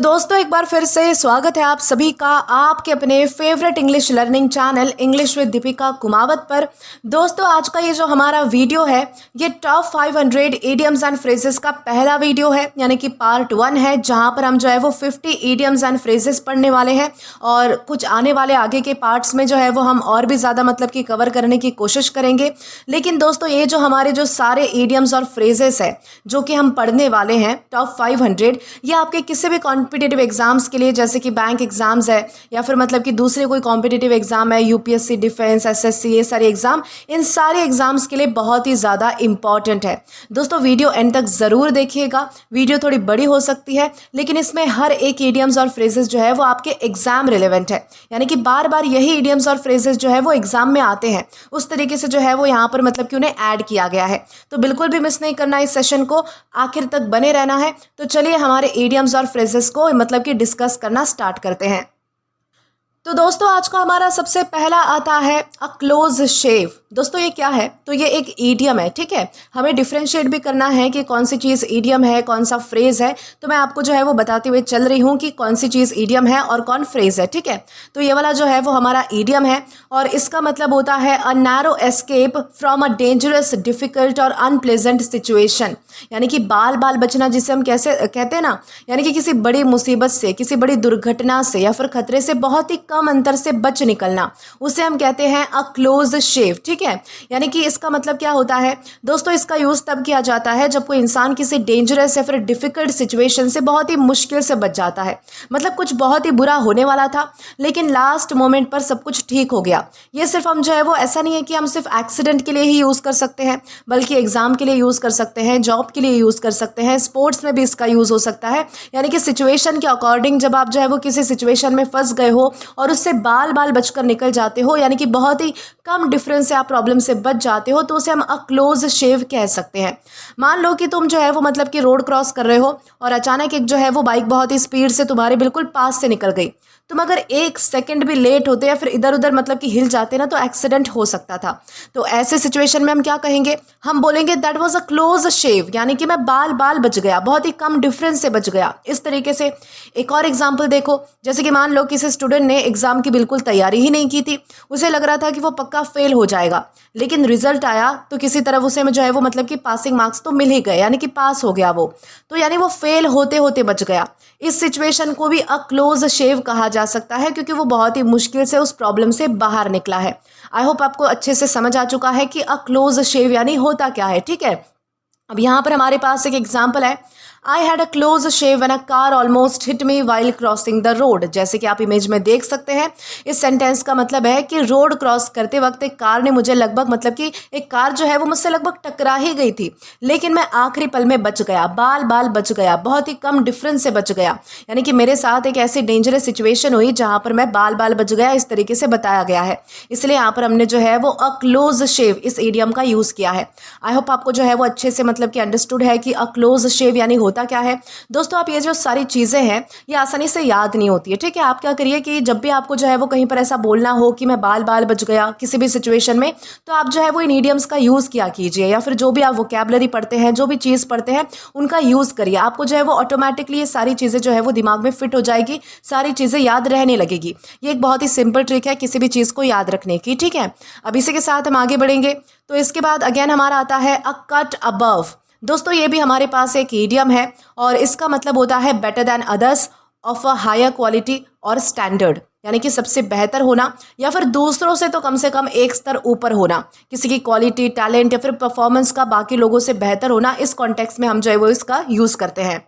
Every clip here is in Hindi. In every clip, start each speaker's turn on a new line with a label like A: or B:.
A: दोस्तों एक बार फिर से स्वागत है आप सभी का आपके अपने favourite English learning channel English with Deepika Kumawat पर। दोस्तों आज का ये जो हमारा वीडियो है ये टॉप 500 इडियम्स एंड फ्रेजेस का पहला वीडियो है, यानी कि पार्ट 1 है, जहां पर हम जो है वो 50 इडियम्स एंड फ्रेजेस पढ़ने वाले हैं और कुछ आने वाले आगे के पार्ट्स में जो है वो हम और भी ज़्यादा मतलब कि कवर करने की कोशिश करेंगे। लेकिन दोस्तों ये जो हमारे जो सारे इडियम्स और फ्रेजेस है जो कि हम पढ़ने वाले हैं टॉप 500, ये आपके किसी भी कॉम्पिटिटिव एग्जाम्स के लिए, जैसे कि बैंक एग्जाम्स है या फिर मतलब कि दूसरे कोई कॉम्पिटिटिव एग्जाम है, यूपीएससी, डिफेंस, एसएससी, ये सारे एग्जाम, इन सारे एग्जाम्स के लिए बहुत ही ज़्यादा इंपॉर्टेंट है। दोस्तों वीडियो एंड तक ज़रूर देखिएगा। वीडियो थोड़ी बड़ी हो सकती है लेकिन इसमें हर एक इडियम्स और फ्रेजेस जो है वो आपके एग्जाम रिलेवेंट है, यानी कि बार बार यही इडियम्स और फ्रेजेस जो है वो एग्जाम में आते हैं, उस तरीके से जो है वो यहाँ पर मतलब कि उन्हें ऐड किया गया है। तो बिल्कुल भी मिस नहीं करना, इस सेशन को आखिर तक बने रहना है। तो चलिए हमारे इडियम्स और फ्रेजेस को मतलब कि डिस्कस करना स्टार्ट करते हैं। तो दोस्तों आज का हमारा सबसे पहला आता है अ क्लोज शेव। दोस्तों ये क्या है? तो ये एक ईडियम है, ठीक है। हमें डिफ्रेंशिएट भी करना है कि कौन सी चीज़ ईडियम है, कौन सा फ्रेज है। तो मैं आपको जो है वो बताते हुए चल रही हूँ कि कौन सी चीज़ ईडियम है और कौन फ्रेज है, ठीक है। तो ये वाला जो है वो हमारा ईडियम है और इसका मतलब होता है a narrow escape from a dangerous, difficult और अनप्लेजेंट सिचुएशन, यानी कि बाल बाल बचना जिसे हम कैसे कहते हैं ना, यानी कि किसी बड़ी मुसीबत से, किसी बड़ी दुर्घटना से या फिर खतरे से बहुत ही कम अंतर से बच निकलना, उसे हम कहते हैं अ क्लोज शेव, ठीक है। यानी कि इसका मतलब क्या होता है दोस्तों, इसका यूज तब किया जाता है जब कोई इंसान किसी डेंजरस या फिर डिफिकल्ट सिचुएशन से बहुत ही मुश्किल से बच जाता है। मतलब कुछ बहुत ही बुरा होने वाला था लेकिन लास्ट मोमेंट पर सब कुछ ठीक हो गया। ये सिर्फ हम जो है वो ऐसा नहीं है कि हम सिर्फ एक्सीडेंट के लिए ही यूज कर सकते हैं, बल्कि एग्जाम के लिए यूज कर सकते हैं, जॉब के लिए यूज कर सकते हैं, स्पोर्ट्स में भी इसका यूज हो सकता है। यानी कि सिचुएशन के अकॉर्डिंग जब आप जो है वो किसी सिचुएशन में फंस गए हो और उससे बाल बाल बचकर निकल जाते हो, यानी कि बहुत ही कम डिफरेंस से आप प्रॉब्लम से बच जाते हो, तो उसे हम अ क्लोज शेव कह सकते हैं। मान लो कि तुम जो है वो मतलब कि रोड क्रॉस कर रहे हो और अचानक एक जो है वो बाइक बहुत ही स्पीड से तुम्हारे बिल्कुल पास से निकल गई। तुम अगर एक सेकंड भी लेट होते या फिर इधर उधर मतलब कि हिल जाते ना, तो एक्सीडेंट हो सकता था। तो ऐसे सिचुएशन में हम क्या कहेंगे? हम बोलेंगे दैट वाज अ क्लोज शेव, यानी कि मैं बाल बाल बच गया, बहुत ही कम डिफरेंस से बच गया। इस तरीके से एक और एग्जाम्पल देखो, जैसे कि मान लो किसी स्टूडेंट ने एग्जाम की बिल्कुल तैयारी ही नहीं की थी, उसे लग रहा था कि वो पक्का फेल हो जाएगा, लेकिन रिजल्ट आया तो किसी तरह उसे जो है वो मतलब कि पासिंग मार्क्स तो मिल ही गए, यानी कि पास हो गया वो। तो यानी वो फेल होते होते बच गया। इस सिचुएशन को भी अ क्लोज शेव कहा जा सकता है क्योंकि वो बहुत ही मुश्किल से उस प्रॉब्लम से बाहर निकला है। आई होप आपको अच्छे से समझ आ चुका है कि अ क्लोज शेव यानी होता क्या है, ठीक है। अब यहाँ पर हमारे पास एक एग्जाम्पल है, I had a close shave when a car almost hit me while crossing the road. जैसे कि आप इमेज में देख सकते हैं, इस सेंटेंस का मतलब है कि रोड क्रॉस करते वक्त एक कार ने मुझे लगभग मतलब कि एक कार जो है वो मुझसे लगभग टकरा ही गई थी, लेकिन मैं आखिरी पल में बच गया, बाल बाल बच गया, बहुत ही कम डिफरेंस से बच गया। यानी कि मेरे साथ एक ऐसी डेंजरस सिचुएशन हुई जहां पर मैं बाल बाल बच गया, इस तरीके से बताया गया है। इसलिए यहाँ पर हमने जो है वो अ क्लोज शेव इस इडियम का यूज किया है। आई होप आपको जो है वो अच्छे से मतलब कि अंडरस्टूड है कि अ क्लोज शेव यानी होता क्या है। दोस्तों आप ये जो सारी चीज़ें हैं ये आसानी से याद नहीं होती है, ठीक है। आप क्या करिए कि जब भी आपको जो है वो कहीं पर ऐसा बोलना हो कि मैं बाल बाल बच गया किसी भी सिचुएशन में, तो आप जो है वो इन इडियम्स का यूज़ किया कीजिए, या फिर जो भी आप वोकैबुलरी पढ़ते हैं, जो भी चीज़ पढ़ते हैं, उनका यूज़ करिए। आपको जो है वो ऑटोमेटिकली ये सारी चीज़ें जो है वो दिमाग में फिट हो जाएगी, सारी चीज़ें याद रहने लगेगी। ये एक बहुत ही सिंपल ट्रिक है किसी भी चीज़ को याद रखने की, ठीक है। अब इसी के साथ हम आगे बढ़ेंगे। तो इसके बाद अगेन हमारा आता है अ कट अबव। दोस्तों ये भी हमारे पास एक ईडियम है और इसका मतलब होता है better than others, of a higher quality और स्टैंडर्ड, यानी कि सबसे बेहतर होना या फिर दूसरों से तो कम से कम एक स्तर ऊपर होना, किसी की क्वालिटी, टैलेंट या फिर परफॉर्मेंस का बाकी लोगों से बेहतर होना। इस कॉन्टेक्स्ट में हम जो है वो इसका यूज करते हैं।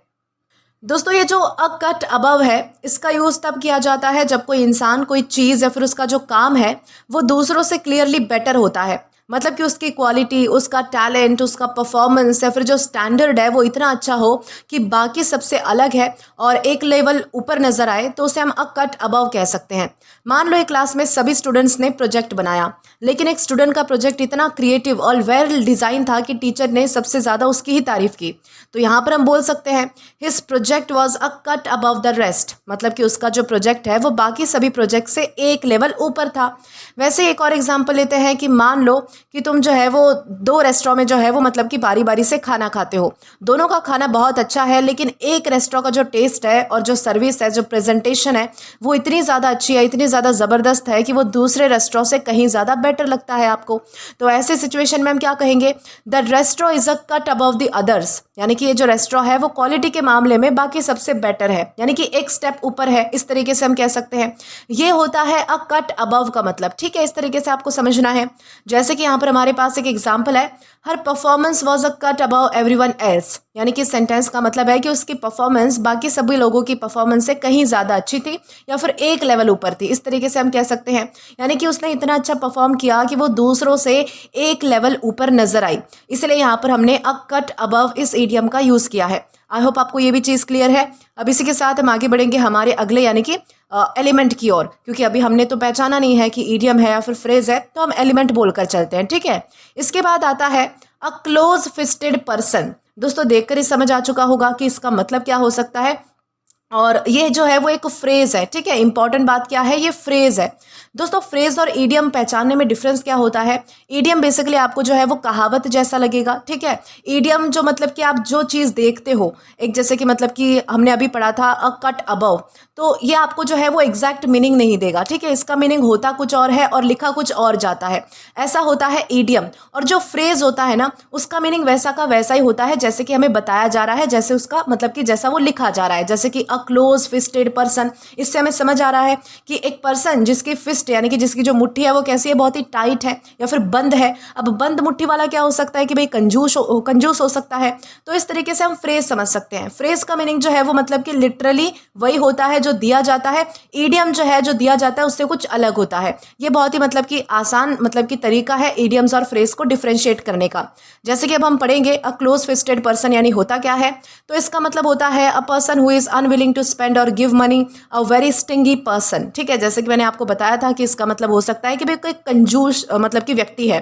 A: दोस्तों ये जो अ कट अबव है इसका यूज़ तब किया जाता है जब कोई इंसान, कोई चीज़ या फिर उसका जो काम है वो दूसरों से क्लियरली बेटर होता है। मतलब कि उसकी क्वालिटी, उसका टैलेंट, उसका परफॉर्मेंस या फिर जो स्टैंडर्ड है वो इतना अच्छा हो कि बाकी सबसे अलग है और एक लेवल ऊपर नज़र आए, तो उसे हम अ कट अबव कह सकते हैं। मान लो एक क्लास में सभी स्टूडेंट्स ने प्रोजेक्ट बनाया, लेकिन एक स्टूडेंट का प्रोजेक्ट इतना क्रिएटिव और वेल डिज़ाइन था कि टीचर ने सबसे ज़्यादा उसकी ही तारीफ की। तो यहाँ पर हम बोल सकते हैं his project was a cut above the rest, मतलब कि उसका जो प्रोजेक्ट है वो बाकी सभी प्रोजेक्ट से एक लेवल ऊपर था। वैसे एक और एग्जाम्पल लेते हैं कि मान लो कि तुम जो है वो 2 रेस्टोरेंट में जो है वो मतलब कि बारी-बारी से खाना खाते हो। दोनों का खाना बहुत अच्छा है, लेकिन एक रेस्टोरेंट का जो टेस्ट है और जो सर्विस है, जो प्रेज़ेंटेशन है, वो इतनी ज़्यादा अच्छी है, इतनी ज़्यादा ज़बरदस्त है कि वो दूसरे रेस्टोरेंट से कहीं ज़्यादा बेटर लगता है आपको। तो ऐसे सिचुएशन में हम क्या कहेंगे, that restaurant is a cut above the others, यानी कि ये जो रेस्टोरेंट है वो क्वालिटी के मामले में बाकी सबसे बेटर है, यानी कि एक स्टेप ऊपर है, इस तरीके से हम कह सकते हैं। ये होता है अ कट अबव का मतलब, ठीक है, इस तरीके से आपको समझना है। जैसे कि यहाँ पर हमारे पास एक एग्जाम्पल है, हर performance was a cut above everyone else, यानी कि सेंटेंस का मतलब है कि उसकी परफॉर्मेंस बाकी सभी लोगों की परफॉर्मेंस से कहीं ज़्यादा अच्छी थी या फिर एक लेवल ऊपर थी, इस तरीके से हम कह सकते हैं। यानी कि उसने इतना अच्छा परफॉर्म किया कि वो दूसरों से एक लेवल ऊपर नजर आई, इसलिए यहाँ पर हमने अ कट अबव इस इडियम का यूज़ किया है। आई होप आपको ये भी चीज़ क्लियर है। अब इसी के साथ हम आगे बढ़ेंगे हमारे अगले यानी कि एलिमेंट की ओर, क्योंकि अभी हमने तो पहचाना नहीं है कि ईडियम है या फिर फ्रेज है, तो हम एलिमेंट बोलकर चलते हैं, ठीक है। इसके बाद आता है अ क्लोज फिस्टेड पर्सन। दोस्तों देखकर ही समझ आ चुका होगा कि इसका मतलब क्या हो सकता है, और ये जो है वो एक फ्रेज है, ठीक है। इंपॉर्टेंट बात क्या है, ये फ्रेज है। दोस्तों फ्रेज और ईडियम पहचानने में डिफरेंस क्या होता है। ईडियम बेसिकली आपको जो है वो कहावत जैसा लगेगा, ठीक है। ईडियम जो मतलब कि आप जो चीज़ देखते हो, एक जैसे कि मतलब कि हमने अभी पढ़ा था अ कट अबव, तो ये आपको जो है वो एग्जैक्ट मीनिंग नहीं देगा, ठीक है। इसका मीनिंग होता कुछ और है और लिखा कुछ और जाता है, ऐसा होता है ईडियम। और जो फ्रेज होता है ना, उसका मीनिंग वैसा का वैसा ही होता है जैसे कि हमें बताया जा रहा है, जैसे उसका मतलब कि जैसा वो लिखा जा रहा है। जैसे कि अ क्लोज फिस्टेड पर्सन, इससे हमें समझ आ रहा है कि एक पर्सन जिसकी फिस्ट यानी कि जिसकी जो मुट्ठी है वो कैसी है, बहुत ही टाइट है या फिर बंद है। अब बंद मुट्ठी वाला क्या हो सकता है कि भाई कंजूस हो सकता है। तो इस तरीके से हम फ्रेज समझ सकते हैं। फ्रेज का मीनिंग जो है वो मतलब कि लिटरली वही होता है जो दिया जाता है। ईडियम जो है जो दिया जाता है उससे कुछ अलग होता है। ये बहुत ही मतलब कि आसान मतलब कि तरीका है ईडियम्स और फ्रेज को डिफरेंशिएट करने का। जैसे कि अब हम पढ़ेंगे अ क्लोज फिस्टेड पर्सन यानी होता क्या है, तो इसका मतलब होता है a person who is unwilling to spend और give money, a very stingy person, ठीक है। जैसे कि मैंने आपको बताया था कि इसका मतलब हो सकता है कि भाई कोई कंजूस मतलब कि व्यक्ति है,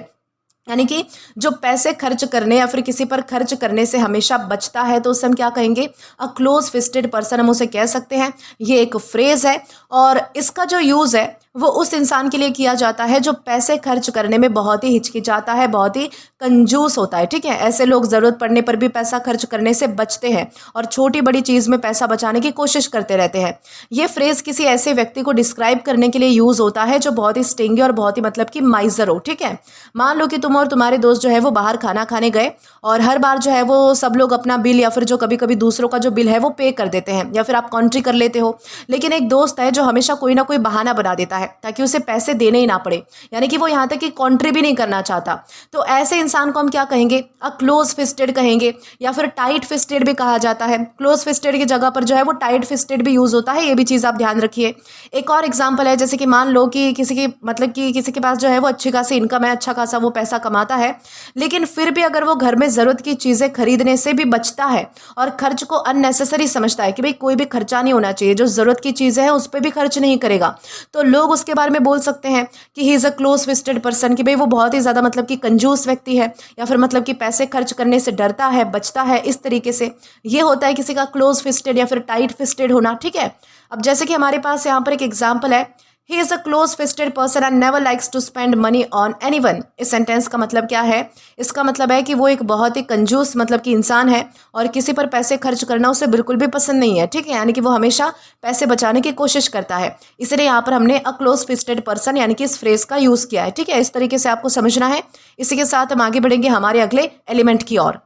A: यानी कि जो पैसे खर्च करने या फिर किसी पर खर्च करने से हमेशा बचता है, तो उसे हम क्या कहेंगे, अ क्लोज फिस्टेड पर्सन हम उसे कह सकते हैं। ये एक फ्रेज है और इसका जो यूज़ है वो उस इंसान के लिए किया जाता है जो पैसे खर्च करने में बहुत ही हिचकिचाता है, बहुत ही कंजूस होता है, ठीक है। ऐसे लोग ज़रूरत पड़ने पर भी पैसा खर्च करने से बचते हैं और छोटी बड़ी चीज़ में पैसा बचाने की कोशिश करते रहते हैं। ये फ्रेज किसी ऐसे व्यक्ति को डिस्क्राइब करने के लिए यूज़ होता है जो बहुत ही स्टिंगी और बहुत ही मतलब कि माइजर हो, ठीक है। मान लो कि तुम और तुम्हारे दोस्त जो है वो बाहर खाना खाने गए और हर बार जो है वो सब लोग अपना बिल या फिर जो कभी कभी दूसरों का जो बिल है वो पे कर देते हैं या फिर आप कॉन्ट्री कर लेते हो। लेकिन एक दोस्त है जो हमेशा कोई ना कोई बहाना बना देता है ताकि उसे पैसे देने ही ना पड़े, यानी कि वो यहाँ तक कि कॉन्ट्री भी नहीं करना चाहता। तो ऐसे इंसान को हम क्या कहेंगे, अ क्लोज फिस्टेड कहेंगे या फिर टाइट फिस्टेड भी कहा जाता है। क्लोज फिस्टेड की जगह पर जो है वो टाइट फिस्टेड भी यूज होता है, ये भी चीज़ आप ध्यान रखिए। एक और एग्जाम्पल है, जैसे कि मान लो कि किसी की मतलब कि किसी के पास जो है वो अच्छी खासी इनकम है, अच्छा खासा वो पैसा कमाता है, लेकिन फिर भी अगर वो घर में ज़रूरत की चीज़ें खरीदने से भी बचता है और खर्च को अननेसेसरी समझता है कि भाई कोई भी खर्चा नहीं होना चाहिए, जो ज़रूरत की चीज़ें हैं उस पर भी खर्च नहीं करेगा, तो लोग उसके बारे में बोल सकते हैं कि he is a close fisted person, कि भाई वो बहुत ही ज़्यादा मतलब कि कंजूस व्यक्ति है या फिर मतलब कि पैसे खर्च करने से डरता है, बचता है, इस तरीके से ये होता है किसी का क्लोज फिस्टेड या फिर टाइट फिस्टेड होना, ठीक है। अब जैसे कि हमारे पास यहाँ पर एक एग्जाम्पल है, he is a close fisted person and never likes to spend money on anyone. इस सेंटेंस का मतलब क्या है, इसका मतलब है कि वो एक बहुत ही कंजूस मतलब कि इंसान है और किसी पर पैसे खर्च करना उसे बिल्कुल भी पसंद नहीं है, ठीक है। यानी कि वो हमेशा पैसे बचाने की कोशिश करता है, इसलिए यहाँ पर हमने अ क्लोज फिस्टेड पर्सन यानी कि इस फ्रेज का यूज़ किया है, ठीक है। इस तरीके से आपको समझना है। इसी के साथ हम आगे बढ़ेंगे हमारे अगले एलिमेंट की ओर।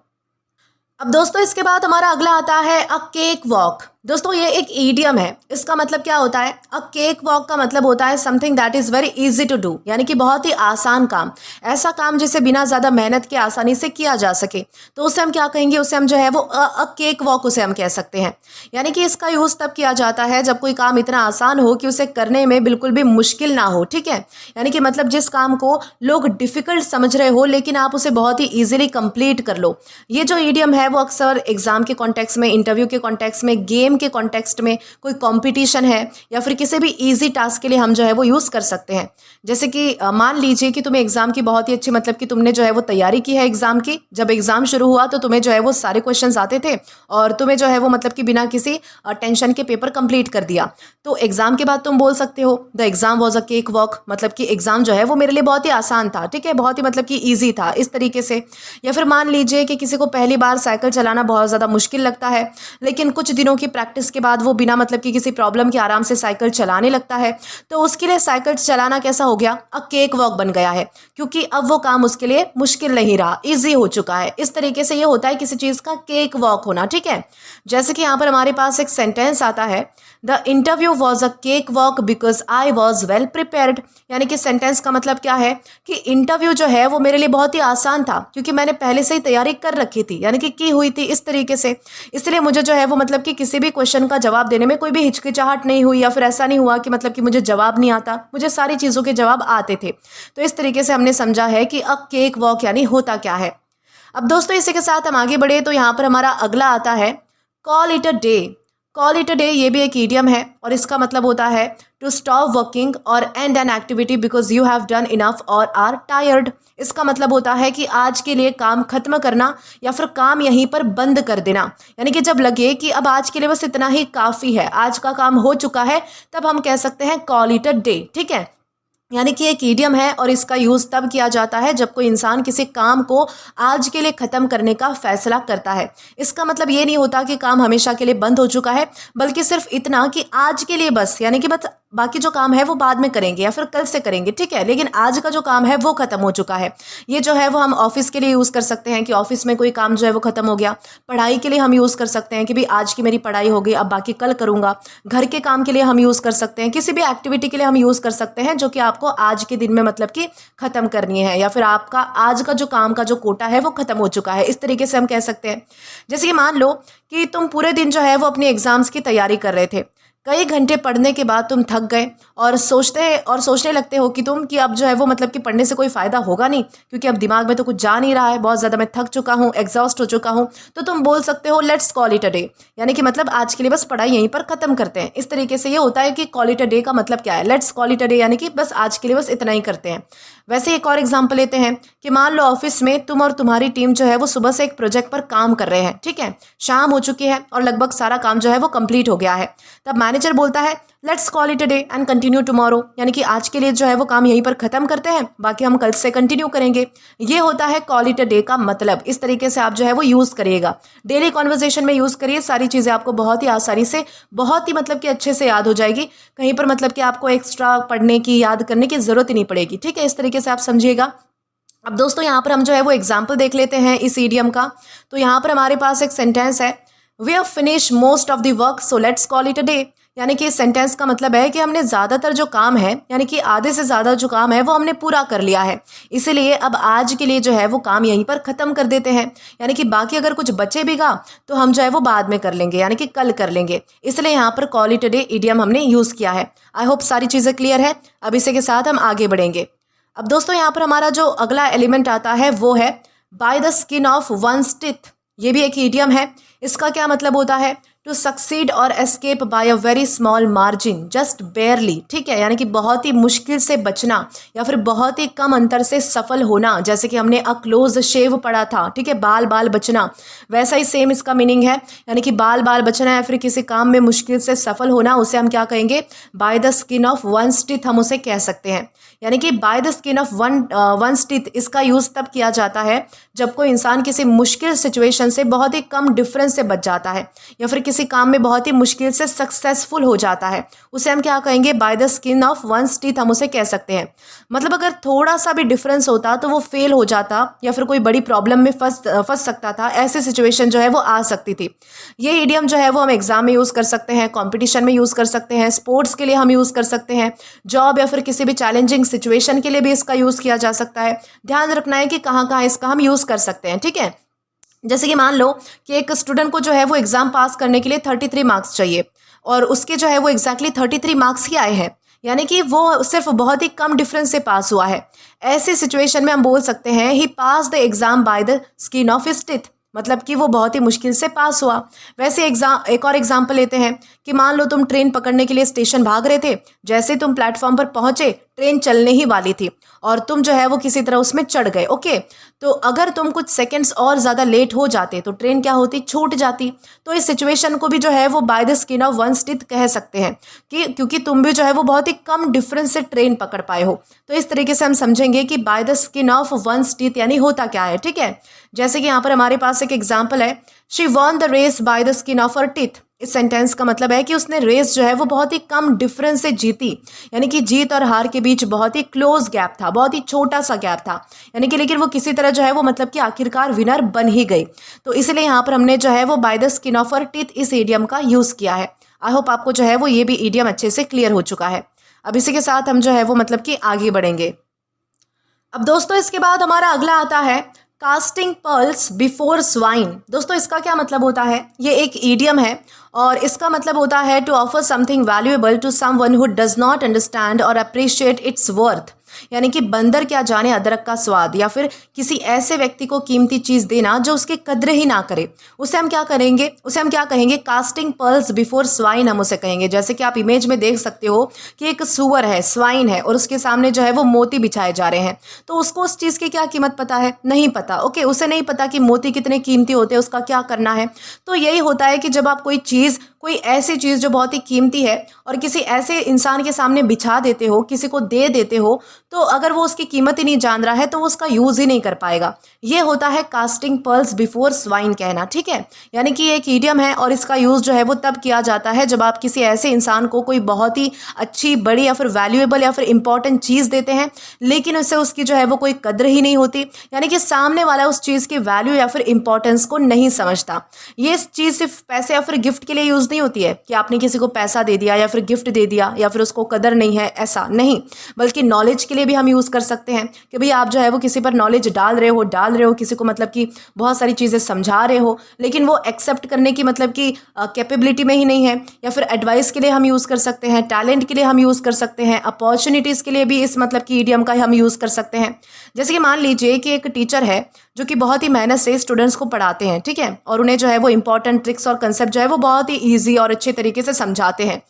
A: अब दोस्तों इसके बाद हमारा अगला आता है अ केक वॉक। दोस्तों ये एक ईडियम है, इसका मतलब क्या होता है, अ केक वॉक का मतलब होता है something that is very easy to do, यानी कि बहुत ही आसान काम, ऐसा काम जिसे बिना ज़्यादा मेहनत के आसानी से किया जा सके, तो उसे हम क्या कहेंगे, उसे हम जो है वो अ केक वॉक उसे हम कह सकते हैं। यानी कि इसका यूज़ तब किया जाता है जब कोई काम इतना आसान हो कि उसे करने में बिल्कुल भी मुश्किल ना हो, ठीक है। यानी कि मतलब जिस काम को लोग डिफ़िकल्ट समझ रहे हो लेकिन आप उसे बहुत ही ईजिली कंप्लीट कर लो। ये जो ईडियम है वो अक्सर एग्जाम के कॉन्टेक्स्ट में, इंटरव्यू के कॉन्टेक्स्ट में, गेम गेम के कॉन्टेक्स्ट में, कोई कॉम्पिटिशन है या फिर किसी भी ईजी टास्क के लिए हम जो है वो यूज़ कर सकते हैं। जैसे कि मान लीजिए कि तुम्हें एग्ज़ाम की बहुत ही अच्छी मतलब कि तुमने जो है वो तैयारी की है एग्ज़ाम की। जब एग्ज़ाम शुरू हुआ तो तुम्हें जो है वो सारे क्वेश्चंस आते थे और तुम्हें जो है वो मतलब कि बिना किसी टेंशन के पेपर कंप्लीट कर दिया। तो एग्ज़ाम के बाद तुम बोल सकते हो the exam was a cake walk, मतलब कि एग्ज़ाम जो है वो मेरे लिए बहुत ही आसान था, ठीक है, बहुत ही मतलब कि ईजी था, इस तरीके से। या फिर मान लीजिए कि किसी को पहली बार साइकिल चलाना बहुत ज़्यादा मुश्किल लगता है, लेकिन कुछ दिनों की प्रैक्टिस के बाद वो बिना मतलब कि किसी प्रॉब्लम के आराम से साइकिल चलाने लगता है। तो उसके लिए साइकिल चलाना कैसा हो गया, अ केक वॉक बन गया है, क्योंकि अब वो काम उसके लिए मुश्किल नहीं रहा, ईजी हो चुका है। इस तरीके से ये होता है किसी चीज़ का केक वॉक होना, ठीक है। जैसे कि यहाँ पर हमारे पास एक सेंटेंस आता है, the interview was a cake walk because I was well prepared. यानी कि सेंटेंस का मतलब क्या है कि इंटरव्यू जो है वो मेरे लिए बहुत ही आसान था, क्योंकि मैंने पहले से ही तैयारी कर रखी थी, यानी कि की हुई थी, इस तरीके से। इसलिए मुझे जो है वो मतलब कि किसी भी क्वेश्चन का जवाब देने में कोई भी हिचकिचाहट नहीं हुई, या फिर ऐसा नहीं हुआ कि मतलब कि मुझे जवाब नहीं आता, मुझे सारी चीज़ों के जवाब आते थे। तो इस तरीके से हमने समझा है कि अ केक वॉक यानी होता क्या है। अब दोस्तों इसी के साथ हम आगे बढ़े तो यहाँ पर हमारा अगला आता है call it a day. Call it a day ये भी एक ईडियम है और इसका मतलब होता है टू स्टॉप वर्किंग और and an activity because you have done enough और आर टायर्ड। इसका मतलब होता है कि आज के लिए काम खत्म करना या फिर काम यहीं पर बंद कर देना। यानी कि जब लगे कि अब आज के लिए बस इतना ही काफ़ी है, आज का काम हो चुका है, तब हम कह सकते हैं कॉल इट अ डे, ठीक है। यानी कि एक ईडियम है और इसका यूज़ तब किया जाता है जब कोई इंसान किसी काम को आज के लिए ख़त्म करने का फैसला करता है। इसका मतलब ये नहीं होता कि काम हमेशा के लिए बंद हो चुका है, बल्कि सिर्फ इतना कि आज के लिए बस, यानी कि बस बाकी जो काम है वो बाद में करेंगे या फिर कल से करेंगे, ठीक है, लेकिन आज का जो काम है वो ख़त्म हो चुका है। ये जो है वो हम ऑफिस के लिए यूज़ कर सकते हैं कि ऑफिस में कोई काम जो है वो ख़त्म हो गया। पढ़ाई के लिए हम यूज़ कर सकते हैं कि भाई आज की मेरी पढ़ाई हो गई, अब बाकी कल करूँगा। घर के काम के लिए हम यूज़ कर सकते हैं, किसी भी एक्टिविटी के लिए हम यूज़ कर सकते हैं जो कि आपको आज के दिन में मतलब कि ख़त्म करनी है, या फिर आपका आज का जो काम का जो कोटा है वो ख़त्म हो चुका है, इस तरीके से हम कह सकते हैं। जैसे कि मान लो कि तुम पूरे दिन जो है वो अपने एग्ज़ाम्स की तैयारी कर रहे थे। कई घंटे पढ़ने के बाद तुम थक गए और सोचने लगते हो कि तुम कि अब जो है वो मतलब कि पढ़ने से कोई फ़ायदा होगा नहीं, क्योंकि अब दिमाग में तो कुछ जा नहीं रहा है, बहुत ज़्यादा मैं थक चुका हूँ, एग्जॉस्ट हो चुका हूँ। तो तुम बोल सकते हो let's call it a day, यानी कि मतलब आज के लिए बस पढ़ाई यहीं पर ख़त्म करते हैं। इस तरीके से ये होता है कि कॉल इट अ डे का मतलब क्या है, let's call it a day, यानी कि बस आज के लिए बस इतना ही करते हैं। वैसे एक और एग्जाम्पल लेते हैं कि मान लो ऑफिस में तुम और तुम्हारी टीम जो है वो सुबह से एक प्रोजेक्ट पर काम कर रहे हैं, ठीक है, शाम हो चुकी है और लगभग सारा काम जो है वो कंप्लीट हो गया है। तब मैनेजर बोलता है let's call it a day and continue tomorrow, यानी कि आज के लिए जो है वो काम यहीं पर खत्म करते हैं, बाकी हम कल से कंटिन्यू करेंगे। ये होता है कॉल इट अ डे का मतलब। इस तरीके से आप जो है वो यूज़ करिएगा, डेली कॉन्वर्जेशन में यूज़ करिए, सारी चीज़ें आपको बहुत ही आसानी से, बहुत ही मतलब कि अच्छे से याद हो जाएगी। कहीं पर मतलब कि आपको एक्स्ट्रा पढ़ने की, याद करने की ज़रूरत ही नहीं पड़ेगी, ठीक है, इस तरीके से आप समझिएगा। अब दोस्तों यहाँ पर हम जो है वो एग्जाम्पल देख लेते हैं इस ईडियम का। तो यहाँ पर हमारे पास एक सेंटेंस है, we have finish most of the work so let's call it a day. यानी कि इस सेंटेंस का मतलब है कि हमने ज़्यादातर जो काम है, यानी कि आधे से ज़्यादा जो काम है वो हमने पूरा कर लिया है, इसीलिए अब आज के लिए जो है वो काम यहीं पर ख़त्म कर देते हैं। यानी कि बाकी अगर कुछ बचे भीगा तो हम जो है वो बाद में कर लेंगे, यानी कि कल कर लेंगे। इसलिए यहाँ पर call it a day idiom हमने यूज़ किया है। आई होप सारी चीज़ें क्लियर है। अब इसी के साथ हम आगे बढ़ेंगे। अब दोस्तों यहाँ पर हमारा जो अगला एलिमेंट आता है वो है by the skin of one's teeth. ये भी एक ईडियम है। इसका क्या मतलब होता है, टू सक्सीड और escape by a very small margin just barely, ठीक है, यानी कि बहुत ही मुश्किल से बचना या फिर बहुत ही कम अंतर से सफल होना। जैसे कि हमने अ क्लोज शेव पढ़ा था, ठीक है, बाल बाल बचना, वैसा ही सेम इसका मीनिंग है। यानी कि बाल बाल बचना या फिर किसी काम में मुश्किल से सफल होना, उसे हम क्या कहेंगे, by the skin of one's teeth हम उसे कह सकते हैं। यानी कि by the skin of one's teeth इसका यूज़ तब किया जाता है जब कोई इंसान किसी मुश्किल सिचुएशन से बहुत ही कम डिफरेंस से बच जाता है या फिर किसी काम में बहुत ही मुश्किल से सक्सेसफुल हो जाता है, उसे हम क्या कहेंगे, by the skin of one's teeth हम उसे कह सकते हैं। मतलब अगर थोड़ा सा भी डिफरेंस होता तो वो फेल हो जाता या फिर कोई बड़ी प्रॉब्लम में फंस सकता था, ऐसी सिचुएशन जो है वो आ सकती थी। ये ईडियम जो है वो हम एग्जाम में यूज़ कर सकते हैं, कॉम्पिटिशन में यूज़ कर सकते हैं, स्पोर्ट्स के लिए हम यूज़ कर सकते हैं, जॉब या फिर किसी भी चैलेंजिंग सिचुएशन के लिए भी इसका यूज़ किया जा सकता है। ध्यान रखना है कि कहाँ कहाँ इसका हम यूज़ कर सकते हैं, ठीक है। जैसे कि मान लो कि एक स्टूडेंट को जो है वो एग्ज़ाम पास करने के लिए 33 मार्क्स चाहिए और उसके जो है वो एग्जैक्टली 33 मार्क्स ही आए हैं, यानी कि वो सिर्फ बहुत ही कम डिफरेंस से पास हुआ है। ऐसी सिचुएशन में हम बोल सकते हैं he pass the exam by the skin of his teeth. मतलब कि वो बहुत ही मुश्किल से पास हुआ। वैसे एक और एग्जाम्पल लेते हैं कि मान लो तुम ट्रेन पकड़ने के लिए स्टेशन भाग रहे थे, जैसे तुम प्लेटफॉर्म पर पहुंचे ट्रेन चलने ही वाली थी और तुम जो है वो किसी तरह उसमें चढ़ गए। ओके, तो अगर तुम कुछ सेकंड्स और ज़्यादा लेट हो जाते तो ट्रेन क्या होती, छूट जाती। तो इस सिचुएशन को भी जो है वो by the skin of one's teeth कह सकते हैं कि क्योंकि तुम भी जो है वो बहुत ही कम डिफरेंस से ट्रेन पकड़ पाए हो। तो इस तरीके से हम समझेंगे कि by the skin of one's teeth यानी होता क्या है। ठीक है, जैसे कि यहाँ पर हमारे पास एक एग्जाम्पल है, she won the race by the skin of her teeth. इस सेंटेंस का मतलब है कि उसने रेस जो है वो बहुत ही कम डिफरेंस से जीती, यानी कि जीत और हार के बीच बहुत ही क्लोज गैप था, बहुत ही छोटा सा गैप था, यानी कि लेकिन वो किसी तरह जो है वो मतलब कि आखिरकार विनर बन ही गई। तो इसलिए यहाँ पर हमने जो है वो by the skin of her teeth इस इडियम का यूज किया है। आई होप आपको जो है वो ये भी इडियम अच्छे से क्लियर हो चुका है। अब इसी के साथ हम जो है वो मतलब कि आगे बढ़ेंगे। अब दोस्तों इसके बाद हमारा अगला आता है कास्टिंग पर्ल्स बिफोर स्वाइन। दोस्तों इसका क्या मतलब होता है, ये एक ईडियम है और इसका मतलब होता है to offer something valuable to someone who does not understand और अप्रिशिएट इट्स वर्थ। यानी कि बंदर क्या जाने अदरक का स्वाद, या फिर किसी ऐसे व्यक्ति को कीमती चीज़ देना जो उसकी कद्र ही ना करे, उसे हम क्या कहेंगे कास्टिंग पर्ल्स बिफोर स्वाइन हम उसे कहेंगे। जैसे कि आप इमेज में देख सकते हो कि एक सुअर है, स्वाइन है और उसके सामने जो है वो मोती बिछाए जा रहे हैं, तो उसको उस चीज़ की क्या कीमत पता है, नहीं पता। ओके, उसे नहीं पता कि मोती कितने कीमती होते हैं, उसका क्या करना है। तो यही होता है कि जब आप कोई ऐसी चीज़ जो बहुत ही कीमती है और किसी ऐसे इंसान के सामने बिछा देते हो, किसी को दे देते हो, तो अगर वो उसकी कीमत ही नहीं जान रहा है तो वो उसका यूज़ ही नहीं कर पाएगा। ये होता है कास्टिंग पर्ल्स बिफोर स्वाइन कहना। ठीक है, यानी कि एक ईडियम है और इसका यूज़ जो है वो तब किया जाता है जब आप किसी ऐसे इंसान को कोई बहुत ही अच्छी, बड़ी या फिर वैल्यूएबल या फिर इंपॉर्टेंट चीज़ देते हैं, लेकिन उससे उसकी जो है वो कोई कद्र ही नहीं होती, यानी कि सामने वाला उस चीज़ की वैल्यू या फिर इंपॉर्टेंस को नहीं समझता। ये चीज़ सिर्फ पैसे या फिर गिफ्ट के लिए यूज़ नहीं होती है कि आपने किसी को पैसा दे दिया या फिर गिफ्ट दे दिया या फिर उसको कदर नहीं है, ऐसा नहीं, बल्कि नॉलेज के लिए भी हम यूज़ कर सकते हैं कि भाई आप जो है वो किसी पर नॉलेज डाल रहे हो किसी को मतलब कि बहुत सारी चीज़ें समझा रहे हो, लेकिन वो एक्सेप्ट करने की मतलब कि कैपेबिलिटी में ही नहीं है। या फिर एडवाइस के लिए हम यूज़ कर सकते हैं, टैलेंट के लिए हम यूज़ कर सकते हैं, अपॉर्चुनिटीज़ के लिए भी इस मतलब कि ईडियम का हम यूज़ कर सकते हैं। जैसे कि मान लीजिए कि एक टीचर है जो कि बहुत ही मेहनत से स्टूडेंट्स को पढ़ाते हैं, ठीक है, और उन्हें जो है वो इंपॉर्टेंट ट्रिक्स और कंसेप्ट जो है वो बहुत ही ईजी और अच्छे तरीके से समझाते हैं,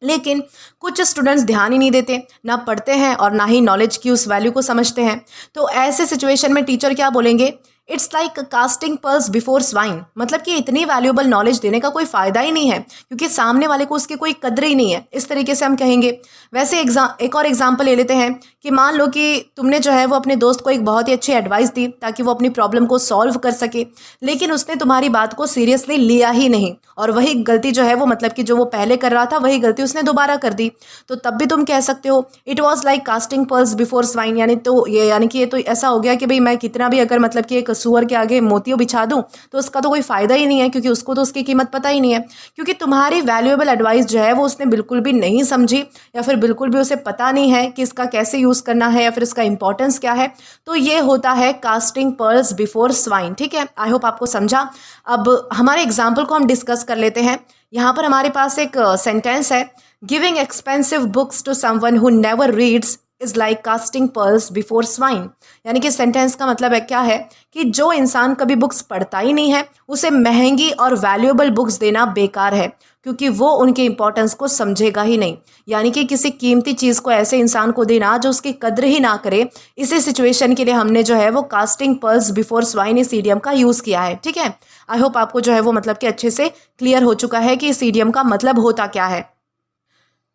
A: लेकिन कुछ स्टूडेंट्स ध्यान ही नहीं देते, ना पढ़ते हैं और ना ही नॉलेज की उस वैल्यू को समझते हैं। तो ऐसे सिचुएशन में टीचर क्या बोलेंगे, it's like casting pearls before swine, मतलब कि इतनी वैल्यूएबल नॉलेज देने का कोई फ़ायदा ही नहीं है क्योंकि सामने वाले को उसकी कोई कद्र ही नहीं है, इस तरीके से हम कहेंगे। वैसे एक और एग्जांपल ले लेते हैं कि मान लो कि तुमने जो है वो अपने दोस्त को एक बहुत ही अच्छी एडवाइस दी ताकि वो अपनी प्रॉब्लम को सॉल्व कर सके, लेकिन उसने तुम्हारी बात को सीरियसली लिया ही नहीं और वही गलती जो है वो मतलब कि जो वो पहले कर रहा था वही गलती उसने दोबारा कर दी, तो तब भी तुम कह सकते हो it was like casting pearls before swine. यानी कि ये तो ऐसा हो गया कि भाई मैं कितना भी अगर मतलब कि एक सुअर के आगे मोतियों बिछा दूं तो उसका तो कोई फ़ायदा ही नहीं है क्योंकि उसको तो उसकी कीमत पता ही नहीं है, क्योंकि तुम्हारी वैल्यूएबल एडवाइस जो है वो उसने बिल्कुल भी नहीं समझी या फिर बिल्कुल भी उसे पता नहीं है कि इसका कैसे यूज़ करना है या फिर इसका इंपॉर्टेंस क्या है। तो ये होता है कास्टिंग पर्ल्स बिफोर स्वाइन। ठीक है, आई होप आपको समझा। अब हमारे एग्जाम्पल को हम डिस्कस कर लेते हैं। यहाँ पर हमारे पास एक सेंटेंस है, giving expensive books to someone who never reads is like casting pearls before swine. यानी कि सेंटेंस का मतलब है क्या है कि जो इंसान कभी बुक्स पढ़ता ही नहीं है उसे महंगी और वैल्यूएबल बुक्स देना बेकार है क्योंकि वो उनके इंपॉर्टेंस को समझेगा ही नहीं। यानी कि किसी कीमती चीज़ को ऐसे इंसान को देना जो उसकी कद्र ही ना करे, इसी सिचुएशन के लिए हमने जो है वो कास्टिंग पर्ल्स बिफोर स्वाइन इस इडियम का यूज़ किया है। ठीक है, आई होप आपको जो है वो मतलब कि अच्छे से क्लियर हो चुका है कि इस इडियम का मतलब होता क्या है।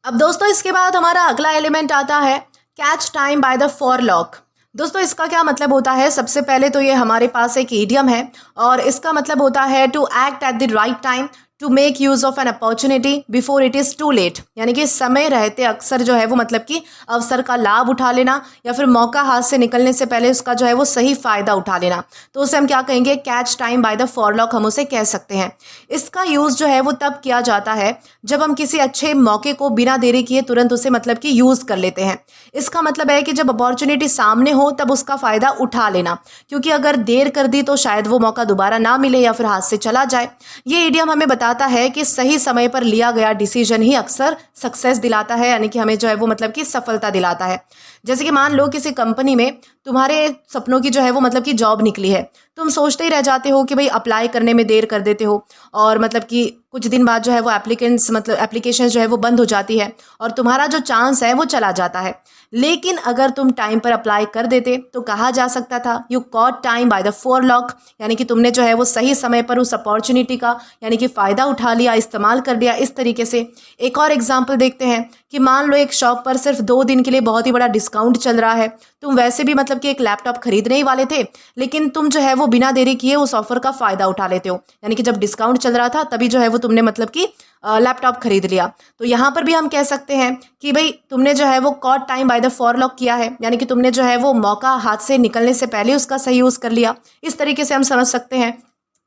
A: अब दोस्तों इसके बाद हमारा अगला एलिमेंट आता है catch time by the forelock. दोस्तों इसका क्या मतलब होता है, सबसे पहले तो ये हमारे पास एक ईडियम है और इसका मतलब होता है to act at the right time to make use of an opportunity before it is too late. यानी कि समय रहते अक्सर जो है वो मतलब कि अवसर का लाभ उठा लेना या फिर मौका हाथ से निकलने से पहले उसका जो है वो सही फ़ायदा उठा लेना, तो उसे हम क्या कहेंगे, catch time by the forelock हम उसे कह सकते हैं। इसका यूज़ जो है वो तब किया जाता है जब हम किसी अच्छे मौके को बिना देरी किए तुरंत उसे मतलब कि यूज़ कर लेते हैं। इसका मतलब है कि जब अपॉर्चुनिटी सामने हो तब उसका फ़ायदा उठा लेना, क्योंकि अगर देर कर दी तो शायद वो मौका दोबारा ना मिले या फिर हाथ से चला जाए। ये इडियम हमें बताता है कि सही समय पर लिया गया डिसीजन ही अक्सर सक्सेस दिलाता है, यानी कि हमें जो है वो मतलब कि सफलता दिलाता है। जैसे कि मान लो किसी कंपनी में तुम्हारे सपनों की जो है वो मतलब कि जॉब निकली है, तुम सोचते ही रह जाते हो कि भाई अप्लाई करने में देर कर देते हो, और मतलब कि कुछ दिन बाद जो है वो एप्लीकेशन जो है वो बंद हो जाती है और तुम्हारा जो चांस है वो चला जाता है। लेकिन अगर तुम टाइम पर अप्लाई कर देते तो कहा जा सकता था you caught time by the forelock, यानी कि तुमने जो है वो सही समय पर उस अपॉर्चुनिटी का यानी कि फ़ायदा उठा लिया, इस्तेमाल कर लिया इस तरीके से। एक और एग्जाम्पल देखते हैं कि मान लो एक शॉप पर सिर्फ 2 दिन के लिए बहुत ही बड़ा डिस्काउंट चल रहा है। तुम वैसे भी मतलब कि एक लैपटॉप खरीदने ही वाले थे, लेकिन तुम जो है वो बिना देरी किए उस ऑफर का फ़ायदा उठा लेते हो, यानी कि जब डिस्काउंट चल रहा था तभी जो है वो तुमने मतलब कि लैपटॉप खरीद लिया। तो यहाँ पर भी हम कह सकते हैं कि भाई तुमने जो है वो cot time by the forelock किया है, यानी कि तुमने जो है वो मौका हाथ से निकलने से पहले उसका सही यूज़ कर लिया। इस तरीके से हम समझ सकते हैं।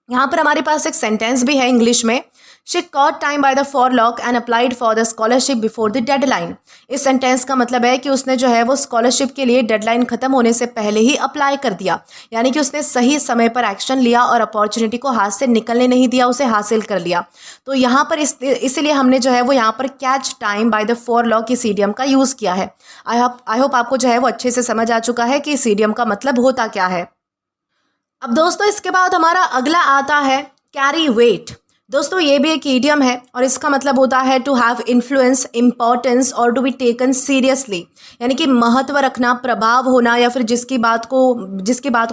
A: यहाँ पर हमारे पास एक सेंटेंस भी है इंग्लिश में, she caught time by the forelock and applied for the scholarship before the deadline. इस सेंटेंस का मतलब है कि उसने जो है वो स्कॉलरशिप के लिए डेडलाइन खत्म होने से पहले ही अप्लाई कर दिया, यानी कि उसने सही समय पर एक्शन लिया और अपॉर्चुनिटी को हाथ से निकलने नहीं दिया, उसे हासिल कर लिया। तो यहाँ पर इसीलिए हमने जो है वो यहाँ पर catch time by the forelock इस इडियम का यूज़ किया है। आई होप आपको जो है वो अच्छे से समझ आ चुका है कि इस इडियम का मतलब होता क्या है। अब दोस्तों इसके बाद हमारा अगला आता है कैरी वेट। दोस्तों ये भी एक ईडियम है और इसका मतलब होता है टू हैव इन्फ्लुएंस, इम्पोर्टेंस और टू बी टेकन सीरियसली, यानी कि महत्व रखना, प्रभाव होना, या फिर जिसकी बात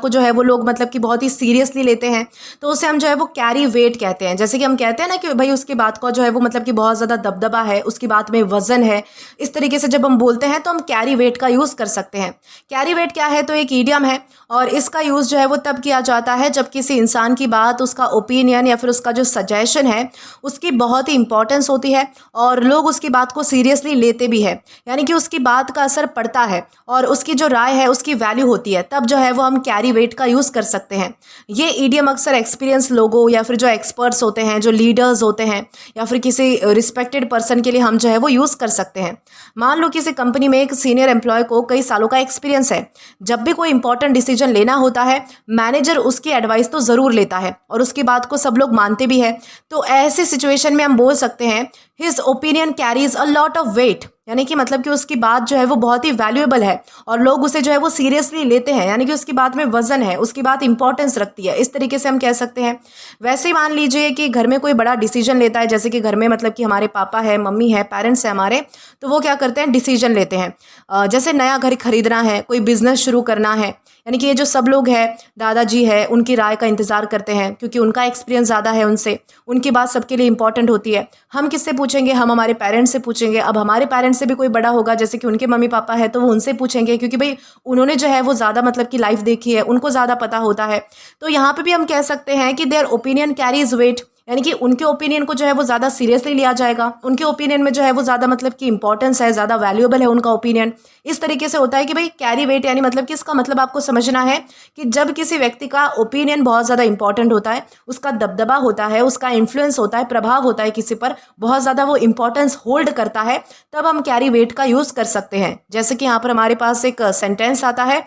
A: को जो है वो लोग मतलब कि बहुत ही सीरियसली लेते हैं, तो उसे हम जो है वो कैरी वेट कहते हैं। जैसे कि हम कहते हैं ना कि भाई उसकी बात का जो है वो मतलब कि बहुत ज़्यादा दबदबा है, उसकी बात में वजन है, इस तरीके से जब हम बोलते हैं तो हम कैरी वेट का यूज़ कर सकते हैं। कैरी वेट क्या है? तो एक ईडियम है और इसका यूज़ जो है वो तब किया जाता है जब किसी इंसान की बात, उसका ओपिनियन या फिर उसका जो सजेशन है उसकी बहुत ही इंपॉर्टेंस होती है और लोग उसकी बात को सीरियसली लेते भी है, यानी कि उसकी बात का असर पड़ता है और उसकी जो राय है उसकी वैल्यू होती है, तब जो है वो हम कैरी वेट का यूज़ कर सकते हैं। ये ईडियम अक्सर एक्सपीरियंस लोगों या फिर जो एक्सपर्ट्स होते हैं, जो लीडर्स होते हैं, या फिर किसी रिस्पेक्टेड पर्सन के लिए हम जो है वो यूज़ कर सकते हैं। मान लो किसी कंपनी में एक सीनियर एम्प्लॉय को कई सालों का एक्सपीरियंस है, जब भी कोई इंपॉर्टेंट डिसीजन लेना होता है मैनेजर उसकी एडवाइस तो ज़रूर लेता है और उसकी बात को सब लोग मानते भी हैं। तो ऐसी सिचुएशन में हम बोल सकते हैं his opinion carries a lot of weight, यानी कि मतलब कि उसकी बात जो है वो बहुत ही वैल्यूएबल है और लोग उसे जो है वो सीरियसली लेते हैं, यानी कि उसकी बात में वजन है, उसकी बात इंपॉर्टेंस रखती है, इस तरीके से हम कह सकते हैं। वैसे ही मान लीजिए कि घर में कोई बड़ा डिसीजन लेता है, जैसे कि घर में मतलब कि हमारे पापा है, मम्मी है, पेरेंट्स है हमारे, तो वो क्या करते हैं, डिसीजन लेते हैं। जैसे नया घर खरीदना है, कोई बिजनेस शुरू करना है, यानी कि ये जो सब लोग हैं, दादाजी है, उनकी राय का इंतज़ार करते हैं क्योंकि उनका एक्सपीरियंस ज़्यादा है उनसे, उनकी बात सबके लिए इंपॉर्टेंट होती है। हम किससे पूछेंगे? हम हमारे पेरेंट्स से पूछेंगे। अब हमारे पेरेंट्स से भी कोई बड़ा होगा, जैसे कि उनके मम्मी पापा है, तो वो उनसे पूछेंगे क्योंकि भाई उन्होंने जो है वो ज़्यादा मतलब कि लाइफ देखी है, उनको ज़्यादा पता होता है। तो यहाँ पे भी हम कह सकते हैं कि देयर ओपिनियन कैरीज वेट, यानी कि उनके ओपिनियन को जो है वो ज़्यादा सीरियसली लिया जाएगा, उनके ओपिनियन में जो है वो ज़्यादा मतलब कि इंपॉर्टेंस है, ज़्यादा वैल्यूएबल है उनका ओपिनियन। इस तरीके से होता है कि भाई कैरी वेट, यानी मतलब कि इसका मतलब आपको समझना है कि जब किसी व्यक्ति का ओपिनियन बहुत ज़्यादा इंपॉर्टेंट होता है, उसका दबदबा होता है, उसका इन्फ्लुएंस होता है, प्रभाव होता है किसी पर, बहुत ज़्यादा वो इंपॉर्टेंस होल्ड करता है, तब हम कैरी वेट का यूज़ कर सकते हैं। जैसे कि यहाँ पर हमारे पास एक सेंटेंस आता है,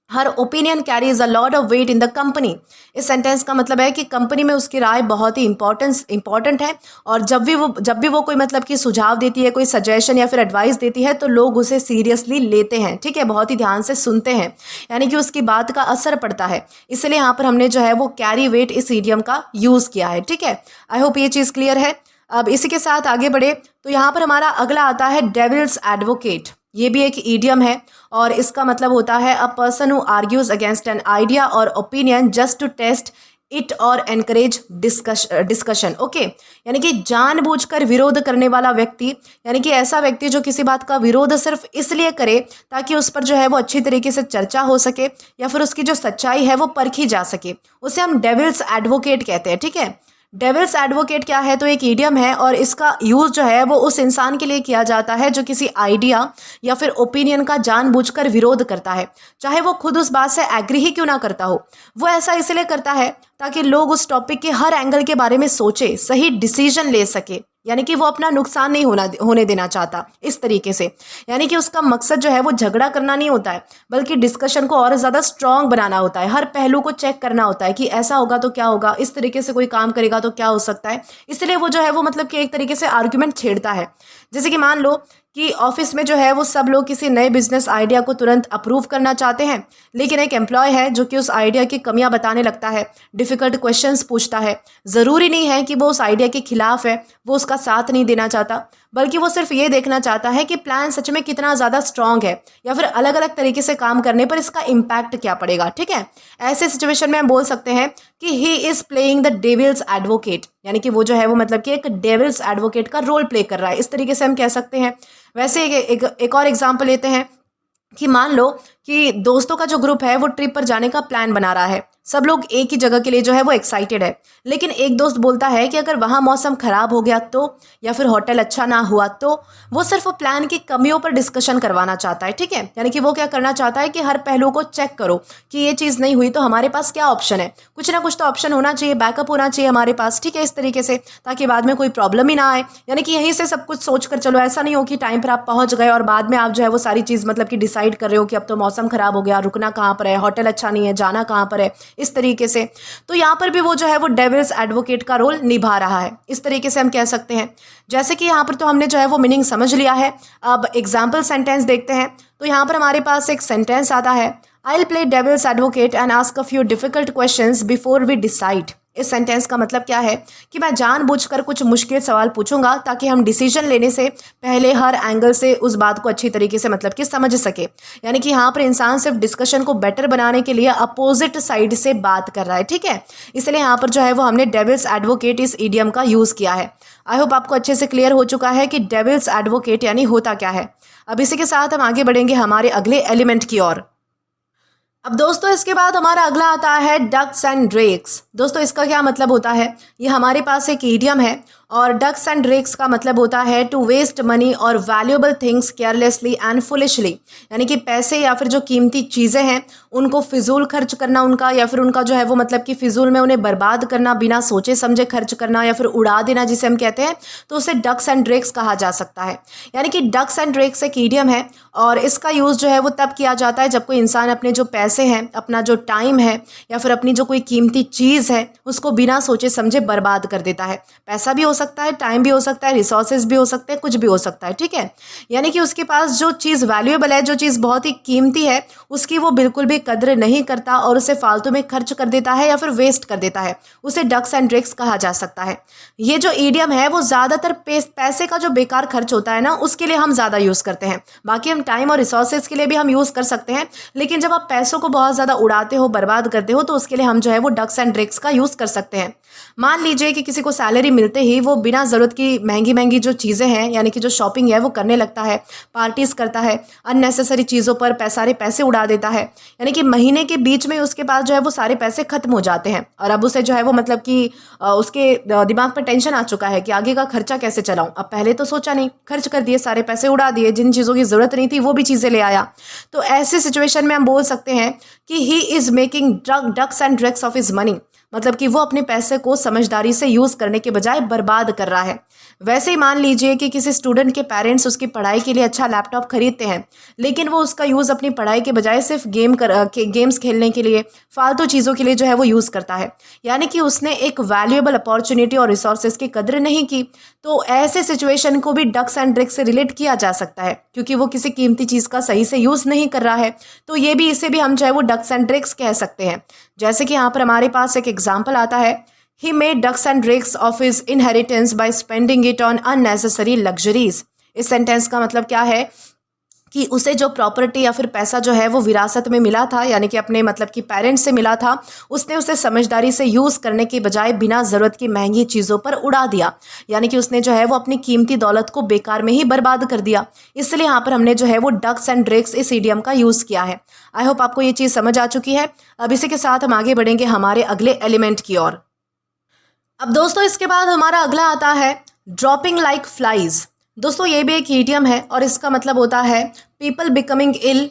A: her opinion carries a lot of weight in the company. इस सेंटेंस का मतलब है कि कंपनी में उसकी राय बहुत ही इंपॉर्टेंट है और जब भी वो कोई मतलब कि सुझाव देती है, कोई सजेशन या फिर एडवाइस देती है, तो लोग उसे सीरियसली लेते हैं, ठीक है, बहुत ही ध्यान से सुनते हैं, यानी कि उसकी बात का असर पड़ता है। इसलिए यहाँ पर हमने जो है वो कैरी वेट इस इडियम का यूज़ किया है, ठीक है। आई होप ये चीज़ क्लियर है। अब इसी के साथ आगे बढ़े तो यहाँ पर हमारा अगला आता है डेविल्स एडवोकेट। ये भी एक ईडियम है और इसका मतलब होता है a person who argues against an idea और opinion just to test it और एनकरेज डिस्कशन। ओके, यानी कि जानबूझकर विरोध करने वाला व्यक्ति, यानी कि ऐसा व्यक्ति जो किसी बात का विरोध सिर्फ इसलिए करे ताकि उस पर जो है वो अच्छी तरीके से चर्चा हो सके या फिर उसकी जो सच्चाई है वो परखी जा सके, उसे हम डेविल्स एडवोकेट कहते हैं, ठीक है। डेविल्स एडवोकेट क्या है? तो एक ईडियम है और इसका यूज़ जो है वो उस इंसान के लिए किया जाता है जो किसी आइडिया या फिर ओपिनियन का जानबूझकर विरोध करता है, चाहे वो खुद उस बात से एग्री ही क्यों ना करता हो। वो ऐसा इसलिए करता है ताकि लोग उस टॉपिक के हर एंगल के बारे में सोचे, सही डिसीजन ले सके, यानी कि वो अपना नुकसान नहीं होने देना चाहता इस तरीके से। यानी कि उसका मकसद जो है वो झगड़ा करना नहीं होता है, बल्कि डिस्कशन को और ज़्यादा स्ट्रॉन्ग बनाना होता है, हर पहलू को चेक करना होता है कि ऐसा होगा तो क्या होगा, इस तरीके से कोई काम करेगा तो क्या हो सकता है। इसलिए वो जो है वो मतलब कि एक तरीके से आर्ग्यूमेंट छेड़ता है। जैसे कि मान लो कि ऑफिस में जो है वो सब लोग किसी नए बिजनेस आइडिया को तुरंत अप्रूव करना चाहते हैं, लेकिन एक एम्प्लॉय है जो कि उस आइडिया की कमियां बताने लगता है, डिफ़िकल्ट क्वेश्चंस पूछता है। ज़रूरी नहीं है कि वो उस आइडिया के खिलाफ है, वो उसका साथ नहीं देना चाहता, बल्कि वो सिर्फ ये देखना चाहता है कि प्लान सच में कितना ज़्यादा स्ट्रांग है या फिर अलग अलग तरीके से काम करने पर इसका इम्पैक्ट क्या पड़ेगा। ठीक है, ऐसे सिचुएशन में हम बोल सकते हैं कि he is playing the devil's advocate, यानी कि वो जो है वो मतलब कि एक डेविल्स एडवोकेट का रोल प्ले कर रहा है, इस तरीके से हम कह सकते हैं। वैसे एक और एग्जाम्पल लेते हैं कि मान लो कि दोस्तों का जो ग्रुप है वो ट्रिप पर जाने का प्लान बना रहा है। सब लोग एक ही जगह के लिए जो है वो एक्साइटेड है, लेकिन एक दोस्त बोलता है कि अगर वहाँ मौसम ख़राब हो गया तो, या फिर होटल अच्छा ना हुआ तो। वो सिर्फ प्लान की कमियों पर डिस्कशन करवाना चाहता है। ठीक है, यानी कि वो क्या करना चाहता है कि हर पहलू को चेक करो कि ये चीज़ नहीं हुई तो हमारे पास क्या ऑप्शन है, कुछ ना कुछ तो ऑप्शन होना चाहिए, बैकअप होना चाहिए हमारे पास। ठीक है, इस तरीके से, ताकि बाद में कोई प्रॉब्लम ही ना आए। यानी कि यहीं से सब कुछ सोच कर चलो, ऐसा नहीं हो कि टाइम पर आप पहुँच गए और बाद में आप जो है वो सारी चीज़ मतलब कि डिसाइड कर रहे हो कि अब तो मौसम ख़राब हो गया, रुकना कहाँ पर है, होटल अच्छा नहीं है, जाना कहाँ पर है, इस तरीके से। तो यहाँ पर भी वो जो है वो डेविल्स एडवोकेट का रोल निभा रहा है, इस तरीके से हम कह सकते हैं। जैसे कि यहाँ पर तो हमने जो है वो मीनिंग समझ लिया है। अब एग्जाम्पल सेंटेंस देखते हैं। तो यहाँ पर हमारे पास एक सेंटेंस आता है, I will play devil's advocate and ask a few difficult questions before we decide. इस सेंटेंस का मतलब क्या है कि मैं जानबूझकर कुछ मुश्किल सवाल पूछूंगा ताकि हम डिसीजन लेने से पहले हर एंगल से उस बात को अच्छी तरीके से मतलब कि समझ सके। यानी कि यहाँ पर इंसान सिर्फ डिस्कशन को बेटर बनाने के लिए अपोजिट साइड से बात कर रहा है। ठीक है, इसलिए यहाँ पर जो है वो हमने डेविल्स एडवोकेट इस ईडियम का यूज़ किया है। आई होप आपको अच्छे से क्लियर हो चुका है कि डेविल्स एडवोकेट यानी होता क्या है। अब इसी के साथ हम आगे बढ़ेंगे हमारे अगले एलिमेंट की ओर। अब दोस्तों इसके बाद हमारा अगला आता है डक्स एंड ड्रेक्स। दोस्तों इसका क्या मतलब होता है, ये हमारे पास एक ईडियम है और डक्स एंड ड्रेक्स का मतलब होता है टू वेस्ट मनी और valuable things carelessly and foolishly. यानी कि पैसे या फिर जो कीमती चीज़ें हैं उनको फिजूल खर्च करना उनका, या फिर उनका जो है वो मतलब कि फिजूल में उन्हें बर्बाद करना, बिना सोचे समझे खर्च करना या फिर उड़ा देना जिसे हम कहते हैं, तो उसे डक्स एंड ड्रेक्स कहा जा सकता है। यानी कि डक्स एंड ड्रेक्स एक ईडियम है और इसका यूज़ जो है वो तब किया जाता है जब कोई इंसान अपने जो पैसे हैं, अपना जो टाइम है या फिर अपनी जो कोई कीमती चीज़ है उसको बिना सोचे समझे बर्बाद कर देता है। पैसा भी हो सकता है, टाइम भी हो सकता है, रिसोर्सेज भी हो सकते हैं, कुछ भी हो सकता है। ठीक है, यानी कि उसके पास जो चीज़ वैल्यूएबल है, जो चीज़ बहुत ही कीमती है, उसकी वो बिल्कुल भी कद्र नहीं करता और उसे फालतू में खर्च कर देता है या फिर वेस्ट कर देता है। उसे डक्स एंड ड्रेक्स कहा जा सकता है। ये जो ईडियम है वो ज़्यादातर पैसे का जो बेकार खर्च होता है ना, उसके लिए हम ज़्यादा यूज़ करते हैं। बाकी हम टाइम और रिसोर्सेज के लिए भी हम यूज़ कर सकते हैं, लेकिन जब आप पैसों को बहुत ज़्यादा उड़ाते हो, बर्बाद करते हो, तो उसके लिए हम जो है वो डक्स एंड ड्रेक्स का यूज़ कर सकते हैं। मान लीजिए कि किसी को सैलरी मिलते ही वो बिना ज़रूरत की महंगी महंगी जो चीज़ें हैं, यानी कि जो शॉपिंग है वो करने लगता है, पार्टीज़ करता है, अननेसेसरी चीज़ों पर सारे पैसे उड़ा देता है। यानी कि महीने के बीच में उसके पास जो है वो सारे पैसे खत्म हो जाते हैं और अब उसे जो है वो मतलब कि उसके दिमाग पर टेंशन आ चुका है कि आगे का खर्चा कैसे चलाऊं। अब पहले तो सोचा नहीं, खर्च कर दिए, सारे पैसे उड़ा दिए, जिन चीज़ों की ज़रूरत नहीं थी वो भी चीज़ें ले आया। तो ऐसी सिचुएशन में हम बोल सकते हैं कि he is making ducks and drakes of his money. मतलब कि वो अपने पैसे को समझदारी से यूज़ करने के बजाय बर्बाद कर रहा है। वैसे ही मान लीजिए कि किसी स्टूडेंट के पेरेंट्स उसकी पढ़ाई के लिए अच्छा लैपटॉप खरीदते हैं, लेकिन वो उसका यूज़ अपनी पढ़ाई के बजाय सिर्फ गेम्स खेलने के लिए, फालतू चीज़ों के लिए जो है वो यूज़ करता है। यानी कि उसने एक वैल्यूएबल अपॉर्चुनिटी और रिसोर्सेज की कद्र नहीं की। तो ऐसे सिचुएशन को भी डक्स एंड ड्रेक्स से रिलेट किया जा सकता है, क्योंकि वो किसी कीमती चीज़ का सही से यूज़ नहीं कर रहा है। तो ये भी, इसे भी हम जो है वो डक्स एंड ड्रेक्स कह सकते हैं। जैसे कि यहाँ पर हमारे पास एक एग्जाम्पल आता है, he made ducks and drakes of his inheritance by spending it on unnecessary luxuries. इस सेंटेंस का मतलब क्या है कि उसे जो प्रॉपर्टी या फिर पैसा जो है वो विरासत में मिला था, यानी कि अपने मतलब कि पेरेंट्स से मिला था, उसने उसे समझदारी से यूज़ करने के बजाय बिना ज़रूरत की महंगी चीज़ों पर उड़ा दिया। यानी कि उसने जो है वो अपनी कीमती दौलत को बेकार में ही बर्बाद कर दिया। इसलिए यहाँ पर हमने जो है वो डक्स एंड ड्रेक्स इस ईडियम का यूज़ किया है। आई होप आपको ये चीज़ समझ आ चुकी है। अब इसी के साथ हम आगे बढ़ेंगे हमारे अगले एलिमेंट की ओर। अब दोस्तों इसके बाद हमारा अगला आता है ड्रॉपिंग लाइक फ्लाइज। दोस्तों ये भी एक ईडियम है और इसका मतलब होता है people becoming ill,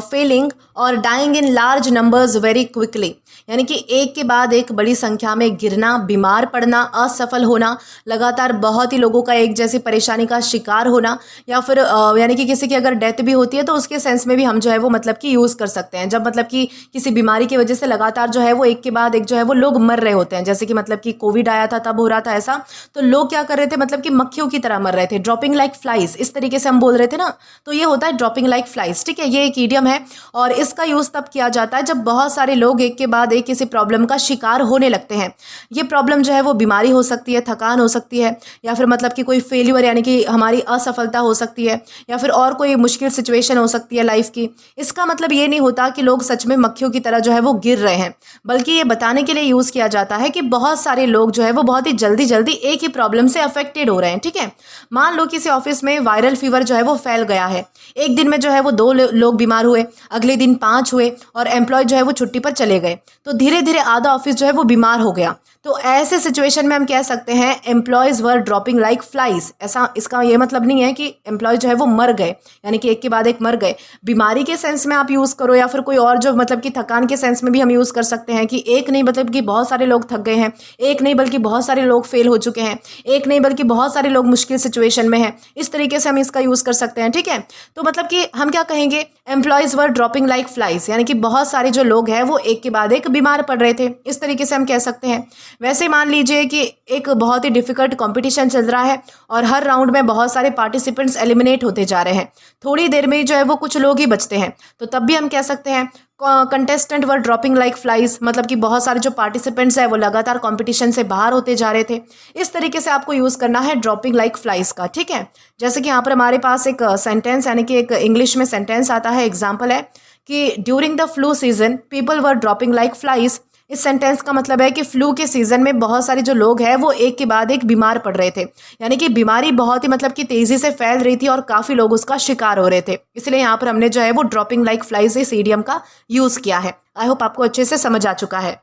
A: failing और dying in large numbers very quickly, यानी कि एक के बाद एक बड़ी संख्या में गिरना, बीमार पड़ना, असफल होना, लगातार बहुत ही लोगों का एक जैसी परेशानी का शिकार होना, या फिर यानी कि किसी की अगर डेथ भी होती है तो उसके सेंस में भी हम जो है वो मतलब कि यूज़ कर सकते हैं। जब मतलब कि किसी बीमारी की वजह से लगातार जो है वो एक के बाद एक जो है वो लोग मर रहे होते हैं, जैसे कि मतलब कि कोविड आया था तब हो रहा था ऐसा, तो लोग क्या कर रहे थे, मतलब कि मक्खियों की तरह मर रहे थे, ड्रॉपिंग लाइक फ्लाइज, इस तरीके से हम बोल रहे थे ना, तो ये होता है ड्रॉपिंग लाइक फ्लाइज। ठीक है, ये एक ईडियम है और इसका यूज़ तब किया जाता है जब बहुत सारे लोग एक के बाद एक किसी प्रॉब्लम का शिकार होने लगते हैं। ये प्रॉब्लम जो है वो बीमारी हो सकती है, थकान हो सकती है, या फिर मतलब कि कोई फेल्यूर यानी कि हमारी असफलता हो सकती है, या फिर और कोई मुश्किल सिचुएशन हो सकती है लाइफ की। इसका मतलब ये नहीं होता कि लोग सच में मक्खियों की तरह जो है वो गिर रहे हैं, बल्कि ये बताने के लिए यूज़ किया जाता है कि बहुत सारे लोग जो है वो बहुत ही जल्दी जल्दी एक ही प्रॉब्लम से अफेक्टेड हो रहे हैं। ठीक है, मान लो किसी ऑफिस में वायरल फीवर जो है वो फैल गया है, एक दिन में जो है वो 2 लोग बीमार हुए, अगले दिन 5 हुए और एम्प्लॉय जो है वो छुट्टी पर चले गए, तो धीरे धीरे आधा ऑफिस जो है वो बीमार हो गया। तो ऐसे सिचुएशन में हम कह सकते हैं एम्प्लॉयज़ वर ड्रॉपिंग लाइक फ्लाइज। ऐसा इसका ये मतलब नहीं है कि एम्प्लॉय जो है वो मर गए, यानी कि एक के बाद एक मर गए। बीमारी के सेंस में आप यूज़ करो या फिर कोई और जो मतलब कि थकान के सेंस में भी हम यूज़ कर सकते हैं कि एक नहीं मतलब कि बहुत सारे लोग थक गए हैं, एक नहीं बल्कि बहुत सारे लोग फेल हो चुके हैं, एक नहीं बल्कि बहुत सारे लोग मुश्किल सिचुएशन में हैं। इस तरीके से हम इसका यूज़ कर सकते हैं। ठीक है, तो मतलब कि हम क्या कहेंगे, एम्प्लॉयज़ वर ड्रॉपिंग लाइक फ्लाइज, यानी कि बहुत सारे जो लोग हैं वो एक के बाद एक बीमार पड़ रहे थे, इस तरीके से हम कह सकते हैं। वैसे मान लीजिए कि एक बहुत ही डिफिकल्ट कंपटीशन चल रहा है और हर राउंड में बहुत सारे पार्टिसिपेंट्स एलिमिनेट होते जा रहे हैं, थोड़ी देर में ही जो है वो कुछ लोग ही बचते हैं, तो तब भी हम कह सकते हैं कंटेस्टेंट वर ड्रॉपिंग लाइक फ्लाइज, मतलब कि बहुत सारे जो पार्टिसिपेंट्स हैं वो लगातार कंपटीशन से बाहर होते जा रहे थे। इस तरीके से आपको यूज़ करना है ड्रॉपिंग लाइक फ्लाइज का। ठीक है, जैसे कि यहाँ पर हमारे पास एक सेंटेंस यानी कि एक इंग्लिश में सेंटेंस आता है, एग्जाम्पल है कि during the flu season people were dropping like flies. इस सेंटेंस का मतलब है कि फ्लू के सीज़न में बहुत सारे जो लोग हैं वो एक के बाद एक बीमार पड़ रहे थे, यानी कि बीमारी बहुत ही मतलब कि तेज़ी से फैल रही थी और काफ़ी लोग उसका शिकार हो रहे थे, इसलिए यहाँ पर हमने जो है वो ड्रॉपिंग लाइक फ्लाइज इस इडियम का यूज़ किया है। आई होप आपको अच्छे से समझ आ चुका है।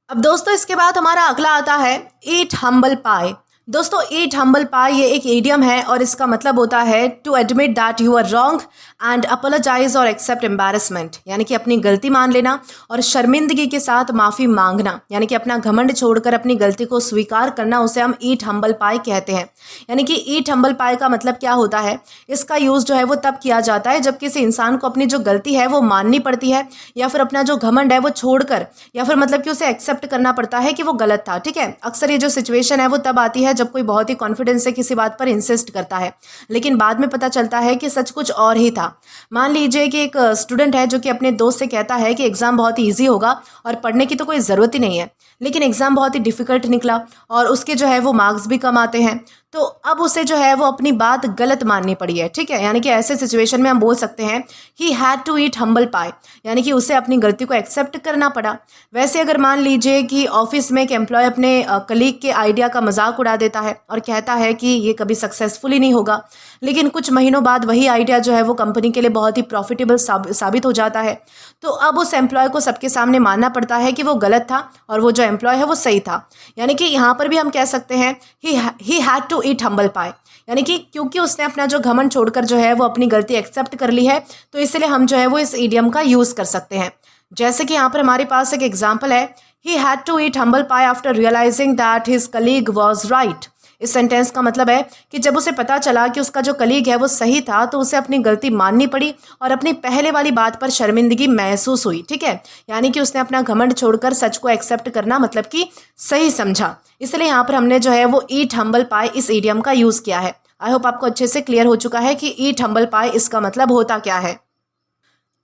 A: अब दोस्तों इसके बाद हमारा अगला आता है ईट हम्बल पाई। दोस्तों ईट हम्बल पाई ये एक इडियम है और इसका मतलब होता है to admit that you are wrong and apologise और एक्सेप्ट एम्बैरसमेंट, यानी कि अपनी गलती मान लेना और शर्मिंदगी के साथ माफ़ी मांगना, यानी कि अपना घमंड छोड़कर अपनी गलती को स्वीकार करना, उसे हम ईट हम्बल पाई कहते हैं। यानी कि ईट हम्बल पाई का मतलब क्या होता है, इसका यूज़ जो है वो तब किया जाता है जब किसी इंसान को अपनी जो गलती है वो माननी पड़ती है, या फिर अपना जो घमंड है वो छोड़कर, या फिर मतलब कि उसे एक्सेप्ट करना पड़ता है कि वो गलत था। ठीक है, अक्सर ये जो सिचुएशन है वो तब आती है जब कोई बहुत ही कॉन्फिडेंस से किसी बात पर इंसिस्ट करता है, लेकिन बाद में पता चलता है कि सच कुछ और ही था। मान लीजिए कि एक स्टूडेंट है जो कि अपने दोस्त से कहता है कि एग्ज़ाम बहुत ही ईजी होगा और पढ़ने की तो कोई ज़रूरत ही नहीं है, लेकिन एग्ज़ाम बहुत ही डिफ़िकल्ट निकला और उसके जो है वो मार्क्स भी कम आते हैं, तो अब उसे जो है वो अपनी बात गलत माननी पड़ी है। ठीक है, यानी कि ऐसे सिचुएशन में हम बोल सकते हैं he had to eat humble pie, यानी कि उसे अपनी गलती को एक्सेप्ट करना पड़ा। वैसे अगर मान लीजिए कि ऑफिस में एक एम्प्लॉय अपने कलीग के आइडिया का मजाक उड़ा देता है और कहता है कि ये कभी सक्सेसफुल ही नहीं होगा, लेकिन कुछ महीनों बाद वही आइडिया जो है वो कंपनी के लिए बहुत ही प्रॉफिटेबल साबित हो जाता है, तो अब उस एम्प्लॉय को सबके सामने मानना पड़ता है कि वो गलत था और वो जो एम्प्लॉय है वो सही था। यानी कि यहाँ पर भी हम कह सकते हैं he had to eat humble pie, यानी कि क्योंकि उसने अपना जो घमंड छोड़कर जो है वो अपनी गलती एक्सेप्ट कर ली है, तो इसलिए हम जो है वो इस इडियम का यूज़ कर सकते हैं। जैसे कि यहाँ पर हमारे पास एक एग्जाम्पल है, he had to eat humble pie after realising that his colleague was right. इस सेंटेंस का मतलब है कि जब उसे पता चला कि उसका जो कलीग है वो सही था, तो उसे अपनी गलती माननी पड़ी और अपनी पहले वाली बात पर शर्मिंदगी महसूस हुई। ठीक है, यानी कि उसने अपना घमंड छोड़कर सच को एक्सेप्ट करना मतलब कि सही समझा, इसलिए यहाँ पर हमने जो है वो ईट हम्बल पाई इस इडियम का यूज़ किया है। आई होप आपको अच्छे से क्लियर हो चुका है कि ईट हम्बल पाई इसका मतलब होता क्या है।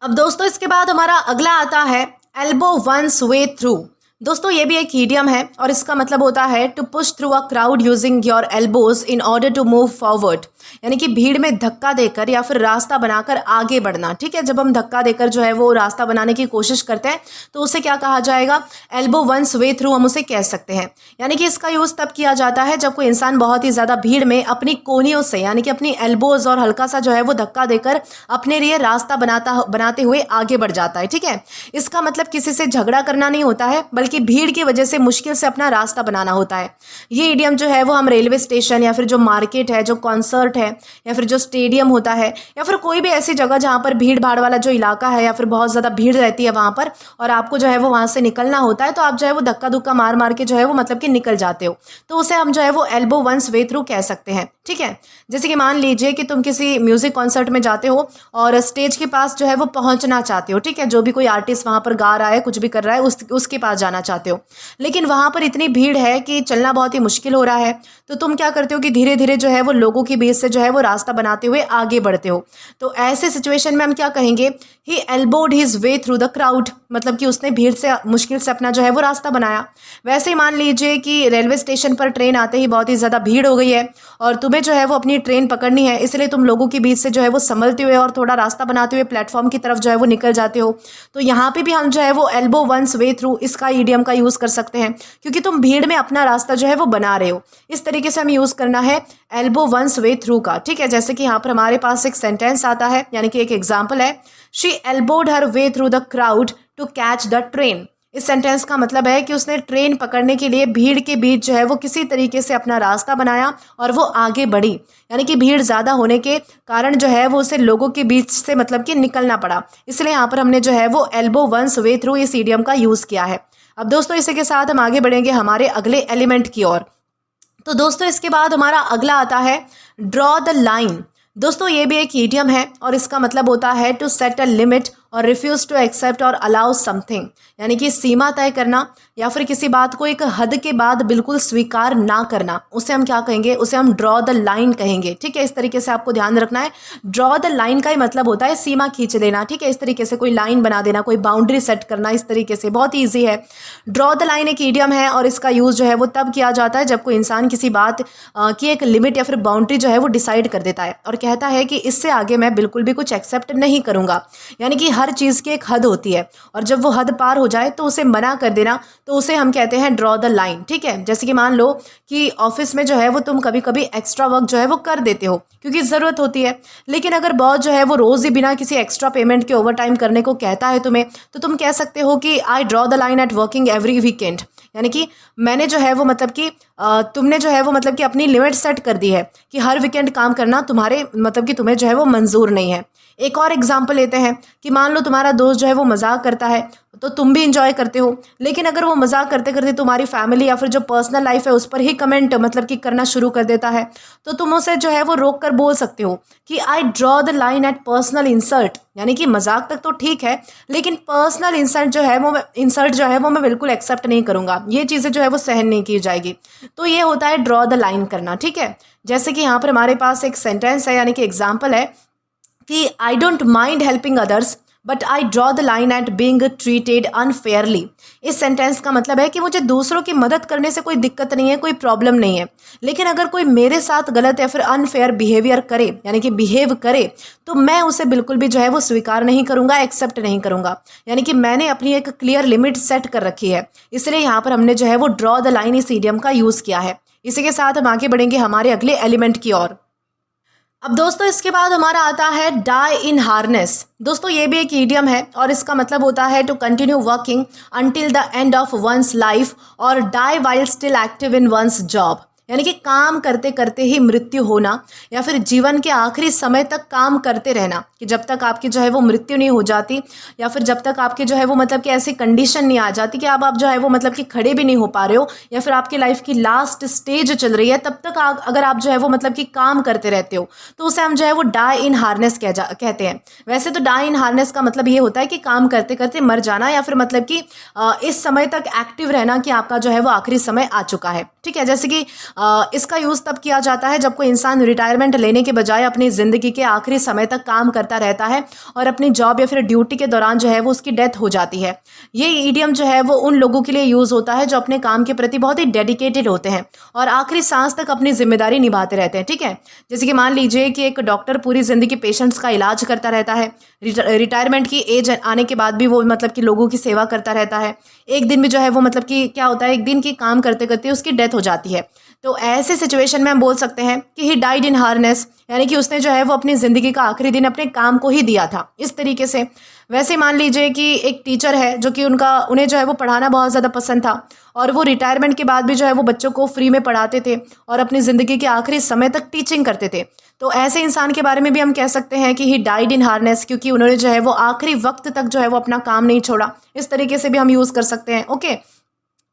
A: अब दोस्तों इसके बाद हमारा अगला आता है एल्बो वंस वे थ्रू। दोस्तों ये भी एक इडियम है और इसका मतलब होता है to push through a crowd using your elbows in order to move forward, यानी कि भीड़ में धक्का देकर या फिर रास्ता बनाकर आगे बढ़ना। ठीक है, जब हम धक्का देकर जो है वो रास्ता बनाने की कोशिश करते हैं तो उसे क्या कहा जाएगा, एल्बो वंस वे थ्रू हम उसे कह सकते हैं। यानी कि इसका यूज़ तब किया जाता है जब कोई इंसान बहुत ही ज़्यादा भीड़ में अपनी कोहनियों से, यानी कि अपनी एल्बोज और हल्का सा जो है वो धक्का देकर अपने लिए रास्ता बनाते हुए आगे बढ़ जाता है। ठीक है, इसका मतलब किसी से झगड़ा करना नहीं होता है, बल्कि बल्कि भीड़ की वजह से मुश्किल से अपना रास्ता बनाना होता है। ये इडियम जो है वो हम रेलवे स्टेशन या फिर जो मार्केट है, जो कॉन्सर्ट है या फिर जो स्टेडियम होता है या फिर कोई भी ऐसी जगह जहाँ पर भीड़ भाड़ वाला जो इलाका है या फिर बहुत ज़्यादा भीड़ रहती है वहाँ पर, और आपको जो है वो वहाँ से निकलना होता है, तो आप जो है वो धक्का धुक्का मार मार के जो है वो मतलब कि निकल जाते हो, तो उसे हम जो है वो एल्बो वंस वे थ्रू कह सकते हैं। ठीक है, जैसे कि मान लीजिए कि तुम किसी म्यूजिक कॉन्सर्ट में जाते हो और स्टेज के पास जो है वो पहुंचना चाहते हो। ठीक है, जो भी कोई आर्टिस्ट वहां पर गा रहा है, कुछ भी कर रहा है, उसके पास जाना चाहते हो, लेकिन वहां पर इतनी भीड़ है कि चलना बहुत ही मुश्किल हो रहा है, तो तुम क्या करते हो कि धीरे धीरे जो है वो लोगों के बीच से जो है वो रास्ता बनाते हुए आगे बढ़ते हो। तो ऐसे सिचुएशन में हम क्या कहेंगे, he elbowed his way through the crowd, मतलब कि उसने भीड़ से मुश्किल से अपना जो है वो रास्ता बनाया। वैसे ही मान लीजिए कि रेलवे स्टेशन पर ट्रेन आते ही बहुत ही ज़्यादा भीड़ हो गई है और तुम्हें जो है वो अपनी ट्रेन पकड़नी है, इसलिए तुम लोगों के बीच से जो है वो संभलते हुए और थोड़ा रास्ता बनाते हुए प्लेटफॉर्म की तरफ जो है वो निकल जाते हो। तो यहाँ पे भी हम जो है वो एल्बो वंस वे थ्रू इसका ईडियम का यूज़ कर सकते हैं, क्योंकि तुम भीड़ में अपना रास्ता जो है वो बना रहे हो। इस तरीके से हमें यूज़ करना है एल्बो वंस वे थ्रू का। ठीक है, जैसे कि यहाँ पर हमारे पास एक सेंटेंस आता है, यानी कि एक एग्जाम्पल है, she elbowed her way through the crowd to catch the train. इस सेंटेंस का मतलब है कि उसने ट्रेन पकड़ने के लिए भीड़ के बीच जो है वो किसी तरीके से अपना रास्ता बनाया और वो आगे बढ़ी, यानी कि भीड़ ज़्यादा होने के कारण जो है वो उसे लोगों के बीच से मतलब कि निकलना पड़ा, इसलिए यहाँ पर हमने जो है वो एल्बो वंस वे थ्रू इस इडियम का यूज़ किया है। अब दोस्तों इसी के साथ हम आगे बढ़ेंगे हमारे अगले एलिमेंट की ओर। तो दोस्तों इसके बाद हमारा अगला आता है ड्रॉ द लाइन। दोस्तों ये भी एक इडियम है और इसका मतलब होता है टू सेट अ लिमिट और रिफ्यूज़ टू एक्सेप्ट और अलाउ समथिंग, यानी कि सीमा तय करना या फिर किसी बात को एक हद के बाद बिल्कुल स्वीकार ना करना, उसे हम क्या कहेंगे, उसे हम ड्रॉ द लाइन कहेंगे। ठीक है, इस तरीके से आपको ध्यान रखना है। ड्रॉ द लाइन का ही मतलब होता है सीमा खींच देना। ठीक है, इस तरीके से कोई लाइन बना देना, कोई बाउंड्री सेट करना, इस तरीके से बहुत ईजी है। ड्रॉ द लाइन एक इडियम है और इसका यूज़ जो है वो तब किया जाता है जब कोई इंसान किसी बात की एक लिमिट या फिर बाउंड्री जो है वो डिसाइड कर देता है और कहता है कि इससे आगे मैं बिल्कुल भी कुछ एक्सेप्ट नहीं करूँगा, यानी कि हर चीज़ की एक हद होती है और जब वो हद पार हो जाए तो उसे मना कर देना, तो उसे हम कहते हैं ड्रॉ द लाइन। ठीक है, जैसे कि मान लो कि ऑफिस में जो है वो तुम कभी कभी एक्स्ट्रा वर्क जो है वो कर देते हो क्योंकि ज़रूरत होती है, लेकिन अगर बॉस जो है वो रोज़ ही बिना किसी एक्स्ट्रा पेमेंट के ओवर टाइम करने को कहता है तुम्हें, तो तुम कह सकते हो कि I draw the line at working every weekend, यानी कि मैंने जो है वो मतलब कि तुमने जो है वो मतलब कि अपनी लिमिट सेट कर दी है कि हर वीकेंड काम करना तुम्हारे मतलब कि तुम्हें जो है वो मंजूर नहीं है। एक और एग्जाम्पल लेते हैं कि मान लो तुम्हारा दोस्त जो है वो मजाक करता है तो तुम भी इंजॉय करते हो, लेकिन अगर वो मजाक करते करते तुम्हारी फैमिली या फिर जो पर्सनल लाइफ है उस पर ही कमेंट मतलब कि करना शुरू कर देता है, तो तुम उसे जो है वो रोक कर बोल सकते हो कि I draw the line at personal insult, यानी कि मजाक तक तो ठीक है लेकिन पर्सनल इंसल्ट जो है वो मैं बिल्कुल एक्सेप्ट नहीं करूँगा, ये चीज़ें जो है वो सहन नहीं की जाएगी। तो ये होता है ड्रॉ द लाइन करना। ठीक है, जैसे कि यहाँ पर हमारे पास एक सेंटेंस है, यानी कि एग्जाम्पल है कि I don't mind helping others but I draw the line at being treated unfairly. इस सेंटेंस का मतलब है कि मुझे दूसरों की मदद करने से कोई दिक्कत नहीं है, कोई प्रॉब्लम नहीं है, लेकिन अगर कोई मेरे साथ गलत या फिर अनफेयर बिहेवियर करे, यानी कि बिहेव करे, तो मैं उसे बिल्कुल भी जो है वो स्वीकार नहीं करूँगा, एक्सेप्ट नहीं करूँगा, यानी कि मैंने अपनी एक क्लियर लिमिट सेट कर रखी है, इसलिए यहाँ पर हमने जो है वो ड्रॉ द लाइन इस इडियम का यूज़ किया है। इसी के साथ हम आगे बढ़ेंगे हमारे अगले एलिमेंट की ओर। अब दोस्तों इसके बाद हमारा आता है डाई इन हार्नेस। दोस्तों ये भी एक इडियम है और इसका मतलब होता है to continue working until the end of one's life और die while still active in one's job, यानी कि काम करते करते ही मृत्यु होना या फिर जीवन के आखिरी समय तक काम करते रहना, कि जब तक आपकी जो है वो मृत्यु नहीं हो जाती या फिर जब तक आपकी जो है वो मतलब कि ऐसी कंडीशन नहीं आ जाती कि आप जो है वो मतलब कि खड़े भी नहीं हो पा रहे हो या फिर आपकी लाइफ की लास्ट स्टेज चल रही है, तब तक अगर आप जो है वो मतलब कि काम करते रहते हो तो उसे हम जो है वो डाई इन हार्नेस कहते हैं। वैसे तो डाई इन हार्नेस का मतलब ये होता है कि काम करते करते मर जाना या फिर मतलब कि इस समय तक एक्टिव रहना कि आपका जो है वो आखिरी समय आ चुका है। ठीक है, जैसे कि इसका यूज़ तब किया जाता है जब कोई इंसान रिटायरमेंट लेने के बजाय अपनी ज़िंदगी के आखिरी समय तक काम करता रहता है और अपनी जॉब या फिर ड्यूटी के दौरान जो है वो उसकी डेथ हो जाती है। ये ईडियम जो है वो उन लोगों के लिए यूज़ होता है जो अपने काम के प्रति बहुत ही डेडिकेटेड होते हैं और आखिरी सांस तक अपनी जिम्मेदारी निभाते रहते हैं। ठीक है, जैसे कि मान लीजिए कि एक डॉक्टर पूरी ज़िंदगी पेशेंट्स का इलाज करता रहता है, रिटायरमेंट की एज आने के बाद भी वो मतलब कि लोगों की सेवा करता रहता है, एक दिन में जो है वो मतलब कि क्या होता है, एक दिन की काम करते करते उसकी डेथ हो जाती है। तो ऐसे सिचुएशन में हम बोल सकते हैं कि ही डाइड इन हार्नेस, यानी कि उसने जो है वो अपनी ज़िंदगी का आखिरी दिन अपने काम को ही दिया था, इस तरीके से। वैसे मान लीजिए कि एक टीचर है जो कि उन्हें जो है वो पढ़ाना बहुत ज़्यादा पसंद था और वो रिटायरमेंट के बाद भी जो है वो बच्चों को फ्री में पढ़ाते थे और अपनी ज़िंदगी के आखिरी समय तक टीचिंग करते थे। तो ऐसे इंसान के बारे में भी हम कह सकते हैं कि ही डाइड इन हार्नेस, क्योंकि उन्होंने जो है वो आखिरी वक्त तक जो है वो अपना काम नहीं छोड़ा। इस तरीके से भी हम यूज़ कर सकते हैं। ओके,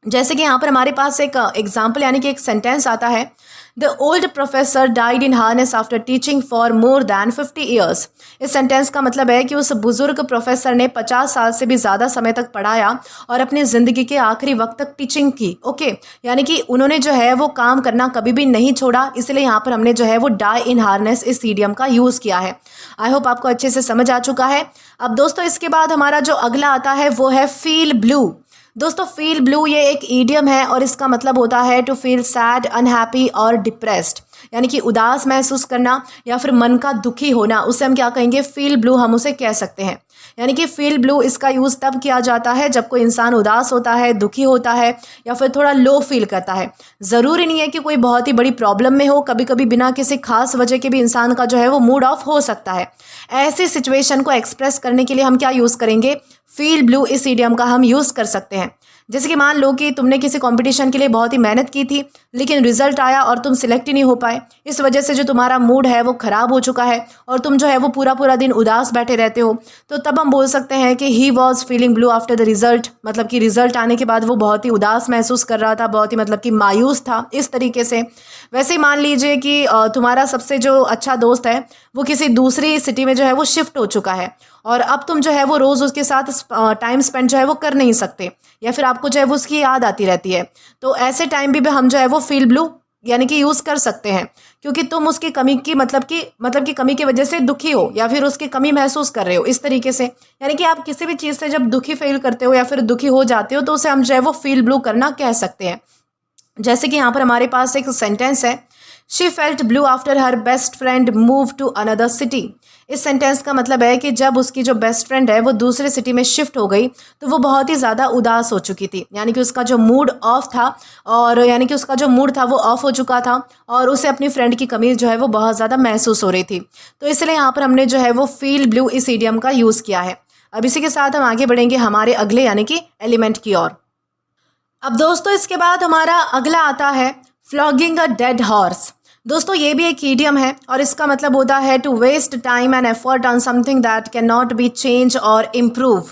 A: जैसे कि यहाँ पर हमारे पास एक एग्जाम्पल यानी कि एक सेंटेंस आता है, the old professor died in harness after teaching for more than 50 years. इस सेंटेंस का मतलब है कि उस बुजुर्ग प्रोफेसर ने 50 साल से भी ज़्यादा समय तक पढ़ाया और अपनी ज़िंदगी के आखिरी वक्त तक टीचिंग की। ओके, यानी कि उन्होंने जो है वो काम करना कभी भी नहीं छोड़ा, इसलिए यहाँ पर हमने जो है वो डाई इन हार्नेस इस ईडियम का यूज़ किया है। आई होप आपको अच्छे से समझ आ चुका है। अब दोस्तों इसके बाद हमारा जो अगला आता है वो है फील ब्लू। दोस्तों फील ब्लू ये एक ईडियम है और इसका मतलब होता है टू फील सैड, अनहैप्पी और डिप्रेस्ड, यानी कि उदास महसूस करना या फिर मन का दुखी होना, उसे हम क्या कहेंगे, फील ब्लू हम उसे कह सकते हैं। यानी कि फील ब्लू इसका यूज़ तब किया जाता है जब कोई इंसान उदास होता है, दुखी होता है या फिर थोड़ा लो फील करता है। ज़रूरी नहीं है कि कोई बहुत ही बड़ी प्रॉब्लम में हो, कभी कभी बिना किसी खास वजह के भी इंसान का जो है वो मूड ऑफ हो सकता है। ऐसी सिचुएशन को एक्सप्रेस करने के लिए हम क्या यूज़ करेंगे, फील ब्लू इस इडियम का हम यूज़ कर सकते हैं। जैसे कि मान लो कि तुमने किसी कंपटीशन के लिए बहुत ही मेहनत की थी लेकिन रिजल्ट आया और तुम सिलेक्ट ही नहीं हो पाए। इस वजह से जो तुम्हारा मूड है वो ख़राब हो चुका है और तुम जो है वो पूरा पूरा दिन उदास बैठे रहते हो। तो तब हम बोल सकते हैं कि he was feeling blue after the result, मतलब कि रिजल्ट आने के बाद वो बहुत ही उदास महसूस कर रहा था, बहुत ही मतलब कि मायूस था, इस तरीके से। वैसे ही मान लीजिए कि तुम्हारा सबसे जो अच्छा दोस्त है वो किसी दूसरी सिटी में जो है वो शिफ्ट हो चुका है और अब तुम जो है वो रोज़ उसके साथ टाइम स्पेंड जो है वो कर नहीं सकते या फिर आपको जो है वो उसकी याद आती रहती है। तो ऐसे टाइम भी हम जो है वो फील ब्लू यानी कि यूज़ कर सकते हैं, क्योंकि तुम उसकी कमी की मतलब की कमी की वजह से दुखी हो या फिर उसकी कमी महसूस कर रहे हो, इस तरीके से। यानी कि आप किसी भी चीज़ से जब दुखी फील करते हो या फिर दुखी हो जाते हो तो उसे हम जो है वो फील ब्लू करना कह सकते हैं। जैसे कि यहाँ पर हमारे पास एक सेंटेंस है, she felt blue after her best friend move to another city. इस सेंटेंस का मतलब है कि जब उसकी जो बेस्ट फ्रेंड है वो दूसरे सिटी में शिफ्ट हो गई तो वो बहुत ही ज़्यादा उदास हो चुकी थी, यानी कि उसका जो मूड ऑफ था और यानी कि उसका जो मूड था वो ऑफ हो चुका था और उसे अपनी फ्रेंड की कमी जो है वो बहुत ज़्यादा महसूस हो रही थी। तो इसलिए यहाँ पर हमने जो है वो फील ब्लू इस इडियम का यूज़ किया है। अब इसी के साथ हम आगे बढ़ेंगे हमारे अगले यानी कि एलिमेंट की ओर। अब दोस्तों इसके बाद हमारा अगला आता है फ्लॉगिंग अ डेड हॉर्स। दोस्तों ये भी एक ईडियम है और इसका मतलब होता है to waste time and effort on something that can not be change और इम्प्रूव।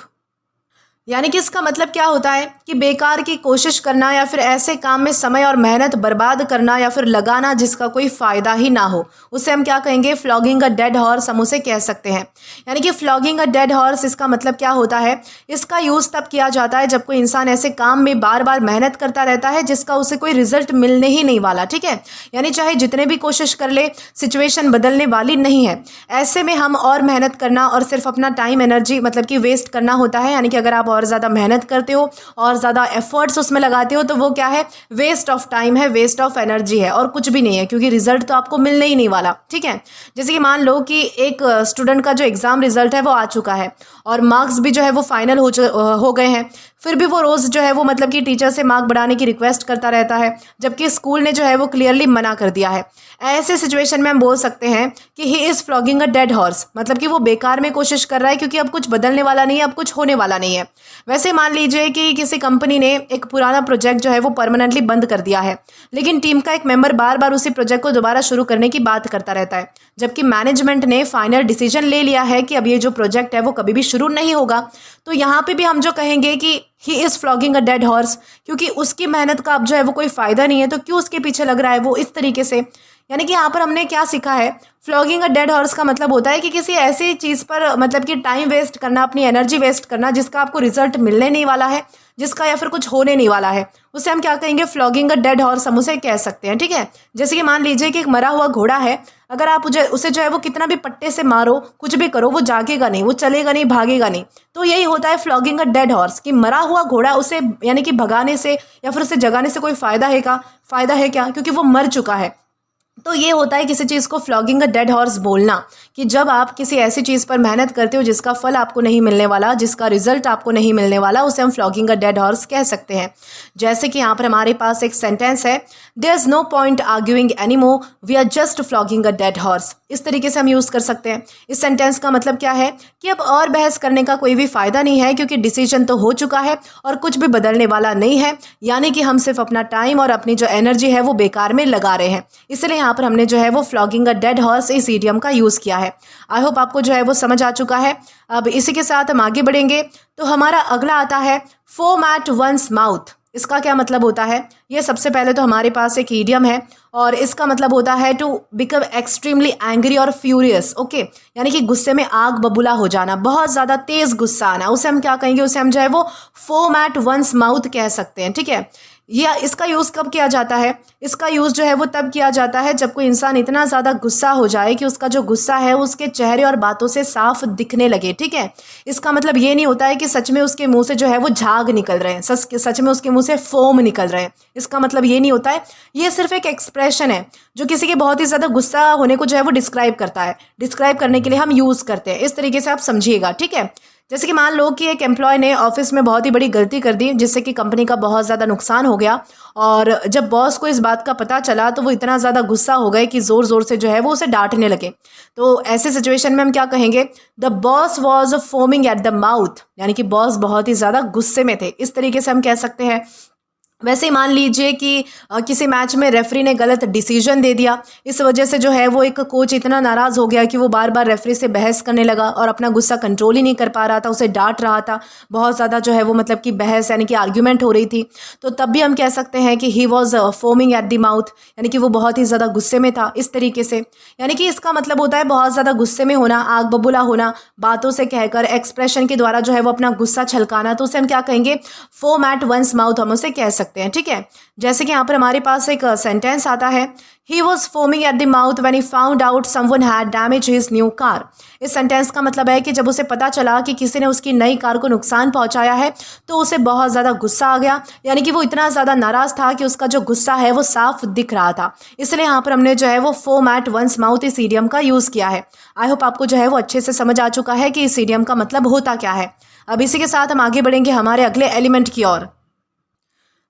A: यानी कि इसका मतलब क्या होता है कि बेकार की कोशिश करना या फिर ऐसे काम में समय और मेहनत बर्बाद करना या फिर लगाना जिसका कोई फ़ायदा ही ना हो, उसे हम क्या कहेंगे, फ्लॉगिंग अ डेड हॉर्स हम उसे कह सकते हैं। यानी कि फ्लॉगिंग अ डेड हॉर्स इसका मतलब क्या होता है, इसका यूज़ तब किया जाता है जब कोई इंसान ऐसे काम में बार बार मेहनत करता रहता है जिसका उसे कोई रिजल्ट मिलने ही नहीं वाला, ठीक है। यानी चाहे जितने भी कोशिश कर ले सिचुएशन बदलने वाली नहीं है। ऐसे में हम और मेहनत करना और सिर्फ अपना टाइम एनर्जी मतलब कि वेस्ट करना होता है। यानी कि अगर आप और ज़्यादा मेहनत करते हो और ज़्यादा एफर्ट्स उसमें लगाते हो तो वो क्या है, वेस्ट ऑफ टाइम है, वेस्ट ऑफ एनर्जी है और कुछ भी नहीं है, क्योंकि रिजल्ट तो आपको मिलने ही नहीं वाला, ठीक है। जैसे कि मान लो कि एक स्टूडेंट का जो एग्ज़ाम रिजल्ट है वो आ चुका है और मार्क्स भी जो है वो फाइनल हो गए हैं, फिर भी वो रोज़ जो है वो मतलब कि टीचर से मार्क बढ़ाने की रिक्वेस्ट करता रहता है, जबकि स्कूल ने जो है वो क्लियरली मना कर दिया है। ऐसे सिचुएशन में हम बोल सकते हैं कि he is flogging a dead horse, मतलब कि वो बेकार में कोशिश कर रहा है क्योंकि अब कुछ बदलने वाला नहीं है, अब कुछ होने वाला नहीं है। वैसे मान लीजिए कि किसी कंपनी ने एक पुराना प्रोजेक्ट जो है वो परमानेंटली बंद कर दिया है, लेकिन टीम का एक मेंबर बार बार उसी प्रोजेक्ट को दोबारा शुरू करने की बात करता रहता है, जबकि मैनेजमेंट ने फाइनल डिसीजन ले लिया है कि अब ये जो प्रोजेक्ट है वो कभी भी शुरू नहीं होगा। तो यहाँ पे भी हम जो कहेंगे कि he is flogging a dead horse, क्योंकि उसकी मेहनत का अब जो है वो कोई फ़ायदा नहीं है, तो क्यों उसके पीछे लग रहा है वो इस तरीके से। यानी कि यहाँ पर हमने क्या सीखा है, फ्लॉगिंग अ डेड हॉर्स का मतलब होता है कि किसी ऐसी चीज़ पर मतलब कि टाइम वेस्ट करना, अपनी एनर्जी वेस्ट करना जिसका आपको रिजल्ट मिलने नहीं वाला है, जिसका या फिर कुछ होने नहीं वाला है, उसे हम क्या कहेंगे, फ्लॉगिंग अ डेड हॉर्स हम उसे कह सकते हैं, ठीक है। जैसे कि मान लीजिए कि एक मरा हुआ घोड़ा है, अगर आप उसे जो है वो कितना भी पट्टे से मारो, कुछ भी करो, वो जागेगा नहीं, वो चलेगा नहीं, भागेगा नहीं। तो यही होता है फ्लॉगिंग अ डेड हॉर्स, कि मरा हुआ घोड़ा उसे यानी कि भगाने से या फिर उसे जगाने से कोई फ़ायदा है क्या, क्योंकि वो मर चुका है। तो ये होता है किसी चीज़ को फ्लॉगिंग अ डेड हॉर्स बोलना, कि जब आप किसी ऐसी चीज़ पर मेहनत करते हो जिसका फल आपको नहीं मिलने वाला, जिसका रिजल्ट आपको नहीं मिलने वाला, उसे हम फ्लॉगिंग अ डेड हॉर्स कह सकते हैं। जैसे कि यहाँ पर हमारे पास एक सेंटेंस है, there is no point arguing anymore, we are just flogging a dead horse. इस तरीके से हम यूज़ कर सकते हैं। इस सेंटेंस का मतलब क्या है कि अब और बहस करने का कोई भी फ़ायदा नहीं है, क्योंकि डिसीजन तो हो चुका है और कुछ भी बदलने वाला नहीं है। यानी कि हम सिर्फ अपना टाइम और अपनी जो एनर्जी है वो बेकार में लगा रहे हैं। इसलिए यहाँ पर हमने जो है वो फ्लॉगिंग अ डेड हॉर्स इस इडियम का यूज़ किया है। आई होप आपको जो है वो समझ आ चुका है। अब इसी के साथ हम आगे बढ़ेंगे। तो हमारा अगला आता है फोम एट वंस माउथ। इसका क्या मतलब होता है? ये सबसे पहले तो हमारे पास एक इडियम है और इसका मतलब होता है टू बिकम एक्सट्रीमली एंग्री और फ्यूरियस। ओके, यानी कि गुस्से में आग बबूला हो जाना, बहुत ज़्यादा तेज़ गुस्सा आना, उसे हम क्या कहेंगे? उसे हम जो है वो फोम एट वंस माउथ कह सकते हैं। ठीक है, या इसका यूज़ कब किया जाता है? इसका यूज़ जो है वो तब किया जाता है जब कोई इंसान इतना ज़्यादा गुस्सा हो जाए कि उसका जो गुस्सा है उसके चेहरे और बातों से साफ दिखने लगे। ठीक है, इसका मतलब ये नहीं होता है कि सच में उसके मुंह से जो है वो झाग निकल रहे हैं, सच में उसके मुंह से फोम निकल रहे हैं। इसका मतलब ये नहीं होता है। ये सिर्फ एक एक्सप्रेशन है जो किसी के बहुत ही ज़्यादा गुस्सा होने को जो है वो डिस्क्राइब करता है। डिस्क्राइब करने के लिए हम यूज़ करते हैं। इस तरीके से आप समझिएगा। ठीक है, जैसे कि मान लो कि एक एम्प्लॉय ने ऑफिस में बहुत ही बड़ी गलती कर दी, जिससे कि कंपनी का बहुत ज़्यादा नुकसान हो गया। और जब बॉस को इस बात का पता चला तो वो इतना ज़्यादा गुस्सा हो गए कि ज़ोर ज़ोर से जो है वो उसे डांटने लगे। तो ऐसे सिचुएशन में हम क्या कहेंगे? The boss was foaming at the mouth, यानी कि बॉस बहुत ही ज़्यादा गुस्से में थे। इस तरीके से हम कह सकते हैं। वैसे ही मान लीजिए कि किसी मैच में रेफरी ने गलत डिसीजन दे दिया। इस वजह से जो है वो एक कोच इतना नाराज़ हो गया कि वो बार बार रेफरी से बहस करने लगा और अपना गुस्सा कंट्रोल ही नहीं कर पा रहा था, उसे डांट रहा था। बहुत ज़्यादा जो है वो मतलब कि बहस यानी कि आर्ग्यूमेंट हो रही थी। तो तब भी हम कह सकते हैं कि he was foaming at the mouth, यानी कि वो बहुत ही ज़्यादा गुस्से में था। इस तरीके से यानी कि इसका मतलब होता है बहुत ज़्यादा गुस्से में होना, आग बबूला होना, बातों से कहकर, एक्सप्रेशन के द्वारा जो है वो अपना गुस्सा छलकाना। तो उसे हम क्या कहेंगे? फोम एट वंस माउथ हम उसे कह सकते हैं। ठीक है, जैसे कि यहाँ पर हमारे पास एक सेंटेंस आता है, he was foaming at the mouth when he found out someone had damage his new car. इस सेंटेंस का मतलब है कि जब उसे पता चला कि किसी ने उसकी नई कार को नुकसान पहुंचाया है तो उसे बहुत ज़्यादा गुस्सा आ गया। यानी कि वो इतना ज़्यादा नाराज़ था कि उसका जो गुस्सा है वो साफ दिख रहा था। इसलिए यहाँ पर हमने जो है वो फोम एट वंस माउथ इस इडियम का यूज़ किया है। आई होप आपको जो है वो अच्छे से समझ आ चुका है कि इस इडियम का मतलब होता क्या है। अब इसी के साथ हम आगे बढ़ेंगे हमारे अगले एलिमेंट की ओर।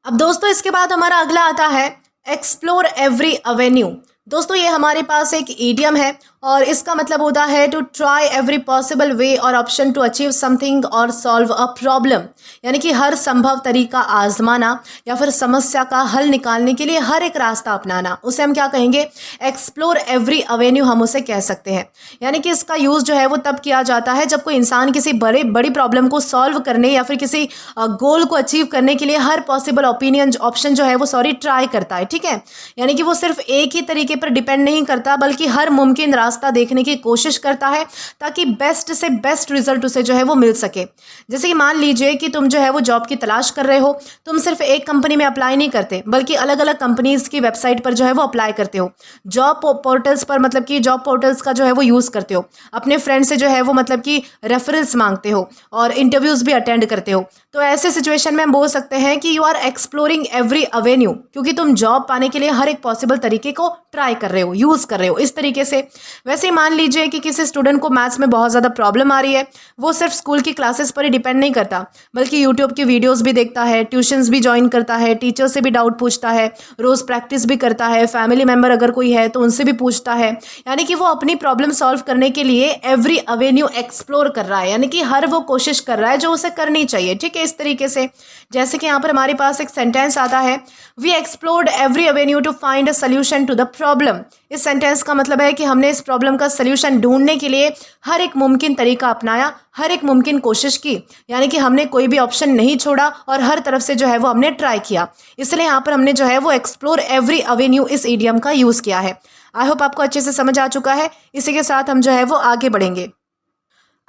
A: अब दोस्तों इसके बाद हमारा अगला आता है एक्सप्लोर एवरी अवेन्यू। दोस्तों ये हमारे पास एक इडियम है और इसका मतलब होता है to try every possible way और ऑप्शन टू अचीव समथिंग और सॉल्व अ प्रॉब्लम। यानी कि हर संभव तरीका आजमाना या फिर समस्या का हल निकालने के लिए हर एक रास्ता अपनाना, उसे हम क्या कहेंगे? एक्सप्लोर एवरी अवेन्यू हम उसे कह सकते हैं। यानी कि इसका यूज़ जो है वो तब किया जाता है जब कोई इंसान किसी बड़ी प्रॉब्लम को सॉल्व करने या फिर किसी गोल को अचीव करने के लिए हर पॉसिबल ऑप्शन जो है वो ट्राई करता है। ठीक है, यानी कि वो सिर्फ एक ही तरीके पर डिपेंड नहीं करता बल्कि हर मुमकिन रास्ता देखने की कोशिश करता है ताकि बेस्ट से बेस्ट रिजल्ट उसे जो है वो मिल सके। जैसे कि मान लीजिए कि तुम जो है वो जॉब की तलाश कर रहे हो, तुम सिर्फ एक कंपनी में अप्लाई नहीं करते बल्कि अलग अलग कंपनीज की वेबसाइट पर जो है वो अप्लाई करते हो। जॉब पोर्टल्स पर मतलब कि जॉब पोर्टल्स का जो है वो यूज़ करते हो। अपने फ्रेंड से जो है वो मतलब कि रेफरेंस मांगते हो और इंटरव्यूज़ भी अटेंड करते हो। तो ऐसे सिचुएशन में हम बोल सकते हैं कि you are exploring every avenue, क्योंकि तुम जॉब पाने के लिए हर एक पॉसिबल तरीके को ट्राई कर रहे हो, यूज़ कर रहे हो इस तरीके से। वैसे ही मान लीजिए कि किसी स्टूडेंट को मैथ्स में बहुत ज़्यादा प्रॉब्लम आ रही है, वो सिर्फ स्कूल की क्लासेस पर ही डिपेंड नहीं करता बल्कि यूट्यूब की वीडियोस भी देखता है, ट्यूशन्स भी ज्वाइन करता है, टीचर से भी डाउट पूछता है, रोज़ प्रैक्टिस भी करता है, फैमिली मेम्बर अगर कोई है तो उनसे भी पूछता है। यानी कि वो अपनी प्रॉब्लम सॉल्व करने के लिए एवरी अवेन्यू एक्सप्लोर कर रहा है, यानी कि हर वो कोशिश कर रहा है जो उसे करनी चाहिए। ठीक है, इस तरीके से जैसे कि यहाँ पर हमारे पास एक सेंटेंस आता है, we explored every avenue to find a solution to the problem. इस सेंटेंस का मतलब है कि हमने इस प्रॉब्लम का सोल्यूशन ढूंढने के लिए हर एक मुमकिन तरीका अपनाया, हर एक मुमकिन कोशिश की। यानी कि हमने कोई भी ऑप्शन नहीं छोड़ा और हर तरफ से जो है वो हमने ट्राई किया। इसलिए यहाँ पर हमने जो है वो एक्सप्लोर एवरी अवेन्यू इस इडियम का यूज़ किया है। आई होप आपको अच्छे से समझ आ चुका है। इसी के साथ हम जो है वो आगे बढ़ेंगे।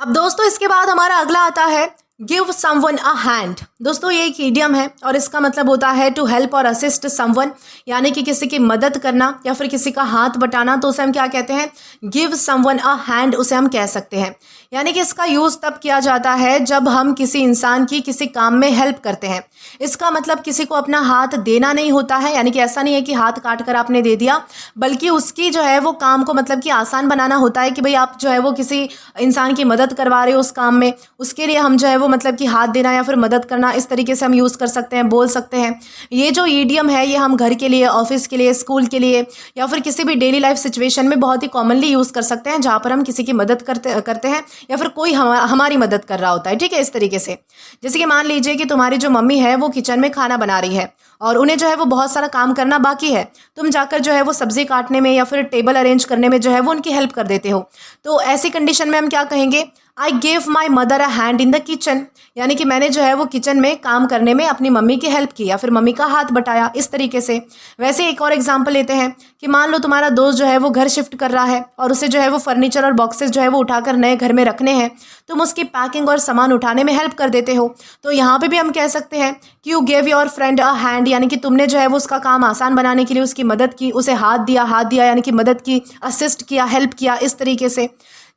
A: अब दोस्तों इसके बाद हमारा अगला आता है गिव समवन अ हैंड। दोस्तों ये एक इडियम है और इसका मतलब होता है टू हेल्प और असिस्ट समवन, यानी कि किसी की मदद करना या फिर किसी का हाथ बटाना। तो उसे हम क्या कहते हैं? गिव समवन अ हैंड उसे हम कह सकते हैं। यानी कि इसका यूज़ तब किया जाता है जब हम किसी इंसान की किसी काम में हेल्प करते हैं। इसका मतलब किसी को अपना हाथ देना नहीं होता है, यानी कि ऐसा नहीं है कि हाथ काट कर आपने दे दिया, बल्कि उसकी जो है वो काम को मतलब कि आसान बनाना होता है कि भाई आप जो है वो किसी इंसान की मदद करवा रहे हो उस काम में, उसके लिए हम जो है वो मतलब कि हाथ देना या फिर मदद करना, इस तरीके से हम यूज़ कर सकते हैं, बोल सकते हैं। ये जो ईडियम है ये हम घर के लिए, ऑफिस के लिए, स्कूल के लिए या फिर किसी भी डेली लाइफ सिचुएशन में बहुत ही कॉमनली यूज़ कर सकते हैं, जहाँ पर हम किसी की मदद करते हैं या फिर कोई हमारी मदद कर रहा होता है। ठीक है, इस तरीके से जैसे कि मान लीजिए कि तुम्हारी जो मम्मी है वो किचन में खाना बना रही है और उन्हें जो है वो बहुत सारा काम करना बाकी है, तुम जाकर जो है वो सब्जी काटने में या फिर टेबल अरेंज करने में जो है वो उनकी हेल्प कर देते हो। तो ऐसी कंडीशन में हम क्या कहेंगे, I gave my mother a hand in the kitchen, यानी कि मैंने जो है वो किचन में काम करने में अपनी मम्मी की हेल्प की या फिर मम्मी का हाथ बटाया, इस तरीके से। वैसे एक और एग्जांपल लेते हैं कि मान लो तुम्हारा दोस्त जो है वो घर शिफ्ट कर रहा है और उसे जो है वो फर्नीचर और बॉक्सेस जो है वो उठाकर नए घर में रखने हैं, तुम उसकी पैकिंग और सामान उठाने में हेल्प कर देते हो। तो यहाँ पे भी हम कह सकते हैं कि you gave your friend a hand, यानी कि तुमने जो है वो उसका काम आसान बनाने के लिए उसकी मदद की, उसे हाथ दिया यानी कि मदद की, असिस्ट किया, हेल्प किया, इस तरीके से।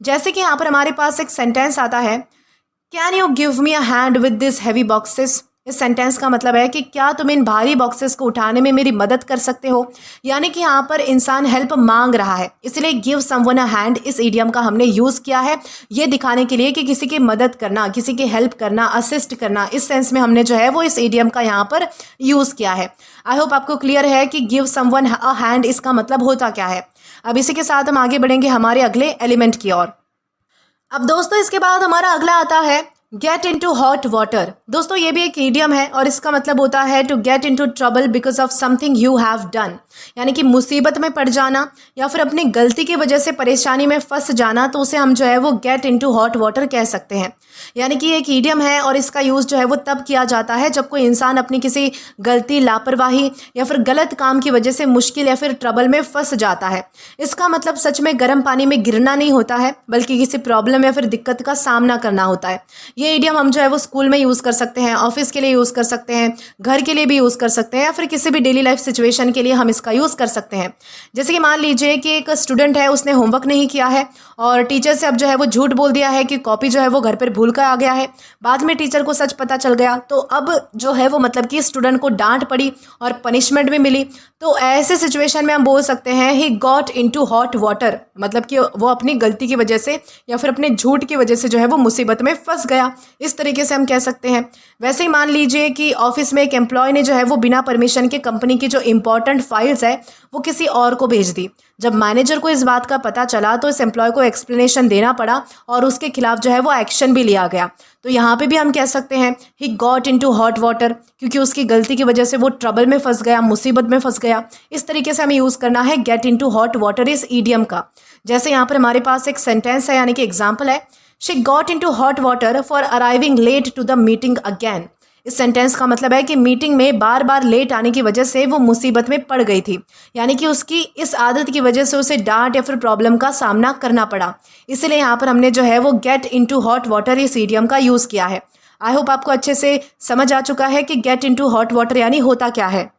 A: जैसे कि यहाँ पर हमारे पास एक सेंटेंस आता है, can you give me a hand with this heavy boxes. इस सेंटेंस का मतलब है कि क्या तुम इन भारी बॉक्सेस को उठाने में मेरी मदद कर सकते हो, यानी कि यहाँ पर इंसान हेल्प मांग रहा है, इसलिए गिव समवन अ हैंड इस इडियम का हमने यूज़ किया है ये दिखाने के लिए कि किसी की मदद करना, किसी की हेल्प करना, असिस्ट करना, इस सेंस में हमने जो है वो इस इडियम का यहाँ पर यूज़ किया है। आई होप आपको क्लियर है कि गिव समवन अ हैंड इसका मतलब होता क्या है। अब इसी के साथ हम आगे बढ़ेंगे हमारे अगले एलिमेंट की ओर। अब दोस्तों इसके बाद हमारा अगला आता है get in to hot water. दोस्तों ये भी एक ईडियम है और इसका मतलब होता है to get in to trouble because of something you have done, यानी कि मुसीबत में पड़ जाना या फिर अपनी गलती की वजह से परेशानी में फंस जाना, तो उसे हम जो है वो get in to hot water कह सकते हैं। यानी कि एक ईडियम है और इसका यूज़ जो है वो तब किया जाता है जब कोई इंसान अपनी किसी गलती, लापरवाही या फिर गलत काम की वजह से मुश्किल या फिर ट्रबल में फंस जाता है। इसका मतलब सच में गर्म पानी में गिरना नहीं होता है, बल्कि किसी प्रॉब्लम या फिर दिक्कत का सामना करना होता है। ये इडियम हम जो है वो स्कूल में यूज़ कर सकते हैं, ऑफिस के लिए यूज़ कर सकते हैं, घर के लिए भी यूज़ कर सकते हैं या फिर किसी भी डेली लाइफ सिचुएशन के लिए हम इसका यूज़ कर सकते हैं। जैसे कि मान लीजिए कि एक स्टूडेंट है, उसने होमवर्क नहीं किया है और टीचर से अब जो है वो झूठ बोल दिया है कि कॉपी जो है वो घर पर भूल कर आ गया है। बाद में टीचर को सच पता चल गया, तो अब जो है वो मतलब कि स्टूडेंट को डांट पड़ी और पनिशमेंट भी मिली। तो ऐसे सिचुएशन में हम बोल सकते हैं he got into hot water, मतलब कि वो अपनी गलती की वजह से या फिर अपने झूठ की वजह से जो है वो मुसीबत में फंस गया, इस तरीके से हम कह सकते हैं। वैसे ही मान लीजिए कि ऑफिस में एक एम्प्लॉय ने जो है वो बिना परमिशन के कंपनी की जो इंपॉर्टेंट फाइल्स है वो किसी और को भेज दी। जब मैनेजर को इस बात का पता चला तो इस एम्प्लॉय को एक्सप्लेनेशन देना पड़ा और उसके खिलाफ जो है वो एक्शन भी लिया गया। तो यहाँ पे भी हम कह सकते हैं he got into hot water, क्योंकि उसकी गलती की वजह से वो ट्रबल में फंस गया, मुसीबत में फंस गया। इस तरीके से हमें यूज़ करना है गेट इनटू हॉट वाटर इस ईडियम का। जैसे यहाँ पर हमारे पास एक सेंटेंस है, यानी कि एग्जाम्पल है, she got into hot water for arriving late to the meeting again. इस सेंटेंस का मतलब है कि मीटिंग में बार बार लेट आने की वजह से वो मुसीबत में पड़ गई थी, यानी कि उसकी इस आदत की वजह से उसे डांट या फिर प्रॉब्लम का सामना करना पड़ा। इसलिए यहाँ पर हमने जो है वो गेट इनटू हॉट वाटर इस इडियम का यूज़ किया है। आई होप आपको अच्छे से समझ आ चुका है कि गेट इनटू हॉट वाटर यानी होता क्या है।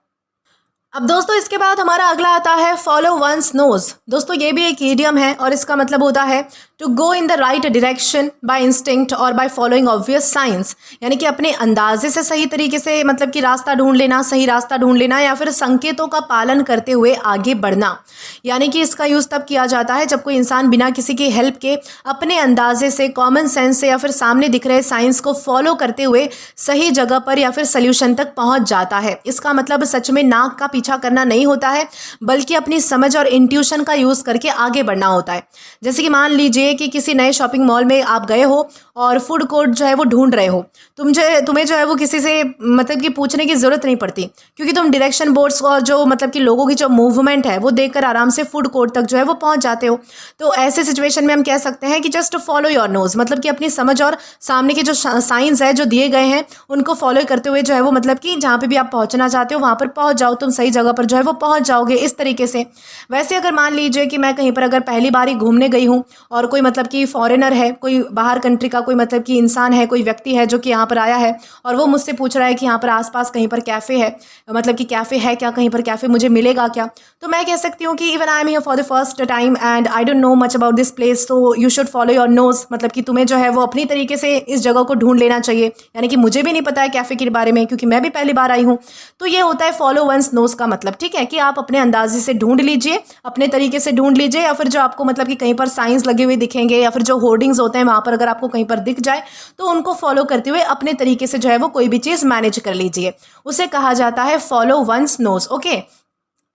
A: अब दोस्तों इसके बाद हमारा अगला आता है फॉलो वंस नोज। दोस्तों ये भी एक ईडियम है और इसका मतलब होता है to go in the right direction by instinct और बाय फॉलोइंग ऑब्वियस साइंस, यानी कि अपने अंदाजे से सही तरीके से मतलब कि रास्ता ढूंढ लेना, सही रास्ता ढूंढ लेना या फिर संकेतों का पालन करते हुए आगे बढ़ना। यानी कि इसका यूज़ तब किया जाता है जब कोई इंसान बिना किसी की हेल्प के अपने अंदाजे से, कॉमन सेंस से या फिर सामने दिख रहे साइंस को फॉलो करते हुए सही जगह पर या फिर सोल्यूशन तक पहुंच जाता है। इसका मतलब सच में नाक का पीछा करना नहीं होता है, बल्कि अपनी समझ और इंट्यूशन का यूज़ करके आगे बढ़ना होता है। जैसे कि मान लीजिए कि किसी नए शॉपिंग मॉल में आप गए हो और फूड कोर्ट जो है वो ढूंढ रहे हो, तुम्हें जो है वो किसी से मतलब कि पूछने की ज़रूरत नहीं पड़ती, क्योंकि तुम डायरेक्शन बोर्ड्स और जो मतलब कि लोगों की जो मूवमेंट है वो देखकर आराम से फूड कोर्ट तक जो है वो पहुंच जाते हो। तो ऐसे सिचुएशन में हम कह सकते हैं कि जस्ट फॉलो योर नोज, मतलब कि अपनी समझ और सामने के जो साइंस है जो दिए गए हैं उनको फॉलो करते हुए जो है वो मतलब कि जहाँ पे भी आप पहुँचना चाहते हो वहाँ पर पहुँच जाओ, तुम सही जगह पर जो है वो पहुंच जाओगे, इस तरीके से। वैसे अगर मान लीजिए कि मैं कहीं पर अगर पहली बार ही घूमने गई हूँ और कोई मतलब कि फॉरेनर है, कोई बाहर कंट्री का कोई मतलब कि इंसान है, कोई व्यक्ति है जो कि यहाँ पर आया है और वो मुझसे पूछ रहा है कि यहाँ पर आसपास कहीं पर कैफ़े है, मतलब कि कैफ़े है क्या, कहीं पर कैफ़े मुझे मिलेगा क्या, तो मैं कह सकती हूँ कि even I am here for the first time and I don't know much about this place, so you should follow your knows. मतलब कि तुम्हें जो है वो अपनी तरीके से इस जगह को ढूंढ लेना चाहिए, यानी कि मुझे भी नहीं पता है कैफ़े के बारे में क्योंकि मैं भी पहली बार आई हूँ। तो ये होता है फॉलो वंस नोज का मतलब, ठीक है, कि आप अपने अंदाजे से ढूंढ लीजिए, अपने तरीके से ढूंढ लीजिए, या फिर जो आपको मतलब कि कहीं पर साइंस लगे हुए दिखेंगे या फिर जो होर्डिंग्स होते हैं वहाँ पर अगर आपको कहीं पर दिख जाए तो उनको फॉलो करते हुए अपने तरीके से जो है वो कोई भी चीज़ मैनेज कर लीजिए। उसे कहा जाता है फॉलो वंस नोज। ओके,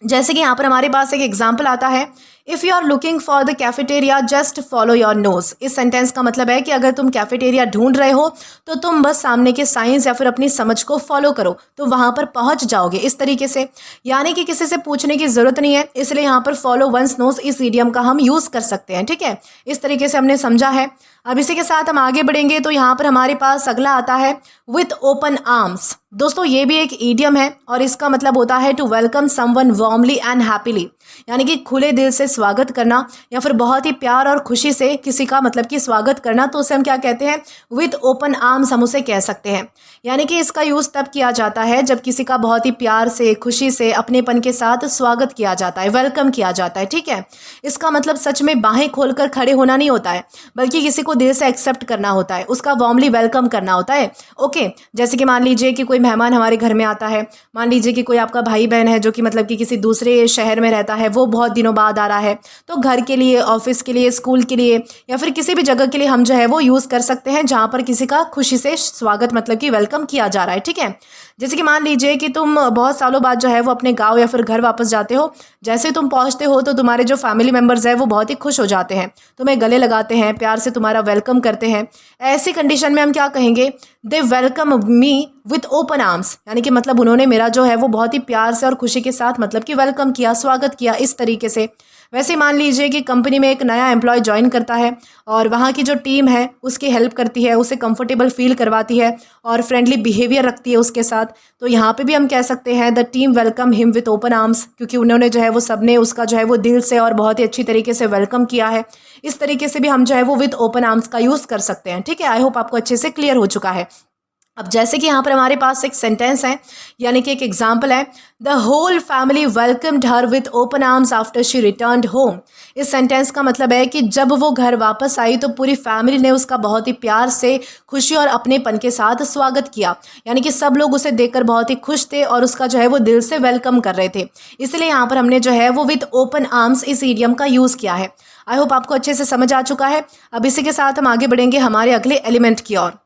A: जैसे कि यहाँ पर हमारे पास एक एग्जाम्पल आता है, if you are looking for the cafeteria just follow your nose. इस सेंटेंस का मतलब है कि अगर तुम कैफेटेरिया ढूंढ रहे हो तो तुम बस सामने के साइंस या फिर अपनी समझ को फॉलो करो तो वहाँ पर पहुँच जाओगे, इस तरीके से। यानी कि किसी से पूछने की ज़रूरत नहीं है, इसलिए यहाँ पर फॉलो वंस नोज इस इडियम का हम यूज़ कर सकते हैं, ठीक है। इस तरीके से हमने समझा है। अब इसी के साथ हम आगे बढ़ेंगे तो यहाँ पर हमारे पास अगला आता है विथ ओपन आर्म्स। दोस्तों ये भी एक ईडियम है और इसका मतलब होता है to welcome someone warmly and happily, यानी कि खुले दिल से स्वागत करना या फिर बहुत ही प्यार और खुशी से किसी का मतलब कि स्वागत करना, तो उसे हम क्या कहते हैं, विथ ओपन आर्म्स हम उसे कह सकते हैं। यानी कि इसका यूज़ तब किया जाता है जब किसी का बहुत ही प्यार से, खुशी से, अपनेपन के साथ स्वागत किया जाता है, वेलकम किया जाता है, ठीक है। इसका मतलब सच में बाहें खोलकर खड़े होना नहीं होता है, बल्कि किसी को दिल से एक्सेप्ट करना होता है, उसका वार्मली वेलकम करना होता है। ओके, जैसे कि मान लीजिए कि कोई मेहमान हमारे घर में आता है, मान लीजिए कि कोई आपका भाई बहन है जो कि मतलब कि किसी दूसरे शहर में रहता है, वो बहुत दिनों बाद आ रहा है, तो घर के लिए, ऑफिस के लिए, स्कूल के लिए या फिर किसी भी जगह के लिए हम जो है वो यूज़ कर सकते हैं जहाँ पर किसी का खुशी से स्वागत मतलब कि वेलकम किया जा रहा है, ठीक है। जैसे कि मान लीजिए कि तुम बहुत सालों बाद जो है वो अपने गाँव या फिर घर वापस जाते हो, जैसे तुम पहुँचते हो तो तुम्हारे जो फैमिली मेम्बर्स हैं वो बहुत ही खुश हो जाते हैं, तुम्हें गले लगाते हैं, प्यार से तुम्हारा वेलकम करते हैं। ऐसी कंडीशन में हम क्या कहेंगे, they welcome me with open arms, यानी कि मतलब उन्होंने मेरा जो है वो बहुत ही प्यार से और खुशी के साथ मतलब कि वेलकम किया, स्वागत किया, इस तरीके से। वैसे मान लीजिए कि कंपनी में एक नया एम्प्लॉय ज्वाइन करता है और वहाँ की जो टीम है उसकी हेल्प करती है, उसे कंफर्टेबल फील करवाती है और फ्रेंडली बिहेवियर रखती है उसके साथ, तो यहाँ पे भी हम कह सकते हैं the team welcome him with open arms, क्योंकि उन्होंने जो है वो सबने उसका जो है वो दिल से और बहुत ही अच्छी तरीके से वेलकम किया है। इस तरीके से भी हम जो है वो विथ ओपन आर्म्स का यूज़ कर सकते हैं, ठीक है। आई होप आपको अच्छे से क्लियर हो चुका है। अब जैसे कि यहाँ पर हमारे पास एक सेंटेंस है, यानी कि एक एग्जाम्पल है, the whole family welcomed her with open arms after she returned home. इस सेंटेंस का मतलब है कि जब वो घर वापस आई तो पूरी फैमिली ने उसका बहुत ही प्यार से, खुशी और अपनेपन के साथ स्वागत किया, यानी कि सब लोग उसे देखकर बहुत ही खुश थे और उसका जो है वो दिल से वेलकम कर रहे थे। इसलिए यहाँ पर हमने जो है वो विथ ओपन आर्म्स इस इडियम का यूज़ किया है। आई होप आपको अच्छे से समझ आ चुका है। अब इसी के साथ हम आगे बढ़ेंगे हमारे अगले एलिमेंट की ओर।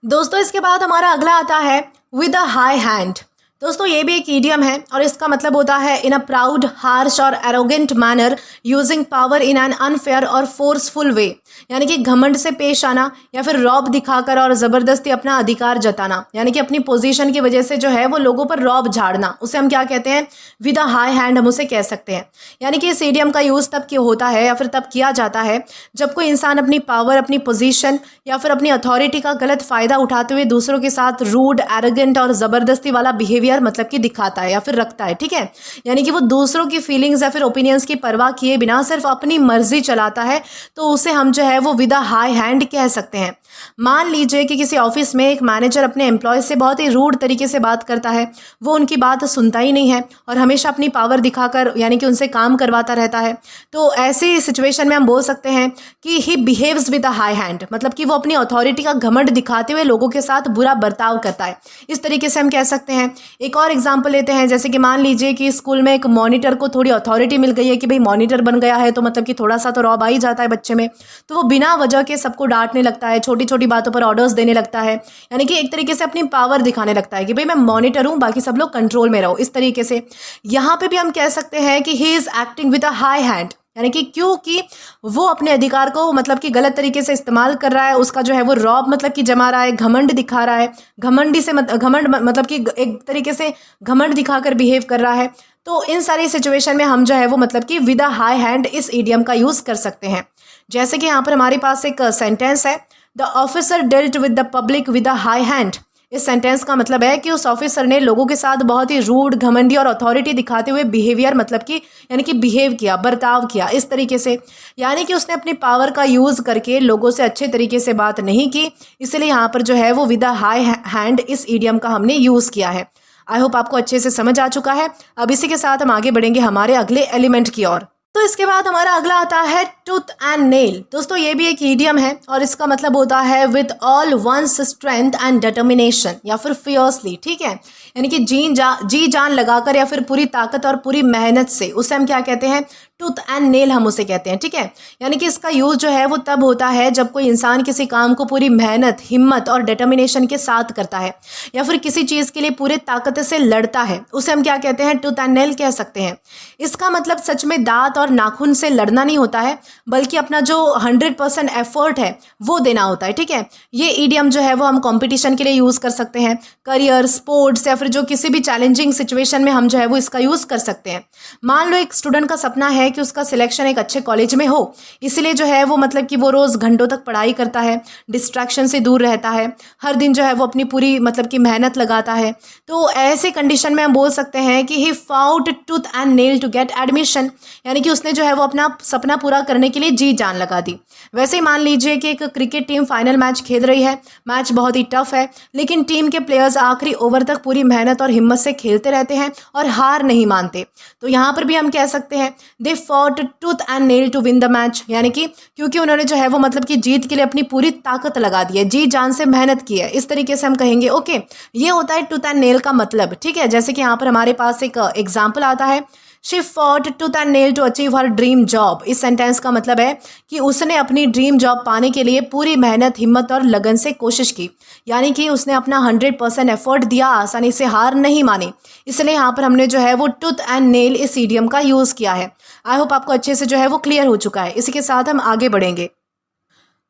A: दोस्तों इसके बाद हमारा अगला आता है विद अ हाई हैंड। दोस्तों ये भी एक ईडियम है और इसका मतलब होता है इन अ प्राउड, हार्श और arrogant manner using power in an unfair और फोर्सफुल वे, यानी कि घमंड से पेश आना या फिर रौब दिखाकर और ज़बरदस्ती अपना अधिकार जताना, यानी कि अपनी पोजीशन की वजह से जो है वो लोगों पर रौब झाड़ना, उसे हम क्या कहते हैं, विद अ हाई हैंड हम उसे कह सकते हैं। यानी कि इस ईडियम का यूज़ तब क्यों होता है या फिर तब किया जाता है जब कोई इंसान अपनी पावर, अपनी पोजीशन या फिर अपनी अथॉरिटी का गलत फ़ायदा उठाते हुए दूसरों के साथ रूड, एरोगेंट और ज़बरदस्ती वाला बिहेवियर मतलब कि दिखाता है या फिर रखता है, ठीक है। यानी कि वो दूसरों की फीलिंग्स या फिर ओपिनियंस की परवाह किए बिना सिर्फ अपनी मर्जी चलाता है, तो उसे हम जो है वो विद अ हाई हैंड कह सकते हैं। मान लीजिए कि किसी ऑफिस में एक मैनेजर अपने एम्प्लॉय से बहुत ही रूड तरीके से बात करता है, वो उनकी बात सुनता ही नहीं है और हमेशा अपनी पावर दिखाकर यानी कि उनसे काम करवाता रहता है, तो ऐसी सिचुएशन में हम बोल सकते हैं कि he behaves with a high hand, मतलब कि वो अपनी अथॉरिटी का घमंड दिखाते हुए लोगों के साथ बुरा बर्ताव करता है, इस तरीके से हम कह सकते हैं। एक और एग्जाम्पल लेते हैं, जैसे कि मान लीजिए कि स्कूल में एक मॉनिटर को थोड़ी अथॉरिटी मिल गई है कि भाई मॉनिटर बन गया है, तो मतलब कि थोड़ा सा तो रौब आ ही जाता है बच्चे में, तो वो बिना वजह के सबको डांटने लगता है, छोटी छोटी बातों पर ऑर्डर्स देने लगता है, यानी कि एक तरीके से अपनी पावर दिखाने लगता है कि भाई मैं मॉनिटर हूँ, बाकी सब लोग कंट्रोल में रहो, इस तरीके से। यहाँ पे भी हम कह सकते हैं कि he is acting with a high hand, यानी कि क्योंकि वो अपने अधिकार को मतलब कि गलत तरीके से इस्तेमाल कर रहा है, उसका जो है वो रौब मतलब कि जमा रहा है, घमंड दिखा रहा है, घमंडी से घमंड मतलब कि एक तरीके से घमंड दिखाकर बिहेव कर रहा है। तो इन सारी सिचुएशन में हम जो है वो मतलब कि विद अ हाई हैंड इस इडियम का यूज़ कर सकते हैं। जैसे कि यहाँ पर हमारे पास एक सेंटेंस है, the officer dealt with the public with a high hand, इस सेंटेंस का मतलब है कि उस ऑफिसर ने लोगों के साथ बहुत ही रूड, घमंडी और अथॉरिटी दिखाते हुए बिहेवियर मतलब कि यानी कि बिहेव किया, बर्ताव किया इस तरीके से, यानी कि उसने अपनी पावर का यूज़ करके लोगों से अच्छे तरीके से बात नहीं की, इसलिए यहाँ पर जो है वो विद अ हाई हैंड इस ईडियम का हमने यूज़ किया है। आई होप आपको अच्छे से समझ आ चुका है। अब इसी के साथ हम आगे बढ़ेंगे हमारे अगले एलिमेंट की ओर। तो इसके बाद हमारा अगला आता है टूथ एंड नेल। दोस्तों ये भी एक ईडियम है और इसका मतलब होता है with all one's strength and determination या फिर फियर्सली, ठीक है, यानी कि जी जान लगाकर या फिर पूरी ताकत और पूरी मेहनत से, उसे हम क्या कहते हैं, टूथ एंड नेल हम उसे कहते हैं, ठीक है। यानी कि इसका यूज़ जो है वो तब होता है जब कोई इंसान किसी काम को पूरी मेहनत, हिम्मत और डिटर्मिनेशन के साथ करता है या फिर किसी चीज़ के लिए पूरे ताकत से लड़ता है, उसे हम क्या कहते हैं, टूथ एंड नेल कह सकते हैं। इसका मतलब सच में दांत और नाखून से लड़ना नहीं होता है, बल्कि अपना जो 100% एफर्ट है वो देना होता है, ठीक है। ये ईडियम जो है वो हम कंपटीशन के लिए यूज़ कर सकते हैं, करियर, स्पोर्ट्स या फिर जो किसी भी चैलेंजिंग सिचुएशन में हम जो है वो इसका यूज़ कर सकते हैं। मान लो एक स्टूडेंट का सपना है कि उसका सिलेक्शन एक अच्छे कॉलेज में हो, इसलिए जो है वो मतलब कि वो रोज़ घंटों तक पढ़ाई करता है, डिस्ट्रैक्शन से दूर रहता है, हर दिन जो है वो अपनी पूरी मतलब कि मेहनत लगाता है। तो ऐसे कंडीशन में हम बोल सकते हैं कि he fought tooth and nail to get admission, यानी कि उसने जो है वो अपना सपना पूरा करने के लिए जी जान लगा दी। वैसे ही मान लीजिए कि एक क्रिकेट टीम फाइनल मैच खेल रही है, मैच बहुत ही टफ है, लेकिन टीम के प्लेयर्स आखिरी ओवर तक पूरी मेहनत और हिम्मत से खेलते रहते हैं और हार नहीं मानते। तो यहाँ पर भी हम कह सकते हैं they fought tooth and nail to win the match, यानी कि क्योंकि उन्होंने जो है वो मतलब कि जीत के लिए अपनी पूरी ताकत लगा दी है, जी जान से मेहनत की है, इस तरीके से हम कहेंगे। ओके, ये होता है टूथ एंड नेल का मतलब, ठीक है। जैसे कि यहाँ पर हमारे पास एक एग्जाम्पल आता है, she fought tooth and nail to achieve her dream job. इस सेंटेंस का मतलब है कि उसने अपनी ड्रीम जॉब पाने के लिए पूरी मेहनत, हिम्मत और लगन से कोशिश की, यानी कि उसने अपना 100% एफर्ट दिया, आसानी से हार नहीं मानी, इसलिए यहाँ पर हमने जो है वो टूथ एंड नेल इस ईडियम का यूज़ किया है। आई होप आपको अच्छे से जो है वो क्लियर हो चुका है। इसी के साथ हम आगे बढ़ेंगे।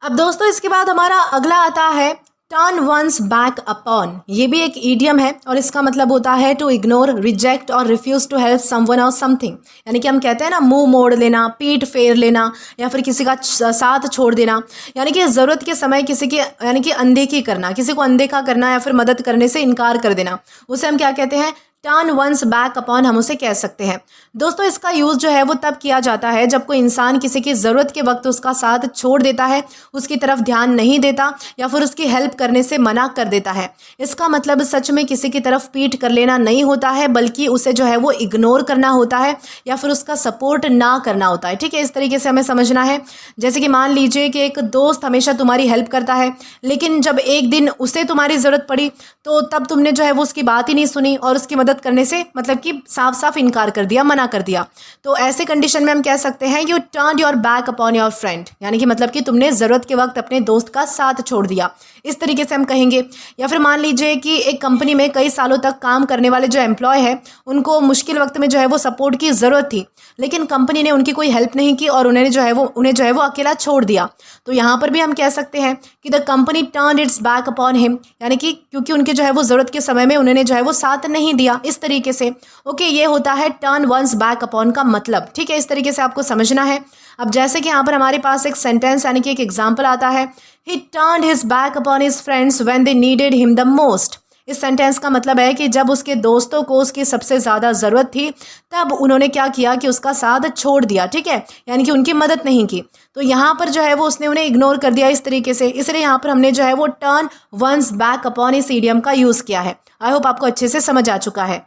A: अब दोस्तों इसके बाद हमारा अगला आता है टर्न वंस बैक अपॉन। ये भी एक ईडियम है और इसका मतलब होता है टू इग्नोर, रिजेक्ट और रिफ्यूज टू हेल्प समवन और समथिंग, यानी कि हम कहते हैं ना मुंह मोड़ लेना, पीठ फेर लेना या फिर किसी का साथ छोड़ देना, यानी कि ज़रूरत के समय किसी की यानी कि अनदेखी करना, किसी को अनदेखा करना या फिर मदद करने से इनकार कर देना, उसे हम क्या कहते हैं, टर्न वंस बैक अपॉन हम उसे कह सकते हैं। दोस्तों इसका यूज़ जो है वो तब किया जाता है जब कोई इंसान किसी की ज़रूरत के वक्त उसका साथ छोड़ देता है, उसकी तरफ ध्यान नहीं देता या फिर उसकी हेल्प करने से मना कर देता है। इसका मतलब सच में किसी की तरफ पीठ कर लेना नहीं होता है, बल्कि उसे जो है वो इग्नोर करना होता है या फिर उसका सपोर्ट ना करना होता है, ठीक है। इस तरीके से हमें समझना है। जैसे कि मान लीजिए कि एक दोस्त हमेशा तुम्हारी हेल्प करता है, लेकिन जब एक दिन उसे तुम्हारी ज़रूरत पड़ी तो तब तुमने जो है वो उसकी बात ही नहीं सुनी और उसकी मदद करने से मतलब कि साफ साफ इनकार कर दिया, मना कर दिया। तो ऐसे कंडीशन में हम कह सकते हैं U turn your back upon your friend, यानी कि मतलब कि तुमने ज़रूरत के वक्त अपने दोस्त का साथ छोड़ दिया, इस तरीके से हम कहेंगे। या फिर मान लीजिए कि एक कंपनी में कई सालों तक काम करने वाले जो एम्प्लॉय है, उनको मुश्किल वक्त में जो है वो सपोर्ट की ज़रूरत थी, लेकिन कंपनी ने उनकी कोई हेल्प नहीं की और उन्हें जो है वो अकेला छोड़ दिया। तो यहाँ पर भी हम कह सकते हैं कि the company turn it's back upon him, यानी कि क्योंकि उनके जो है वो ज़रूरत के समय में उन्होंने जो है वो साथ नहीं दिया, इस तरीके से। ओके, ये होता है टर्न वंस बैक अपॉन का मतलब, ठीक है। इस तरीके से आपको समझना है। अब जैसे कि यहाँ पर हमारे पास एक सेंटेंस यानी कि एक एग्जाम्पल आता है, ही turned his back upon his friends when they needed him the most. इस सेंटेंस का मतलब है कि जब उसके दोस्तों को उसकी सबसे ज़्यादा ज़रूरत थी तब उन्होंने क्या किया कि उसका साथ छोड़ दिया, ठीक है, यानी कि उनकी मदद नहीं की। तो यहाँ पर जो है वो उसने उन्हें इग्नोर कर दिया इस तरीके से, इसलिए यहाँ पर हमने जो है वो टर्न वंस बैक अपॉन इस ईडियम का यूज़ किया है। आई होप आपको अच्छे से समझ आ चुका है।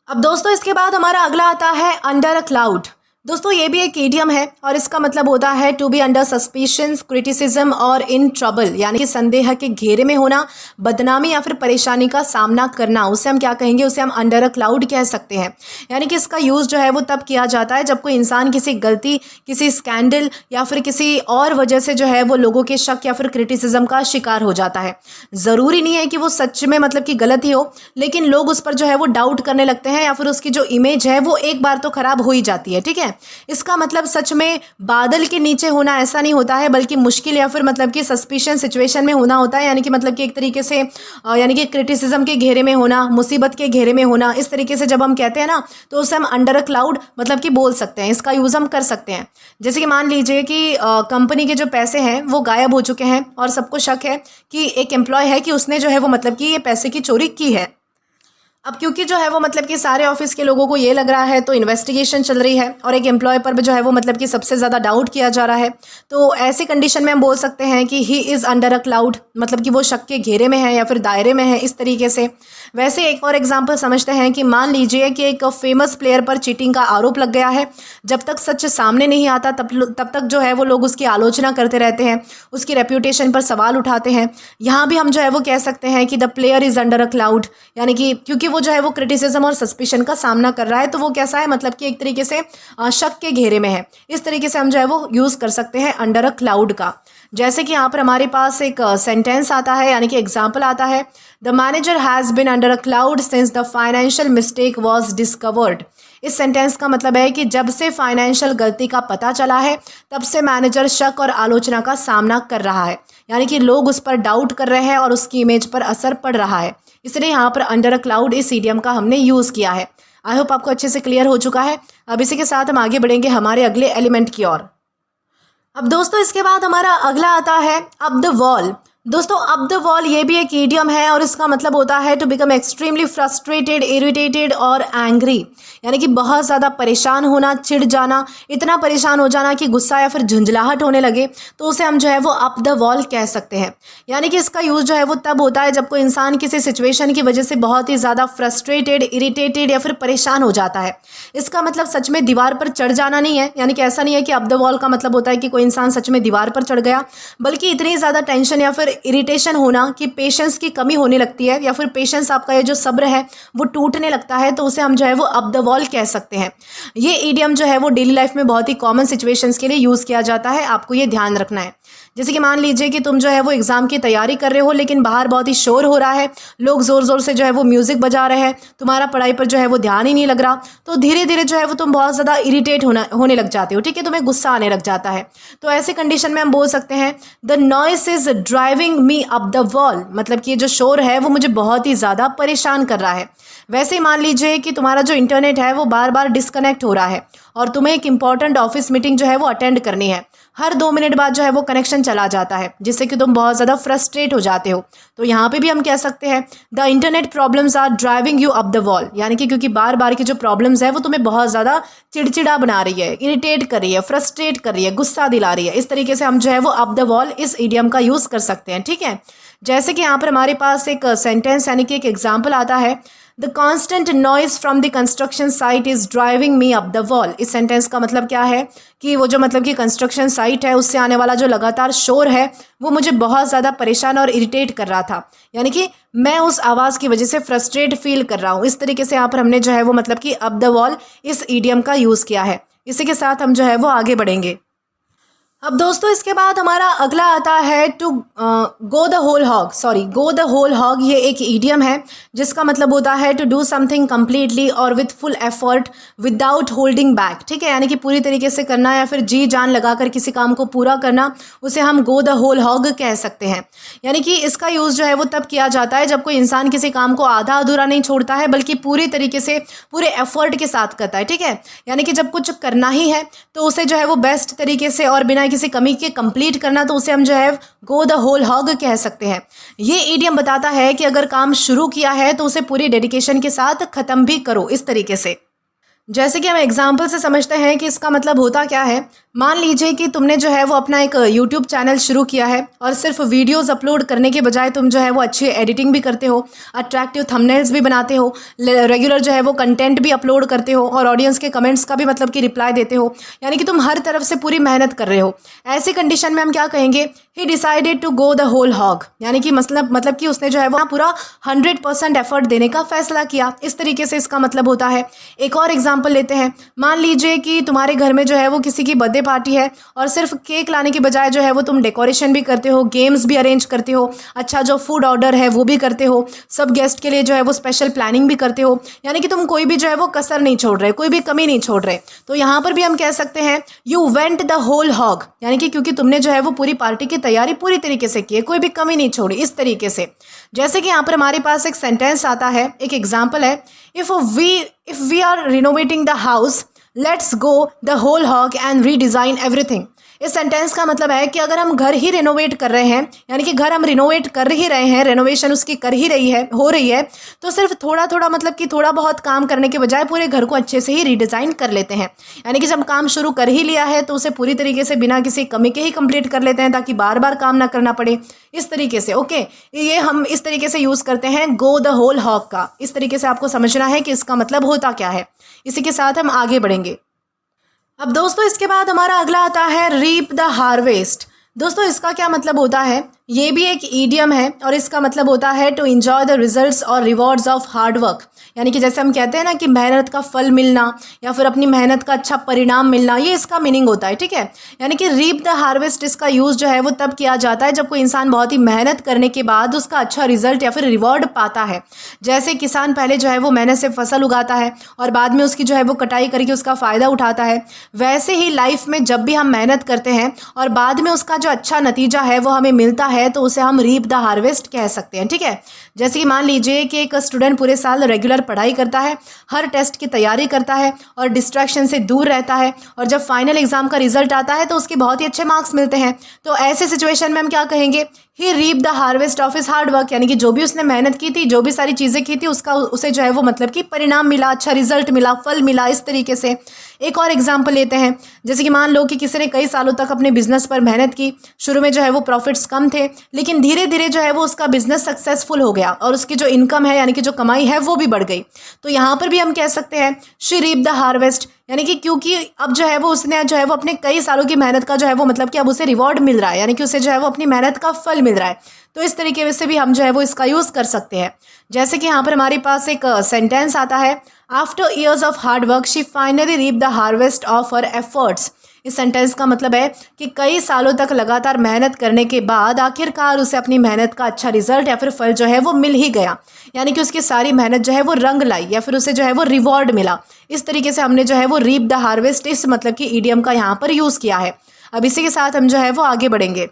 A: अब दोस्तों इसके बाद हमारा अगला आता है अंडर अ क्लाउड। दोस्तों ये भी एक ईडियम है और इसका मतलब होता है to be under suspicion, criticism और इन ट्रबल, यानी कि संदेह के घेरे में होना, बदनामी या फिर परेशानी का सामना करना, उसे हम क्या कहेंगे, उसे हम अंडर अ क्लाउड कह सकते हैं। यानी कि इसका यूज़ जो है वो तब किया जाता है जब कोई इंसान किसी गलती, किसी स्कैंडल या फिर किसी और वजह से जो है वो लोगों के शक या फिर क्रिटिसिज्म का शिकार हो जाता है। ज़रूरी नहीं है कि वो सच में मतलब कि गलत ही हो, लेकिन लोग उस पर जो है वो डाउट करने लगते हैं या फिर उसकी जो इमेज है वो एक बार तो ख़राब हो ही जाती है, ठीक है। है। इसका मतलब सच में बादल के नीचे होना ऐसा नहीं होता है, बल्कि मुश्किल या फिर मतलब कि सस्पिशियस सिचुएशन में होना होता है, यानी कि मतलब कि एक तरीके से यानी कि क्रिटिसिज्म के घेरे में होना, मुसीबत के घेरे में होना। इस तरीके से जब हम कहते हैं ना, तो उसे हम अंडर अ क्लाउड मतलब कि बोल सकते हैं, इसका यूज़ हम कर सकते हैं। जैसे कि मान लीजिए कि कंपनी के जो पैसे हैं वो गायब हो चुके हैं और सबको शक है कि एक एम्प्लॉय है कि उसने जो है वो मतलब कि ये पैसे की चोरी की है। अब क्योंकि जो है वो मतलब कि सारे ऑफिस के लोगों को ये लग रहा है, तो इन्वेस्टिगेशन चल रही है और एक एम्प्लॉय पर भी जो है वो मतलब कि सबसे ज़्यादा डाउट किया जा रहा है। तो ऐसी कंडीशन में हम बोल सकते हैं कि he is under a cloud, मतलब कि वो शक के घेरे में है या फिर दायरे में है, इस तरीके से। वैसे एक और एग्जाम्पल समझते हैं कि मान लीजिए कि एक फेमस प्लेयर पर चीटिंग का आरोप लग गया है। जब तक सच सामने नहीं आता तब तक जो है वो लोग उसकी आलोचना करते रहते हैं, उसकी रेप्यूटेशन पर सवाल उठाते हैं। यहाँ भी हम जो है वो कह सकते हैं कि the player is under a cloud, यानी कि क्योंकि वो जो है वो क्रिटिसिज्म और सस्पिशन का सामना कर रहा है, तो वो कैसा है, मतलब कि एक तरीके से शक के घेरे में है। इस तरीके से हम जो है वो यूज़ कर सकते हैं अंडर अ क्लाउड का। जैसे कि यहाँ पर हमारे पास एक सेंटेंस आता है, यानी कि एग्जाम्पल आता है, the manager has been under a cloud since the financial mistake was discovered. इस सेंटेंस का मतलब है कि जब से फाइनेंशियल गलती का पता चला है, तब से मैनेजर शक और आलोचना का सामना कर रहा है, यानी कि लोग उस पर डाउट कर रहे हैं और उसकी इमेज पर असर पड़ रहा है। इसलिए यहाँ पर अंडर अ क्लाउड इस इडियम का हमने यूज़ किया है। आई होप आपको अच्छे से क्लियर हो चुका है। अब इसी के साथ हम आगे बढ़ेंगे हमारे अगले एलिमेंट की ओर। अब दोस्तों इसके बाद हमारा अगला आता है अप द वॉल। दोस्तों अप द वॉल ये भी एक ईडियम है और इसका मतलब होता है to become extremely frustrated, irritated और एंग्री, यानी कि बहुत ज़्यादा परेशान होना, चिढ़ जाना, इतना परेशान हो जाना कि गुस्सा या फिर झुंझलाहट होने लगे, तो उसे हम जो है वो अप द वॉल कह सकते हैं। यानी कि इसका यूज़ जो है वो तब होता है जब कोई इंसान किसी सिचुएशन की वजह से बहुत ही ज़्यादा फ्रस्ट्रेटेड, इरिटेटेड या फिर परेशान हो जाता है। इसका मतलब सच में दीवार पर चढ़ जाना नहीं है, यानी कि ऐसा नहीं है कि अप द वॉल का मतलब होता है कि कोई इंसान सच में दीवार पर चढ़ गया, बल्कि इतनी ज़्यादा टेंशन या फिर इरिटेशन होना कि पेशेंस की कमी होने लगती है या फिर पेशेंस आपका ये जो सब्र है वो टूटने लगता है, तो उसे हम जो है वो अप द वॉल कह सकते हैं। ये ईडियम जो है वो डेली लाइफ में बहुत ही कॉमन सिचुएशंस के लिए यूज़ किया जाता है, आपको ये ध्यान रखना है। जैसे कि मान लीजिए कि तुम जो है वो एग्ज़ाम की तैयारी कर रहे हो, लेकिन बाहर बहुत ही शोर हो रहा है, लोग ज़ोर ज़ोर से जो है वो म्यूज़िक बजा रहे हैं, तुम्हारा पढ़ाई पर जो है वो ध्यान ही नहीं लग रहा, तो धीरे धीरे जो है वो तुम बहुत ज़्यादा इरिटेट होने लग जाते हो, ठीक है, तुम्हें गुस्सा आने लग जाता है। तो ऐसे कंडीशन में हम बोल सकते हैं the noise is driving me up the wall, मतलब कि ये जो शोर है वो मुझे बहुत ही ज़्यादा परेशान कर रहा है। वैसे ही मान लीजिए कि तुम्हारा जो इंटरनेट है वो बार बार डिस्कनेक्ट हो रहा है और तुम्हें एक इंपॉर्टेंट ऑफिस मीटिंग जो है वो अटेंड करनी है, हर 2 मिनट बाद जो है वो कनेक्शन चला जाता है, जिससे कि तुम बहुत ज़्यादा फ्रस्ट्रेट हो जाते हो। तो यहाँ पे भी हम कह सकते हैं the internet problems are driving you up the wall, यानी कि क्योंकि बार बार की जो प्रॉब्लम्स है वो तुम्हें बहुत ज़्यादा चिड़चिड़ा बना रही है, इरिटेट कर रही है, फ्रस्ट्रेट कर रही है, गुस्सा दिला रही है। इस तरीके से हम जो है वो अप द वॉल इस इडियम का यूज़ कर सकते हैं, ठीक है। जैसे कि यहाँ पर हमारे पास एक सेंटेंस यानी कि एक एग्जाम्पल आता है, the constant noise from the construction site is driving me up the wall. इस सेंटेंस का मतलब क्या है कि वो जो मतलब कि कंस्ट्रक्शन साइट है उससे आने वाला जो लगातार शोर है वो मुझे बहुत ज़्यादा परेशान और इरिटेट कर रहा था, यानी कि मैं उस आवाज़ की वजह से फ्रस्ट्रेट फील कर रहा हूँ। इस तरीके से यहाँ पर हमने जो है वो मतलब कि अप द वॉल इस ईडियम का यूज़ किया है। इसी के साथ हम जो है वो आगे बढ़ेंगे। अब दोस्तों इसके बाद हमारा अगला आता है to go the whole hog, go the whole hog. ये एक ईडियम है जिसका मतलब होता है टू डू समथिंग कम्प्लीटली और with full effort without holding back, ठीक है, यानी कि पूरी तरीके से करना या फिर जी जान लगाकर किसी काम को पूरा करना, उसे हम गो द होल हॉग कह सकते हैं। यानी कि इसका यूज़ जो है वो तब किया जाता है जब कोई इंसान किसी काम को आधा अधूरा नहीं छोड़ता है, बल्कि पूरी तरीके से पूरे एफर्ट के साथ करता है, ठीक है। यानी कि जब कुछ करना ही है तो उसे जो है वो बेस्ट तरीके से और बिना किसी कमी के कंप्लीट करना, तो उसे हम जो है गो द होल हॉग कह सकते हैं। ये ईडियम बताता है कि अगर काम शुरू किया है तो उसे पूरी डेडिकेशन के साथ ख़त्म भी करो, इस तरीके से। जैसे कि हम एग्जाम्पल से समझते हैं कि इसका मतलब होता क्या है। मान लीजिए कि तुमने जो है वो अपना एक यूट्यूब चैनल शुरू किया है और सिर्फ वीडियोस अपलोड करने के बजाय तुम जो है वो अच्छी एडिटिंग भी करते हो, अट्रैक्टिव थंबनेल्स भी बनाते हो, रेगुलर जो है वो कंटेंट भी अपलोड करते हो और ऑडियंस के कमेंट्स का भी मतलब कि रिप्लाई देते हो, यानी कि तुम हर तरफ से पूरी मेहनत कर रहे हो। ऐसी कंडीशन में हम क्या कहेंगे, he decided to go the whole hog, यानी कि मतलब कि उसने जो है वो पूरा 100% एफर्ट देने का फैसला किया। इस तरीके से इसका मतलब होता है। एक और एग्जाम्पल लेते हैं। मान लीजिए कि तुम्हारे घर में जो है वो किसी की बर्थडे बर्थडे पार्टी है और सिर्फ केक लाने के बजाय जो है वो तुम डेकोरेशन भी करते हो, गेम्स भी अरेंज करते हो, अच्छा जो फूड ऑर्डर है वो भी करते हो, सब गेस्ट के लिए जो है वो स्पेशल प्लानिंग भी करते हो, यानी कि तुम कोई भी जो है वो कसर नहीं छोड़ रहे, कोई भी कमी नहीं छोड़ रहे। तो यहाँ पर भी हम कह सकते हैं you went the whole hog, यानी कि क्योंकि तुमने जो है वो पूरी पार्टी की तैयारी पूरी तरीके से की है, कोई भी कमी नहीं छोड़ी, इस तरीके से। जैसे कि यहाँ पर हमारे पास एक सेंटेंस आता है, एक एग्जाम्पल है, if we are renovating the house let's go the whole hog and redesign everything. इस सेंटेंस का मतलब है कि अगर हम घर ही रिनोवेट कर रहे हैं, यानी कि घर हम रिनोवेट कर ही रहे हैं, रेनोवेशन उसकी हो रही है, तो सिर्फ थोड़ा थोड़ा मतलब कि थोड़ा बहुत काम करने के बजाय पूरे घर को अच्छे से ही रीडिज़ाइन कर लेते हैं। यानी कि जब काम शुरू कर ही लिया है तो उसे पूरी तरीके से बिना किसी कमी के ही कंप्लीट कर लेते हैं, ताकि बार बार काम ना करना पड़े, इस तरीके से। ओके, ये हम इस तरीके से यूज़ करते हैं गो द होल हॉग का। इस तरीके से आपको समझना है कि इसका मतलब होता क्या है। इसी के साथ हम आगे बढ़ेंगे। अब दोस्तों इसके बाद हमारा अगला आता है रीप द हार्वेस्ट। दोस्तों इसका क्या मतलब होता है? ये भी एक ईडियम है और इसका मतलब होता है टू एंजॉय द रिजल्ट्स और रिवॉर्ड्स ऑफ हार्ड वर्क। यानी कि जैसे हम कहते हैं ना कि मेहनत का फल मिलना या फिर अपनी मेहनत का अच्छा परिणाम मिलना, ये इसका मीनिंग होता है, ठीक है। यानी कि रीप द हार्वेस्ट, इसका यूज़ जो है वो तब किया जाता है जब कोई इंसान बहुत ही मेहनत करने के बाद उसका अच्छा रिजल्ट या फिर रिवॉर्ड पाता है। जैसे किसान पहले जो है वो मेहनत से फसल उगाता है और बाद में उसकी जो है वो कटाई करके उसका फ़ायदा उठाता है, वैसे ही लाइफ में जब भी हम मेहनत करते हैं और बाद में उसका जो अच्छा नतीजा है वो हमें मिलता है तो उसे हम रीप द हार्वेस्ट कह सकते हैं, ठीक है। जैसे कि मान लीजिए कि एक स्टूडेंट पूरे साल रेगुलर पढ़ाई करता है, हर टेस्ट की तैयारी करता है और डिस्ट्रैक्शन से दूर रहता है, और जब फाइनल एग्जाम का रिजल्ट आता है तो उसके बहुत ही अच्छे मार्क्स मिलते हैं। तो ऐसे सिचुएशन में हम क्या कहेंगे? He reap the harvest of his hard work, यानी कि जो भी उसने मेहनत की थी, जो भी सारी चीज़ें की थी, उसे जो है वो मतलब कि परिणाम मिला, अच्छा रिजल्ट मिला, फल मिला, इस तरीके से। एक और एग्जाम्पल लेते हैं। जैसे कि मान लो कि किसी ने कई सालों तक अपने बिजनेस पर मेहनत की, शुरू में जो है वो प्रॉफिट्स कम थे, लेकिन धीरे धीरे जो है वो उसका बिजनेस सक्सेसफुल हो गया और उसकी जो इनकम है यानी कि जो कमाई है वो भी बढ़ गई। तो यहाँ पर भी हम कह सकते हैं शी रीप द हार्वेस्ट, यानी कि क्योंकि अब जो है वो उसने जो है वो अपने कई सालों की मेहनत का जो है वो मतलब कि अब उसे रिवॉर्ड मिल रहा है, यानी कि उसे जो है वो अपनी मेहनत का फल मिल रहा है। तो इस तरीके से भी हम जो है वो इसका यूज़ कर सकते हैं। जैसे कि यहाँ पर हमारे पास एक सेंटेंस आता है, after years of hard work she finally reap the harvest of her efforts. इस सेंटेंस का मतलब है कि कई सालों तक लगातार मेहनत करने के बाद आखिरकार उसे अपनी मेहनत का अच्छा रिजल्ट या फिर फल जो है वो मिल ही गया, यानी कि उसकी सारी मेहनत जो है वो रंग लाई या फिर उसे जो है वो रिवॉर्ड मिला। इस तरीके से हमने जो है वो रीप द हार्वेस्ट इस मतलब कि ईडियम का यहाँ पर यूज़ किया है। अब इसी के साथ हम जो है वो आगे बढ़ेंगे।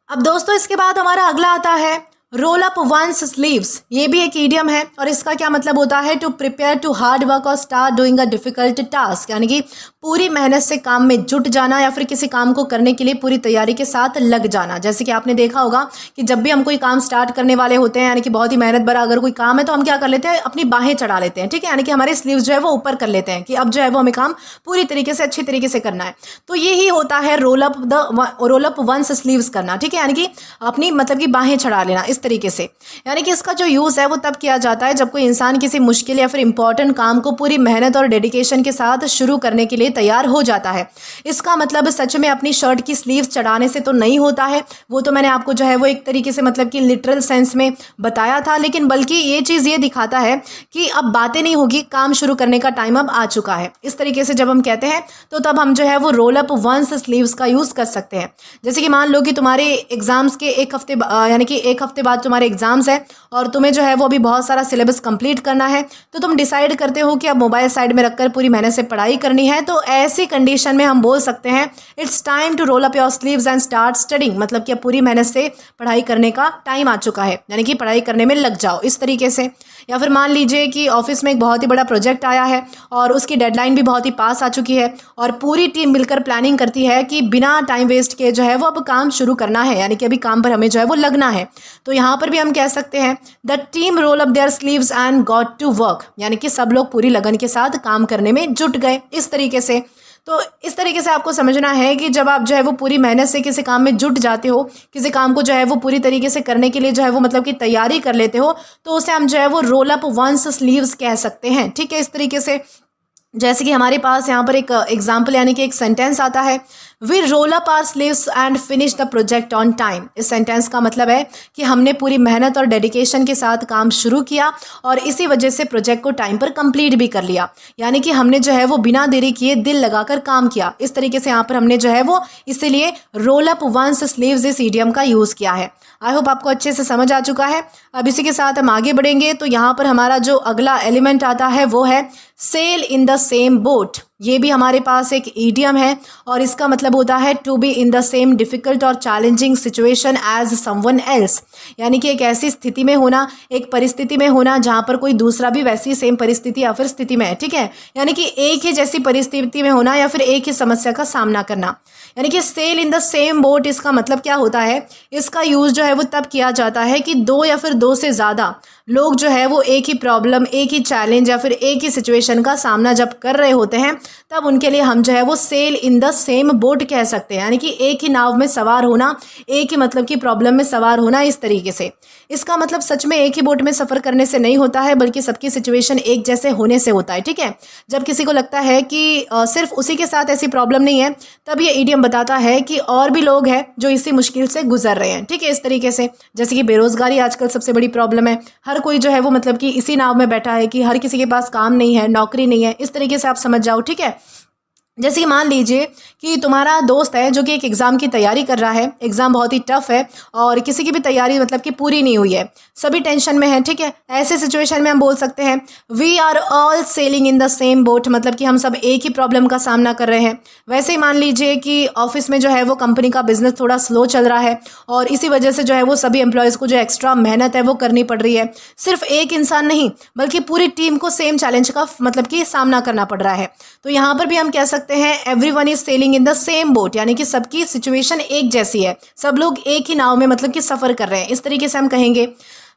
A: अब दोस्तों इसके बाद हमारा अगला आता है रोल अप वंस स्लीव्स। ये भी एक ईडियम है और इसका क्या मतलब होता है? To prepare to hard work और start doing a difficult task, यानी कि पूरी मेहनत से काम में जुट जाना या फिर किसी काम को करने के लिए पूरी तैयारी के साथ लग जाना। जैसे कि आपने देखा होगा कि जब भी हम कोई काम स्टार्ट करने वाले होते हैं, यानी कि बहुत ही मेहनत भरा अगर कोई काम है, तो हम क्या कर लेते हैं? अपनी बाहें चढ़ा लेते हैं, ठीक है, यानी कि हमारे स्लीव्स जो है वो ऊपर कर लेते हैं कि अब जो है वो हमें काम पूरी तरीके से अच्छी तरीके से करना है। तो यही होता है रोल अप वंस स्लीव्स करना, ठीक है, यानी कि अपनी मतलब कि बाहें चढ़ा लेना, इस तरीके से। यानी कि इसका जो यूज़ है वो तब किया जाता है जब कोई इंसान किसी मुश्किल या फिर इंपॉर्टेंट काम को पूरी मेहनत और डेडिकेशन के साथ शुरू करने के लिए तैयार हो जाता है। इसका मतलब सच में अपनी शर्ट की स्लीव्स चढ़ाने से तो नहीं होता है, वो तो मैंने आपको जो है वो एक तरीके से मतलब कि लिटरल सेंस में बताया था, लेकिन बल्कि ये चीज़ ये दिखाता है कि अब बातें नहीं होगी, काम शुरू करने का टाइम अब आ चुका है। इस तरीके से जब हम कहते हैं तो तब हम जो है वो रोल अप वंस स्लीव्स का यूज़ कर सकते हैं। जैसे कि मान लो कि तुम्हारे एग्जाम्स के एक हफ्ते बाद तुम्हारे एग्जाम्स है और तुम्हें जो है वो अभी बहुत सारा सिलेबस कंप्लीट करना है, तो तुम डिसाइड करते हो कि अब मोबाइल साइड में रखकर पूरी मेहनत से पढ़ाई करनी है। तो ऐसी कंडीशन में हम बोल सकते हैं it's time to roll up your sleeves and start studying, मतलब कि अब पूरी मेहनत से पढ़ाई करने का टाइम आ चुका है, यानी कि पढ़ाई करने में लग जाओ, इस तरीके से। या फिर मान लीजिए कि ऑफिस में एक बहुत ही बड़ा प्रोजेक्ट आया है और उसकी डेडलाइन भी बहुत ही पास आ चुकी है और पूरी टीम मिलकर प्लानिंग करती है कि बिना टाइम वेस्ट किए जो है वो अब काम शुरू करना है, यानी कि अभी काम पर हमें जो है वो लगना है। तो यहाँ पर भी हम कह सकते हैं the team roll up their sleeves and got to work, यानी कि सब लोग पूरी लगन के साथ काम करने में जुट गए, इस तरीके से। तो इस तरीके से आपको समझना है कि जब आप जो है वो पूरी मेहनत से किसी काम में जुट जाते हो, किसी काम को जो है वो पूरी तरीके से करने के लिए जो है वो मतलब कि तैयारी कर लेते हो, तो उसे हम जो है वो रोल अप वंस स्लीव्स कह सकते हैं, ठीक है, इस तरीके से। जैसे कि हमारे पास यहाँ पर एक एग्जाम्पल यानी कि एक सेंटेंस आता है, we roll up our sleeves and finish the project on time. इस सेंटेंस का मतलब है कि हमने पूरी मेहनत और डेडिकेशन के साथ काम शुरू किया और इसी वजह से प्रोजेक्ट को टाइम पर कंप्लीट भी कर लिया। यानी कि हमने जो है वो बिना देरी किए दिल लगाकर काम किया। इस तरीके से यहाँ पर हमने जो है वो इसीलिए रोल अप वंस स्लीव्स इस ईडियम का यूज़ किया है। आई होप आपको अच्छे से समझ आ चुका है। अब इसी के साथ हम आगे बढ़ेंगे तो यहाँ पर हमारा जो अगला एलिमेंट आता है वो है sail in the same boat. ये भी हमारे पास एक ईडियम है और इसका मतलब होता है to be in the same difficult और challenging situation as someone else. यानी कि एक ऐसी स्थिति में होना, एक परिस्थिति में होना जहाँ पर कोई दूसरा भी वैसी सेम परिस्थिति या फिर स्थिति में है। ठीक है, यानी कि एक ही जैसी परिस्थिति में होना या फिर एक ही समस्या का सामना करना। यानी कि sail in the same boat, इसका मतलब क्या होता है, इसका यूज़ जो है वो तब किया जाता है कि दो या फिर दो से ज़्यादा लोग जो है वो एक ही प्रॉब्लम, एक ही चैलेंज या फिर एक ही सिचुएशन का सामना जब कर रहे होते हैं तब उनके लिए हम जो है वो sail in the same boat कह सकते हैं। यानी कि एक ही नाव में सवार होना, एक ही मतलब की प्रॉब्लम में सवार होना, इस तरीके से। इसका मतलब सच में एक ही बोट में सफ़र करने से नहीं होता है बल्कि सबकी सिचुएशन एक जैसे होने से होता है। ठीक है, जब किसी को लगता है कि सिर्फ उसी के साथ ऐसी प्रॉब्लम नहीं है तब ये ईडियम बताता है कि और भी लोग हैं जो इसी मुश्किल से गुजर रहे हैं। ठीक है, इस तरीके से जैसे कि बेरोज़गारी आजकल सबसे बड़ी प्रॉब्लम है। हर कोई जो है वो मतलब कि इसी नाव में बैठा है कि हर किसी के पास काम नहीं है, नौकरी नहीं है। इस तरीके से आप समझ जाओ। ठीक है, जैसे कि मान लीजिए कि तुम्हारा दोस्त है जो कि एक एग्ज़ाम की तैयारी कर रहा है। एग्ज़ाम बहुत ही टफ़ है और किसी की भी तैयारी मतलब कि पूरी नहीं हुई है, सभी टेंशन में है। ठीक है, ऐसे सिचुएशन में हम बोल सकते हैं we are all sailing in the same boat, मतलब कि हम सब एक ही प्रॉब्लम का सामना कर रहे हैं। वैसे ही मान लीजिए कि ऑफिस में जो है वो कंपनी का बिजनेस थोड़ा स्लो चल रहा है और इसी वजह से जो है वो सभी एम्प्लॉयज़ को जो एक्स्ट्रा मेहनत है वो करनी पड़ रही है। सिर्फ एक इंसान नहीं बल्कि पूरी टीम को सेम चैलेंज का मतलब कि सामना करना पड़ रहा है। तो यहाँ पर भी हम कह सकते हैं everyone is selling in the same boat, यानी कि सबकी सिचुएशन एक जैसी है, सब लोग एक ही नाव में मतलब कि सफ़र कर रहे हैं। इस तरीके से हम कहेंगे।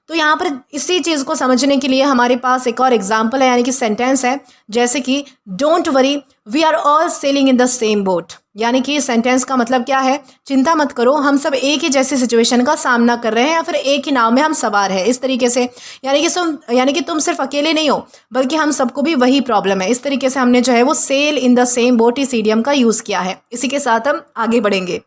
A: तो यहाँ पर इसी चीज़ को समझने के लिए हमारे पास एक और एग्जाम्पल है, यानी कि सेंटेंस है, जैसे कि don't worry we are all sailing in the same boat. यानी कि इस सेंटेंस का मतलब क्या है, चिंता मत करो, हम सब एक ही जैसी सिचुएशन का सामना कर रहे हैं या फिर एक ही नाव में हम सवार हैं। इस तरीके से यानी कि तुम सिर्फ अकेले नहीं हो बल्कि हम सबको भी वही प्रॉब्लम है। इस तरीके से हमने जो है वो sail in the same boat इस इडियम का यूज़ किया है। इसी के साथ हम आगे बढ़ेंगे।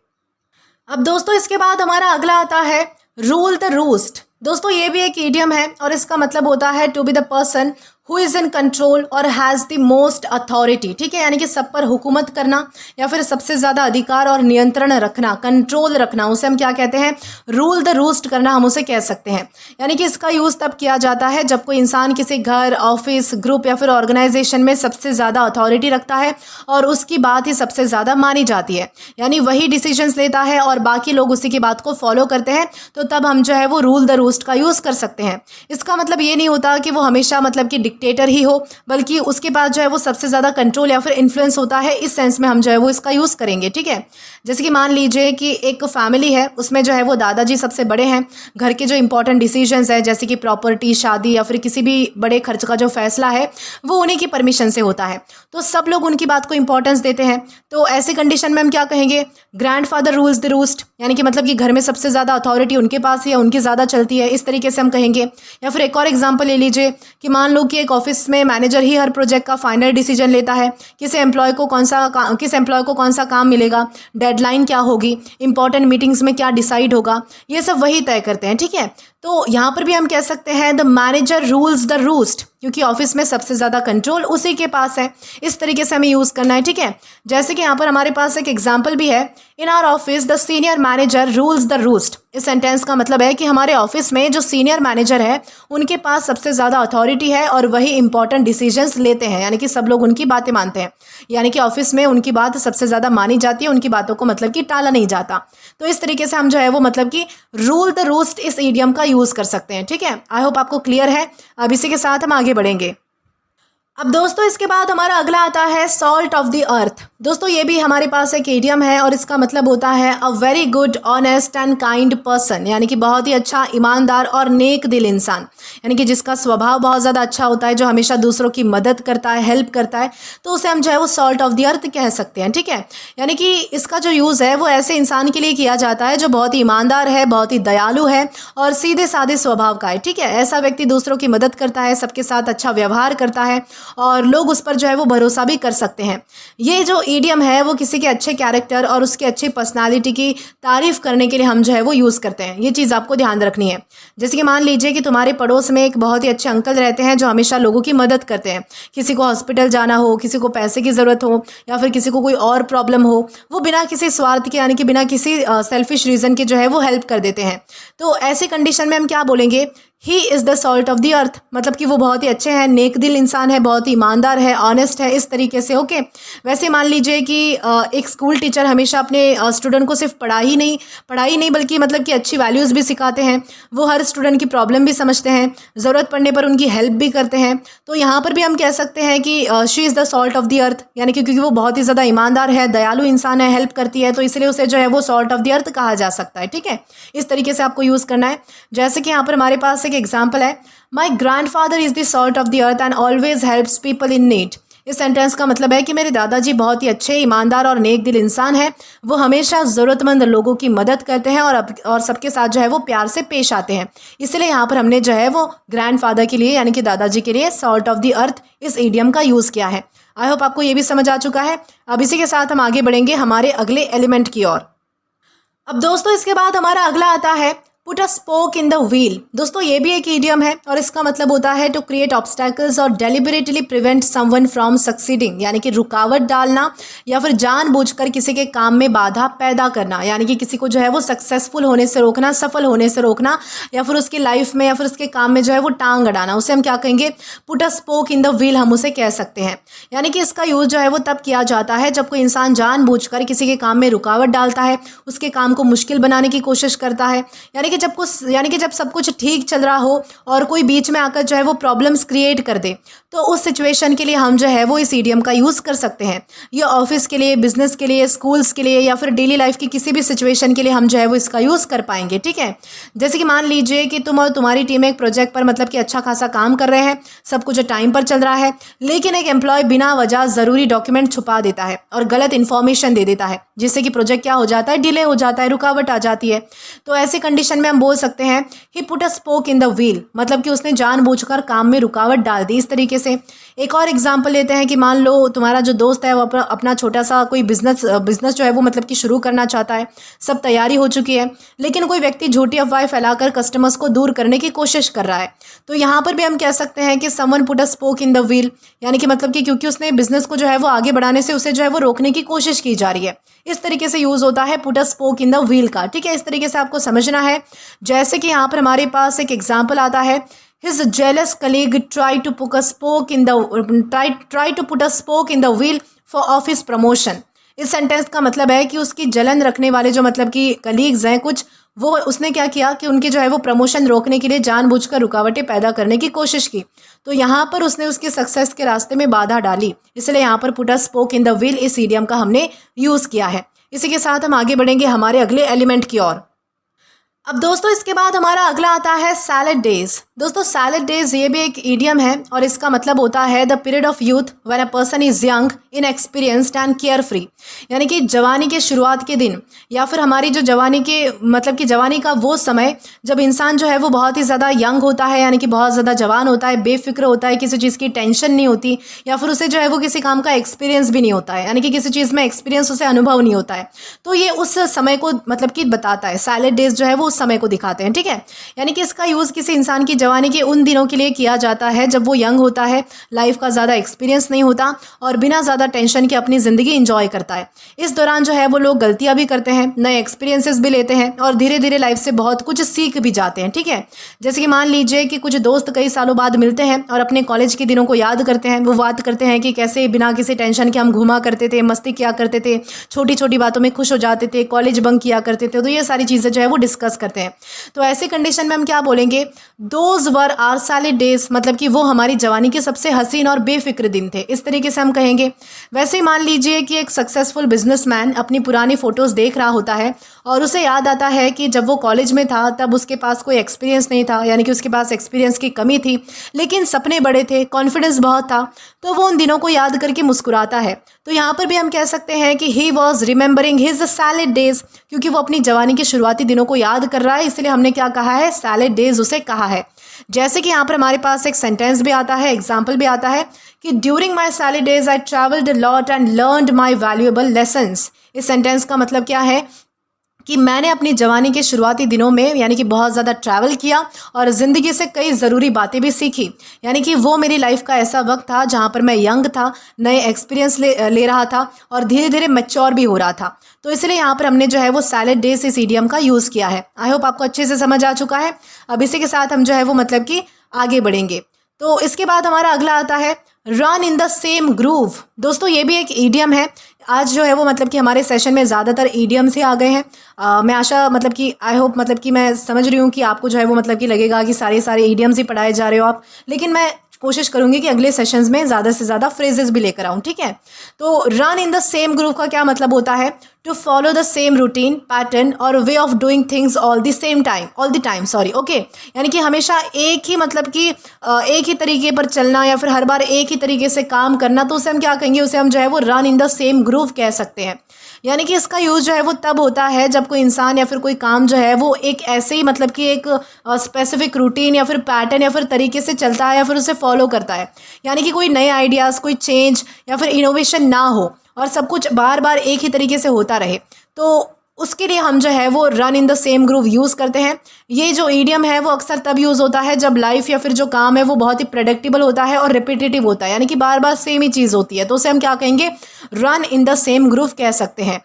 A: अब दोस्तों इसके बाद हमारा अगला आता है रूल द रूस्ट। दोस्तों ये भी एक इडियम है और इसका मतलब होता है to be the person who is in control और हैज़ द मोस्ट अथॉरिटी। ठीक है, यानी कि सब पर हुकूमत करना या फिर सबसे ज़्यादा अधिकार और नियंत्रण रखना, कंट्रोल रखना, उसे हम क्या कहते हैं, रूल द रूस्ट करना हम उसे कह सकते हैं। यानी कि इसका यूज़ तब किया जाता है जब कोई इंसान किसी घर, ऑफिस, ग्रुप या फिर ऑर्गेनाइजेशन में सबसे ज़्यादा अथॉरिटी रखता है और उसकी बात ही सबसे ज़्यादा मानी जाती है, यानी वही डिसीजंस लेता है और बाकी लोग उसी की बात को फॉलो करते हैं। तो तब हम जो है वो रूल द रूस्ट का यूज़ कर सकते हैं। इसका मतलब ये नहीं होता कि वो हमेशा मतलब कि डिक्टेटर ही हो, बल्कि उसके पास जो है वो सबसे ज़्यादा कंट्रोल या फिर इन्फ्लुएंस होता है। इस सेंस में हम जो है वो इसका यूज़ करेंगे। ठीक है, जैसे कि मान लीजिए कि एक फैमिली है, उसमें जो है वो दादाजी सबसे बड़े हैं। घर के जो इंपॉर्टेंट डिसीजंस है जैसे कि प्रॉपर्टी, शादी या फिर किसी भी बड़े खर्च का जो फैसला है वो उन्हीं की परमिशन से होता है, तो सब लोग उनकी बात को इंपॉर्टेंस देते हैं। तो ऐसी कंडीशन में हम क्या कहेंगे, ग्रैंडफादर रूल्स द रूस्ट, यानी कि मतलब कि घर में सबसे ज़्यादा अथॉरिटी उनके पास ही है, उनकी ज़्यादा चलती है। इस तरीके से हम कहेंगे। या फिर एक और एग्जाम्पल ले लीजिए कि मान लो कि एक ऑफिस में मैनेजर ही हर प्रोजेक्ट का फाइनल डिसीजन लेता है, किस एम्प्लॉय को कौन सा काम मिलेगा, डेडलाइन क्या होगी, इंपॉर्टेंट मीटिंग्स में क्या डिसाइड होगा, ये सब वही तय करते हैं। ठीक है, तो यहाँ पर भी हम कह सकते हैं the manager rules the roost, क्योंकि ऑफिस में सबसे ज़्यादा कंट्रोल उसी के पास है। इस तरीके से हमें यूज़ करना है। ठीक है, जैसे कि यहाँ पर हमारे पास एक एग्जाम्पल भी है, in our office the senior manager rules the roost. इस सेंटेंस का मतलब है कि हमारे ऑफिस में जो सीनियर मैनेजर है उनके पास सबसे ज़्यादा अथॉरिटी है और वही इंपॉर्टेंट डिसीजंस लेते हैं, यानी कि सब लोग उनकी बातें मानते हैं, यानी कि ऑफिस में उनकी बात सबसे ज़्यादा मानी जाती है, उनकी बातों को मतलब कि टाला नहीं जाता। तो इस तरीके से हम जो है वो मतलब कि रूल द रूस्ट इस ईडियम का यूज़ कर सकते हैं। ठीक है, आई होप आपको क्लियर है। अब इसी के साथ हम आगे बढ़ेंगे। अब दोस्तों इसके बाद हमारा अगला आता है सॉल्ट ऑफ द अर्थ। दोस्तों ये भी हमारे पास एक इडियम है और इसका मतलब होता है a very good, honest and kind person, यानी कि बहुत ही अच्छा, ईमानदार और नेक दिल इंसान, यानी कि जिसका स्वभाव बहुत ज़्यादा अच्छा होता है, जो हमेशा दूसरों की मदद करता है, हेल्प करता है, तो उसे हम जो है वो सॉल्ट ऑफ द अर्थ कह सकते हैं। ठीक है, यानी कि इसका जो यूज़ है वो ऐसे इंसान के लिए किया जाता है जो बहुत ही ईमानदार है, बहुत ही दयालु है और सीधे साधे स्वभाव का है। ठीक है, ऐसा व्यक्ति दूसरों की मदद करता है, सबके साथ अच्छा व्यवहार करता है और लोग उस पर जो है वो भरोसा भी कर सकते हैं। ये जो ईडियम है वो किसी के अच्छे कैरेक्टर और उसकी अच्छी पर्सनालिटी की तारीफ करने के लिए हम जो है वो यूज़ करते हैं। ये चीज़ आपको ध्यान रखनी है। जैसे कि मान लीजिए कि तुम्हारे पड़ोस में एक बहुत ही अच्छे अंकल रहते हैं जो हमेशा लोगों की मदद करते हैं। किसी को हॉस्पिटल जाना हो, किसी को पैसे की ज़रूरत हो या फिर किसी को कोई और प्रॉब्लम हो, वो बिना किसी स्वार्थ के यानी कि बिना किसी सेल्फिश रीज़न के जो है वो हेल्प कर देते हैं। तो ऐसी कंडीशन में हम क्या बोलेंगे, he is the salt of the earth, मतलब कि वो बहुत ही अच्छे हैं, नेक दिल इंसान है, बहुत ही ईमानदार है, ऑनेस्ट है, इस तरीके से। ओके। वैसे मान लीजिए कि एक स्कूल टीचर हमेशा अपने स्टूडेंट को सिर्फ पढ़ाई नहीं बल्कि मतलब कि अच्छी वैल्यूज़ भी सिखाते हैं। वो हर स्टूडेंट की प्रॉब्लम भी समझते हैं, ज़रूरत पड़ने पर उनकी हेल्प भी करते हैं। तो यहाँ पर भी हम कह सकते हैं कि she is the salt of the earth, यानी कि क्योंकि वो बहुत ही ज़्यादा ईमानदार है, दयालु इंसान है, हेल्प करती है, तो इसलिए उसे जो है वो सॉल्ट ऑफ द अर्थ कहा जा सकता है। ठीक है, इस तरीके से आपको यूज़ करना है। जैसे कि यहाँ पर हमारे पास एक एग्जाम्पल है, माई grandfather is the salt of the earth and always helps people in need. इस सेंटेंस का मतलब है कि मेरे दादाजी बहुत ही अच्छे, ईमानदार और नेक दिल इंसान हैं। वो हमेशा ज़रूरतमंद लोगों की मदद करते हैं और सबके साथ जो है वो प्यार से पेश आते हैं। इसलिए यहाँ पर हमने जो है वो ग्रैंडफादर के लिए यानी कि दादाजी के लिए सॉल्ट ऑफ द अर्थ इस ईडियम का यूज़ किया है। आई होप आपको ये भी समझ आ चुका है। अब इसी के साथ हम आगे बढ़ेंगे हमारे अगले एलिमेंट की ओर। अब दोस्तों इसके बाद हमारा अगला आता है put a spoke in the wheel. दोस्तों ये भी एक ईडियम है और इसका मतलब होता है टू क्रिएट ऑब्स्टैकल्स और deliberately prevent someone from succeeding, यानी कि रुकावट डालना या फिर जानबूझकर किसी के काम में बाधा पैदा करना, यानी कि किसी को जो है वो सक्सेसफुल होने से रोकना, सफल होने से रोकना, या फिर उसकी लाइफ में या फिर उसके काम में जो है वो टांग अड़ाना, उसे हम क्या कहेंगे, put a spoke in the wheel हम उसे कह सकते हैं। यानी कि इसका यूज़ जो है वो तब किया जाता है जब कोई इंसान जानबूझकर किसी के काम में रुकावट डालता है, उसके काम को मुश्किल बनाने की कोशिश करता है, यानी कि जब सब कुछ ठीक चल रहा हो और कोई बीच में आकर जो है वो प्रॉब्लम्स क्रिएट कर दे, तो उस सिचुएशन के लिए हम जो है वो इस ईडियम का यूज़ कर सकते हैं। ये ऑफिस के लिए, बिजनेस के लिए, स्कूल्स के लिए या फिर डेली लाइफ की किसी भी सिचुएशन के लिए हम जो है वो इसका यूज़ कर पाएंगे। ठीक है, जैसे कि मान लीजिए कि तुम और तुम्हारी टीम एक प्रोजेक्ट पर मतलब कि अच्छा खासा काम कर रहे हैं, सब कुछ टाइम पर चल रहा है, लेकिन एक एम्प्लॉय बिना वजह ज़रूरी डॉक्यूमेंट छुपा देता है और गलत इन्फॉर्मेशन दे देता है, जिससे कि प्रोजेक्ट क्या हो जाता है, डिले हो जाता है, रुकावट आ जाती है। तो ऐसी कंडीशन में हम बोल सकते हैं he put a spoke in the wheel, मतलब कि उसने जानबूझकर काम में रुकावट डाल दी, इस तरीके से। एक और एग्जांपल लेते हैं कि मान लो तुम्हारा जो दोस्त है वो अपना छोटा सा कोई बिजनेस जो है वो मतलब कि शुरू करना चाहता है, सब तैयारी हो चुकी है, लेकिन कोई व्यक्ति झूठी अफवाहें फैलाकर कस्टमर्स को दूर करने की कोशिश कर रहा है। तो यहाँ पर भी हम कह सकते हैं कि someone put a spoke in the wheel, यानी कि मतलब कि क्योंकि उसने बिजनेस को जो है वो आगे बढ़ाने से उसे जो है वो रोकने की कोशिश की जा रही है, इस तरीके से यूज़ होता है put a spoke in the wheel का। ठीक है, इस तरीके से आपको समझना है। जैसे कि यहाँ पर हमारे पास एक एग्जाम्पल आता है, His jealous colleague tried to put a spoke in the wheel for office promotion। इस सेंटेंस का मतलब है कि उसकी जलन रखने वाले जो मतलब कि कलीग्स हैं कुछ, वो उसने क्या किया कि उनकी जो है वो प्रमोशन रोकने के लिए जानबूझकर रुकावटें पैदा करने की कोशिश की। तो यहाँ पर उसने उसकी सक्सेस के रास्ते में बाधा डाली, इसलिए यहाँ पर put a spoke in the wheel इस ईडियम का हमने यूज़ किया है। इसी के साथ हम आगे बढ़ेंगे हमारे अगले एलिमेंट की ओर। अब दोस्तों इसके बाद हमारा अगला आता है सैलेड डेज। दोस्तों सैलेड डेज ये भी एक ईडियम है और इसका मतलब होता है the period of youth when a person is young, inexperienced and care free, यानी कि जवानी के शुरुआत के दिन या फिर हमारी जो जवानी के मतलब कि जवानी का वो समय जब इंसान जो है वो बहुत ही ज़्यादा यंग होता है, यानी कि बहुत ज़्यादा जवान होता है, बेफिक्र होता है, किसी चीज़ की टेंशन नहीं होती, या फिर उसे जो है वो किसी काम का एक्सपीरियंस भी नहीं होता है, यानी कि किसी चीज़ में एक्सपीरियंस उसे अनुभव नहीं होता है। तो ये उस समय को मतलब कि बताता है, सैलेड डेज जो है वो उस समय को दिखाते हैं। ठीक है, यानी कि इसका यूज़ किसी इंसान की जवानी के उन दिनों के लिए किया जाता है जब वो यंग होता है, लाइफ का ज़्यादा एक्सपीरियंस नहीं होता और बिना ज़्यादा टेंशन के अपनी ज़िंदगी इंजॉय करता है। इस दौरान जो है वो लोग गलतियाँ भी करते हैं, नए एक्सपीरियंसेस भी लेते हैं और धीरे धीरे लाइफ से बहुत कुछ सीख भी जाते हैं। ठीक है, जैसे कि मान लीजिए कि कुछ दोस्त कई सालों बाद मिलते हैं और अपने कॉलेज के दिनों को याद करते हैं। वो बात करते हैं कि कैसे बिना किसी टेंशन के हम घूमा करते थे, मस्ती किया करते थे, छोटी छोटी बातों में खुश हो जाते थे, कॉलेज बंक किया करते थे। तो ये सारी चीज़ें जो है वो डिस्कस करते हैं। तो ऐसे कंडीशन में हम क्या बोलेंगे, those were our salad days, मतलब कि वो हमारी जवानी के सबसे हसीन और बेफिक्र दिन थे, इस तरीके से हम कहेंगे। वैसे ही मान लीजिए कि एक सक्सेसफुल बिजनेसमैन अपनी पुरानी फोटोज़ देख रहा होता है और उसे याद आता है कि जब वो कॉलेज में था तब उसके पास कोई एक्सपीरियंस नहीं था, यानी कि उसके पास एक्सपीरियंस की कमी थी, लेकिन सपने बड़े थे, कॉन्फिडेंस बहुत था, तो वो उन दिनों को याद करके मुस्कुराता है। तो यहाँ पर भी हम कह सकते हैं कि he was remembering his salad days, क्योंकि वो अपनी जवानी के शुरुआती दिनों को याद कर रहा है, इसलिए हमने क्या कहा है, सैलेड डेज उसे कहा है। जैसे कि यहाँ पर हमारे पास एक सेंटेंस भी आता है, एग्जाम्पल भी आता है कि during my salary days I travelled a lot and learned my valuable lessons. इस सेंटेंस का मतलब क्या है कि मैंने अपनी जवानी के शुरुआती दिनों में यानी कि बहुत ज़्यादा ट्रैवल किया और ज़िंदगी से कई ज़रूरी बातें भी सीखी। यानी कि वो मेरी लाइफ का ऐसा वक्त था जहाँ पर मैं यंग था, नए एक्सपीरियंस ले रहा था और धीरे धीरे मैच्योर भी हो रहा था। तो इसलिए यहाँ पर हमने जो है वो सैलड डेज इस इडियम का यूज़ किया है। आई होप आपको अच्छे से समझ आ चुका है। अब इसी के साथ हम जो है वो मतलब कि आगे बढ़ेंगे। तो इसके बाद हमारा अगला आता है run in the same groove. दोस्तों ये भी एक ईडियम है। आज जो है वो मतलब कि हमारे सेशन में ज़्यादातर ईडियम्स ही आ गए हैं। मैं आशा मतलब कि आई होप मतलब कि मैं समझ रही हूँ कि आपको जो है वो मतलब कि लगेगा कि सारे ईडियम्स ही पढ़ाए जा रहे हो आप, लेकिन मैं कोशिश करूंगी कि अगले सेशंस में ज़्यादा से ज़्यादा फ्रेजेस भी लेकर आऊँ, ठीक है। तो run in the same group का क्या मतलब होता है? To follow the same routine pattern और way of doing things all the time sorry, okay. यानी कि हमेशा एक ही मतलब कि एक ही तरीके पर चलना या फिर हर बार एक ही तरीके से काम करना, तो उसे हम क्या कहेंगे? उसे हम जो है वो run in the same group कह सकते हैं। यानी कि इसका यूज़ जो है वो तब होता है जब कोई इंसान या फिर कोई काम जो है वो एक ऐसे ही मतलब कि एक स्पेसिफिक रूटीन या फिर पैटर्न या फिर तरीके से चलता है या फिर उसे फॉलो करता है। यानी कि कोई नए आइडियाज़, कोई चेंज या फिर इनोवेशन ना हो और सब कुछ बार बार एक ही तरीके से होता रहे, तो उसके लिए हम जो है वो run in the same groove use करते हैं। ये जो ईडियम है वो अक्सर तब यूज़ होता है जब लाइफ या फिर जो काम है वो बहुत ही प्रेडिक्टेबल होता है और रिपीटेटिव होता है, यानी कि बार बार सेम ही चीज़ होती है, तो उसे हम क्या कहेंगे? Run in the same groove कह सकते हैं।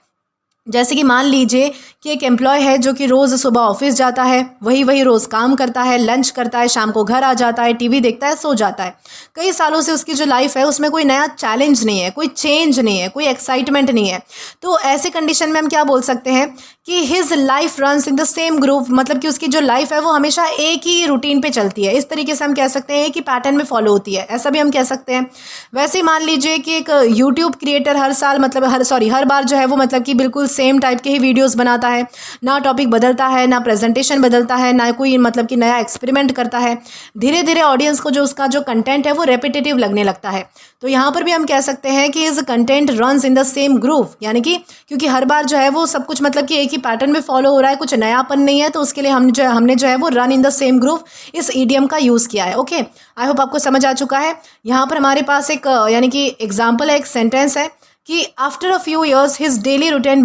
A: जैसे कि मान लीजिए कि एक एम्प्लॉय है जो कि रोज़ सुबह ऑफिस जाता है, वही रोज़ काम करता है, लंच करता है, शाम को घर आ जाता है, टीवी देखता है, सो जाता है। कई सालों से उसकी जो लाइफ है उसमें कोई नया चैलेंज नहीं है, कोई चेंज नहीं है, कोई एक्साइटमेंट नहीं है। तो ऐसे कंडीशन में हम क्या बोल सकते हैं कि his life runs in the same group, मतलब कि उसकी जो लाइफ है वो हमेशा एक ही रूटीन पे चलती है। इस तरीके से हम कह सकते हैं कि पैटर्न में फॉलो होती है, ऐसा भी हम कह सकते हैं। वैसे ही मान लीजिए कि एक यूट्यूब क्रिएटर हर साल मतलब हर बार जो है वो मतलब कि बिल्कुल सेम टाइप के ही वीडियोस बनाता है, ना टॉपिक बदलता है, ना प्रेजेंटेशन बदलता है, ना कोई मतलब कि नया एक्सपेरिमेंट करता है। धीरे धीरे ऑडियंस को जो उसका जो कंटेंट है वो रेपिटेटिव लगने लगता है। तो यहाँ पर भी हम कह सकते हैं कि his content runs in the same groove, यानी कि क्योंकि हर बार जो है वो सब कुछ मतलब कि एक ही पैटर्न में फॉलो हो रहा है, कुछ नयापन नहीं है, तो उसके लिए हमने जो है वो run in the same groove इस ईडियम का यूज़ किया है। ओके, आई होप आपको समझ आ चुका है। यहाँ पर हमारे पास एक यानी कि एग्जाम्पल है, एक सेंटेंस है कि after a few years his daily routine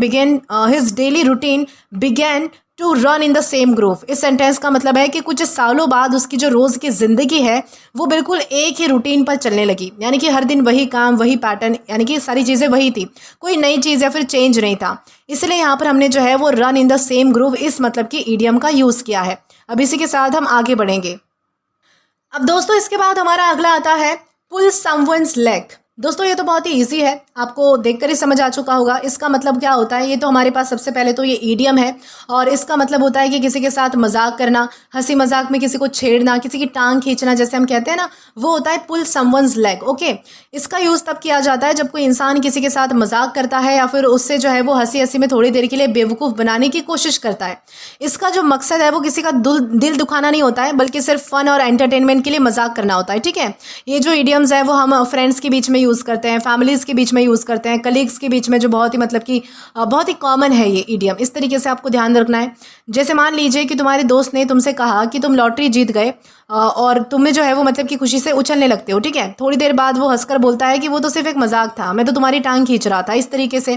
A: began to run in the same groove. इस सेंटेंस का मतलब है कि कुछ सालों बाद उसकी जो रोज़ की ज़िंदगी है वो बिल्कुल एक ही रूटीन पर चलने लगी, यानी कि हर दिन वही काम, वही पैटर्न, यानी कि सारी चीज़ें वही थी, कोई नई चीज़ या फिर चेंज नहीं था। इसलिए यहाँ पर हमने जो है वो run in the same groove इस मतलब कि ईडियम का यूज़ किया है। अब इसी के साथ हम आगे बढ़ेंगे। अब दोस्तों इसके बाद हमारा अगला आता है पुल समवन्स लेग। दोस्तों ये तो बहुत ही इजी है, आपको देखकर ही समझ आ चुका होगा। इसका मतलब क्या होता है? ये तो हमारे पास सबसे पहले तो ये ईडियम है और इसका मतलब होता है कि किसी के साथ मजाक करना, हंसी मजाक में किसी को छेड़ना, किसी की टांग खींचना, जैसे हम कहते हैं ना, वो होता है पुल समवन्स लेग। ओके, इसका यूज़ तब किया जाता है जब कोई इंसान किसी के साथ मजाक करता है या फिर उससे जो है वो हंसी हंसी में थोड़ी देर के लिए बेवकूफ़ बनाने की कोशिश करता है। इसका जो मकसद है वो किसी का दिल दुखाना नहीं होता है, बल्कि सिर्फ फन और एंटरटेनमेंट के लिए मजाक करना होता है, ठीक है। ये जो ईडियम्स है वो हम फ्रेंड्स के बीच में यूज़ करते हैं, फैमिलीज़ के बीच में यूज़ करते हैं, कलीग्स के बीच में, जो बहुत ही मतलब कि बहुत ही कॉमन है ये ईडियम। इस तरीके से आपको ध्यान रखना है। जैसे मान लीजिए कि तुम्हारे दोस्त ने तुमसे कहा कि तुम लॉटरी जीत गए और तुम्हें जो है वो मतलब कि खुशी से उछलने लगते हो, ठीक है। थोड़ी देर बाद वो हंसकर बोलता है कि वो तो सिर्फ एक मजाक था, मैं तो तुम्हारी टांग खींच रहा था, इस तरीके से।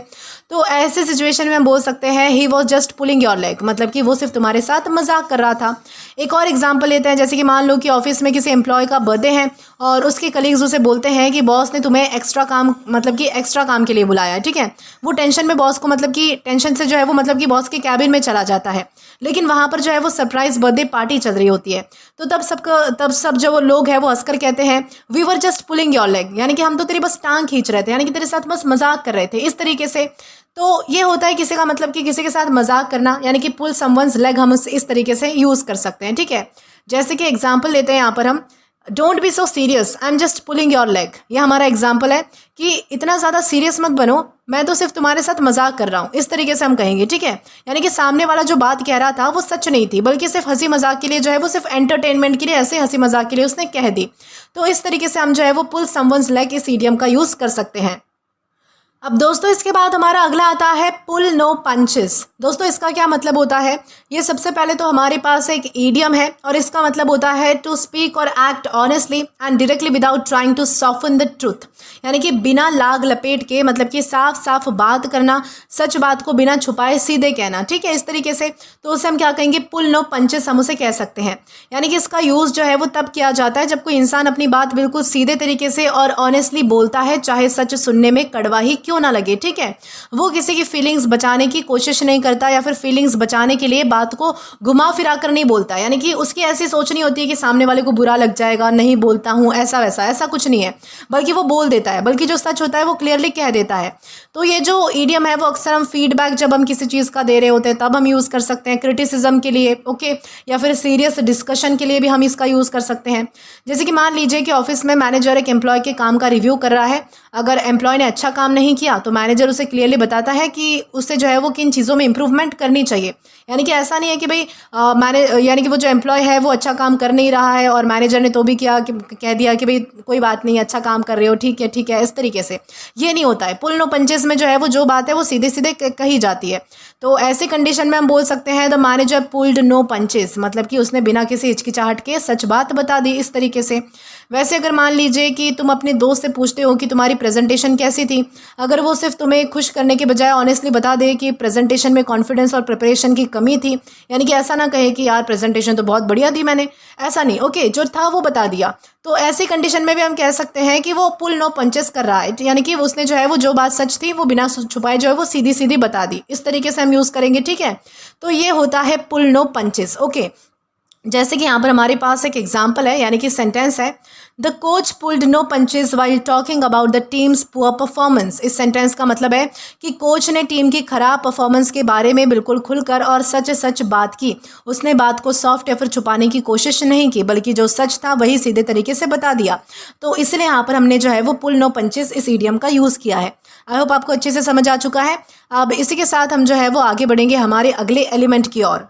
A: तो ऐसे सिचुएशन में हम बोल सकते हैं he was just pulling your leg, मतलब कि वो सिर्फ तुम्हारे साथ मजाक कर रहा था। एक और एग्जाम्पल लेते हैं, जैसे कि मान लो कि ऑफिस में किसी एम्प्लॉय का बर्थडे है और उसके कलीग्स उसे बोलते हैं कि बॉस ने तुम्हें एक्स्ट्रा काम के लिए बुलाया है, ठीक है। वो टेंशन में बॉस को मतलब कि टेंशन से जो है वो मतलब कि बॉस के कैबिन में चला जाता है, लेकिन वहाँ पर जो है वो सरप्राइज बर्थडे पार्टी चल रही होती है। तो तब सब जो लोग हैं वो हंसकर कहते हैं we were just pulling your leg, यानी कि हम तो तेरी बस टांग खींच रहे थे, यानी कि तेरे साथ बस मजाक कर रहे थे, इस तरीके से। तो ये होता है किसी का मतलब कि किसी के साथ मजाक करना, यानी कि पुल समवन्स लेग हम इस तरीके से यूज़ कर सकते हैं, ठीक है। जैसे कि एग्जाम्पल लेते हैं यहाँ पर हम, don't be so serious, I am just pulling your leg. ये हमारा एग्जाम्पल है कि इतना ज़्यादा सीरियस मत बनो, मैं तो सिर्फ तुम्हारे साथ मजाक कर रहा हूँ, इस तरीके से हम कहेंगे, ठीक है। यानी कि सामने वाला जो बात कह रहा था वो सच नहीं थी, बल्कि सिर्फ हंसी मजाक के लिए जो है वो सिर्फ एंटरटेनमेंट के लिए ऐसे हंसी मजाक के लिए उसने कह दी। तो इस तरीके से हम जो है वो पुल समवन्स लेग इस ईडियम का यूज़ कर सकते हैं। अब दोस्तों इसके बाद हमारा अगला आता है पुल नो पंचेस। दोस्तों इसका क्या मतलब होता है? ये सबसे पहले तो हमारे पास एक ईडियम है और इसका मतलब होता है टू स्पीक और act honestly and directly without trying to soften the truth. यानी कि बिना लाग लपेट के, मतलब कि साफ साफ बात करना, सच बात को बिना छुपाए सीधे कहना। ठीक है, इस तरीके से तो उसे हम क्या कहेंगे? पुल नो पंचेस हम उसे कह सकते हैं। यानी कि इसका यूज़ जो है वो तब किया जाता है जब कोई इंसान अपनी बात बिल्कुल सीधे तरीके से और ऑनेस्टली बोलता है, चाहे सच सुनने में कड़वा ही क्यों ना लगे। ठीक है, वो किसी की फीलिंग्स बचाने की कोशिश नहीं करता या फिर फीलिंग्स बचाने के लिए बात को घुमा फिरा कर नहीं बोलता। यानी कि उसकी ऐसी सोच नहीं होती है कि सामने वाले को बुरा लग जाएगा, नहीं बोलता हूँ, ऐसा वैसा, ऐसा कुछ नहीं है, बल्कि वो बोल देता है, बल्कि जो सच होता है वो क्लियरली कह देता है। तो ये जो ईडियम है वो अक्सर हम फीडबैक जब हम किसी चीज़ का दे रहे होते हैं तब हम यूज़ कर सकते हैं, क्रिटिसिज्म के लिए, ओके, या फिर सीरियस डिस्कशन के लिए भी हम इसका यूज़ कर सकते हैं। जैसे कि मान लीजिए कि ऑफिस में मैनेजर एक एम्प्लॉय के काम का रिव्यू कर रहा है। अगर एम्प्लॉय ने अच्छा काम नहीं किया तो मैनेजर उसे क्लियरली बताता है कि उससे जो है वो किन चीज़ों में इंप्रूवमेंट करनी चाहिए। यानी कि ऐसा नहीं है कि भाई यानी कि वो जो एम्प्लॉय है वो अच्छा काम कर नहीं रहा है और मैनेजर ने तो भी किया कि कह दिया कि भाई कोई बात नहीं, अच्छा काम कर रहे हो, ठीक है, इस तरीके से ये नहीं होता है। पुल नो पंचेस में जो है वो जो बात है वो सीधे सीधे कही जाती है। तो ऐसी कंडीशन में हम बोल सकते हैं the manager pulled no punches, मतलब कि उसने बिना किसी हिचकिचाहट के सच बात बता दी, इस तरीके से। वैसे अगर मान लीजिए कि तुम अपने दोस्त से पूछते हो कि तुम्हारी प्रेजेंटेशन कैसी थी, अगर वो सिर्फ तुम्हें खुश करने के बजाय ऑनेस्टली बता दे कि प्रेजेंटेशन में कॉन्फिडेंस और प्रिपरेशन की कमी थी, यानी कि ऐसा ना कहे कि यार प्रेजेंटेशन तो बहुत बढ़िया दी मैंने, ऐसा नहीं, ओके, जो था वो बता दिया, तो ऐसी कंडीशन में भी हम कह सकते हैं कि वो पुल नो पंचेस कर रहा है। यानी कि उसने जो है वो जो बात सच थी वो बिना छुपाए जो है वो सीधी सीधी बता दी, इस तरीके से हम यूज़ करेंगे। ठीक है, तो ये होता है पुल नो पंचेस। ओके, जैसे कि यहाँ पर हमारे पास एक एग्जाम्पल है, यानी कि सेंटेंस है, the coach pulled no punches while talking about the team's poor performance. इस सेंटेंस का मतलब है कि कोच ने टीम की खराब परफॉर्मेंस के बारे में बिल्कुल खुलकर और सच सच बात की। उसने बात को सॉफ्ट या फिर छुपाने की कोशिश नहीं की, बल्कि जो सच था वही सीधे तरीके से बता दिया। तो इसलिए यहाँ पर हमने जो है वो पुल नो पंचेस इस ईडियम का यूज़ किया है। आई होप आपको अच्छे से समझ आ चुका है। अब इसी के साथ हम जो है वो आगे बढ़ेंगे हमारे अगले एलिमेंट की ओर।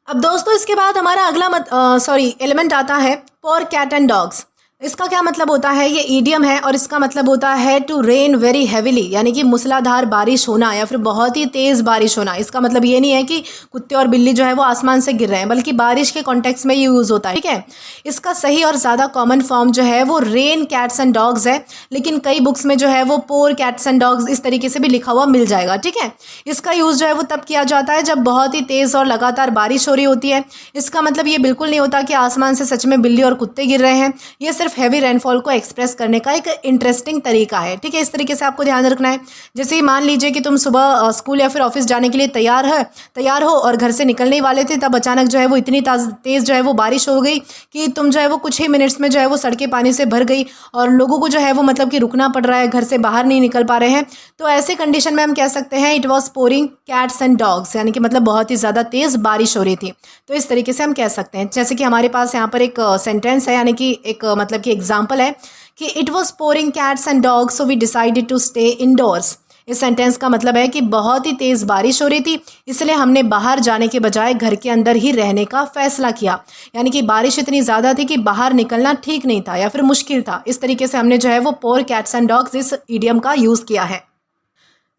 A: अब दोस्तों इसके बाद हमारा अगला एलिमेंट आता है फॉर कैट एंड डॉग्स। इसका क्या मतलब होता है? ये ईडियम है और इसका मतलब होता है टू रेन वेरी हैविली, यानी कि मूसलाधार बारिश होना या फिर बहुत ही तेज़ बारिश होना। इसका मतलब ये नहीं है कि कुत्ते और बिल्ली जो है वो आसमान से गिर रहे हैं, बल्कि बारिश के कॉन्टेक्स्ट में ये यूज़ होता है। ठीक है, इसका सही और ज़्यादा कॉमन फॉर्म जो है वो रेन कैट्स एंड डॉग्स है, लेकिन कई बुक्स में जो है वो पोर कैट्स एंड डॉग्स इस तरीके से भी लिखा हुआ मिल जाएगा। ठीक है, इसका यूज़ जो है वो तब किया जाता है जब बहुत ही तेज़ और लगातार बारिश हो रही होती है। इसका मतलब ये बिल्कुल नहीं होता कि आसमान से सच में बिल्ली और कुत्ते गिर रहे हैं, ये सिर्फ हैवी रेनफॉल को एक्सप्रेस करने का एक इंटरेस्टिंग तरीका है। ठीक है, इस तरीके से आपको ध्यान रखना है। जैसे मान लीजिए कि तुम सुबह स्कूल या फिर ऑफिस जाने के लिए तैयार हो और घर से निकलने ही वाले थे, तब अचानक जो है वो इतनी तेज़ जो है वो बारिश हो गई कि तुम जो है वो कुछ ही मिनट्स में जो है वो सड़कें पानी से भर गई और लोगों को जो है वो मतलब कि रुकना पड़ रहा है, घर से बाहर नहीं निकल पा रहे हैं। तो ऐसे कंडीशन में हम कह सकते हैं it was pouring cats and dogs, यानी कि मतलब बहुत ही ज़्यादा तेज़ बारिश हो रही थी। तो इस तरीके से हम कह सकते हैं। जैसे कि हमारे पास यहाँ पर एक सेंटेंस है, यानी कि एक मतलब कि एग्जाम्पल है कि it was pouring cats and dogs so we decided to stay indoors. इस सेंटेंस का मतलब है कि बहुत ही तेज़ बारिश हो रही थी, इसलिए हमने बाहर जाने के बजाय घर के अंदर ही रहने का फैसला किया। यानी कि बारिश इतनी ज़्यादा थी कि बाहर निकलना ठीक नहीं था या फिर मुश्किल था। इस तरीके से हमने जो है वो पोर कैट्स एंड डॉग्स इस ईडियम का यूज़ किया है।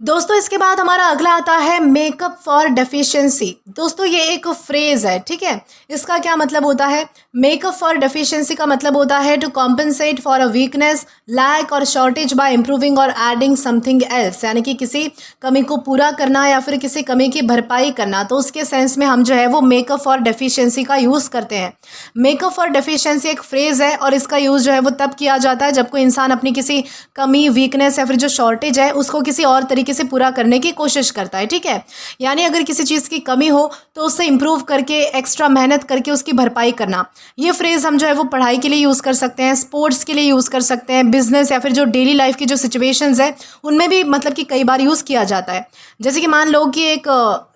A: दोस्तों इसके बाद हमारा अगला आता है मेकअप फॉर डेफिशिएंसी। दोस्तों ये एक फ्रेज़ है, ठीक है। इसका क्या मतलब होता है? मेकअप फॉर डेफिशिएंसी का मतलब होता है to compensate for a weakness, lack और शॉर्टेज बाय इम्प्रूविंग और एडिंग समथिंग एल्स, यानी कि किसी कमी को पूरा करना या फिर किसी कमी की भरपाई करना। तो उसके सेंस में हम जो है वो मेकअप फॉर डेफिशिएंसी का यूज़ करते हैं। मेकअप फॉर डेफिशिएंसी एक फ्रेज़ है और इसका यूज़ जो है वो तब किया जाता है जब कोई इंसान अपनी किसी कमी, वीकनेस या फिर जो शॉर्टेज है उसको किसी और तरीके से पूरा करने की कोशिश करता है। ठीक है, यानी अगर किसी चीज़ की कमी हो तो उससे इम्प्रूव करके, एक्स्ट्रा मेहनत करके उसकी भरपाई करना। ये फ्रेज़ हम जो है वो पढ़ाई के लिए यूज़ कर सकते हैं, स्पोर्ट्स के लिए यूज़ कर सकते हैं, बिजनेस या फिर जो डेली लाइफ की जो सिचुएशंस है उनमें भी मतलब कि कई बार यूज़ किया जाता है। जैसे कि मान लो कि एक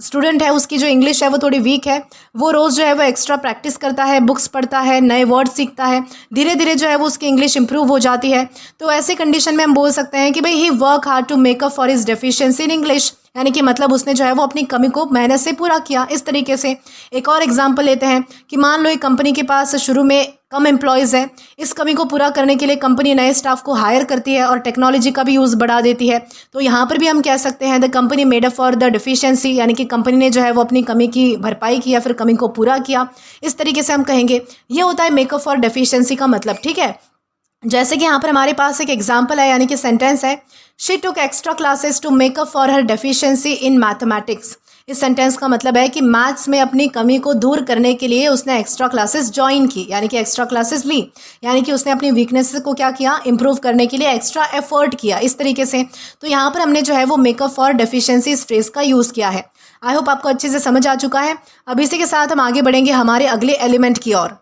A: स्टूडेंट है, उसकी जो इंग्लिश है वो थोड़ी वीक है, वो रोज़ जो है वो एक्स्ट्रा प्रैक्टिस करता है, बुक्स पढ़ता है, नए वर्ड सीखता है, धीरे धीरे जो है वो उसकी इंग्लिश इंप्रूव हो जाती है। तो ऐसे कंडीशन में हम बोल सकते हैं कि भाई he work hard to make up for his deficiency in English, यानी कि मतलब उसने जो है वो अपनी कमी को मेहनत से पूरा किया। इस तरीके से एक और एग्जांपल लेते हैं कि मान लो एक कंपनी के पास शुरू में कम एम्प्लॉयज़ हैं, इस कमी को पूरा करने के लिए कंपनी नए स्टाफ को हायर करती है और टेक्नोलॉजी का भी यूज़ बढ़ा देती है। तो यहाँ पर भी हम कह सकते हैं the company made up for the deficiency, यानी कि कंपनी ने जो है वो अपनी कमी की भरपाई की या फिर कमी को पूरा किया। इस तरीके से हम कहेंगे। ये होता है मेकअप फॉर डेफिशिएंसी का मतलब, ठीक है। जैसे कि यहाँ पर हमारे पास एक एग्जाम्पल है, यानी कि सेंटेंस है, she took extra classes to make up for her deficiency in mathematics. इस सेंटेंस का मतलब है कि मैथ्स में अपनी कमी को दूर करने के लिए उसने एक्स्ट्रा क्लासेस ज्वाइन की, यानी कि एक्स्ट्रा क्लासेस ली, यानी कि उसने अपनी वीकनेस को क्या किया, इंप्रूव करने के लिए एक्स्ट्रा एफर्ट किया। इस तरीके से तो यहाँ पर हमने जो है वो मेकअप फॉर डेफिशिएंसी इस फ्रेज का यूज़ किया है। आई होप आपको अच्छे से समझ आ चुका है। अब इसी के साथ हम आगे बढ़ेंगे हमारे अगले एलिमेंट की ओर।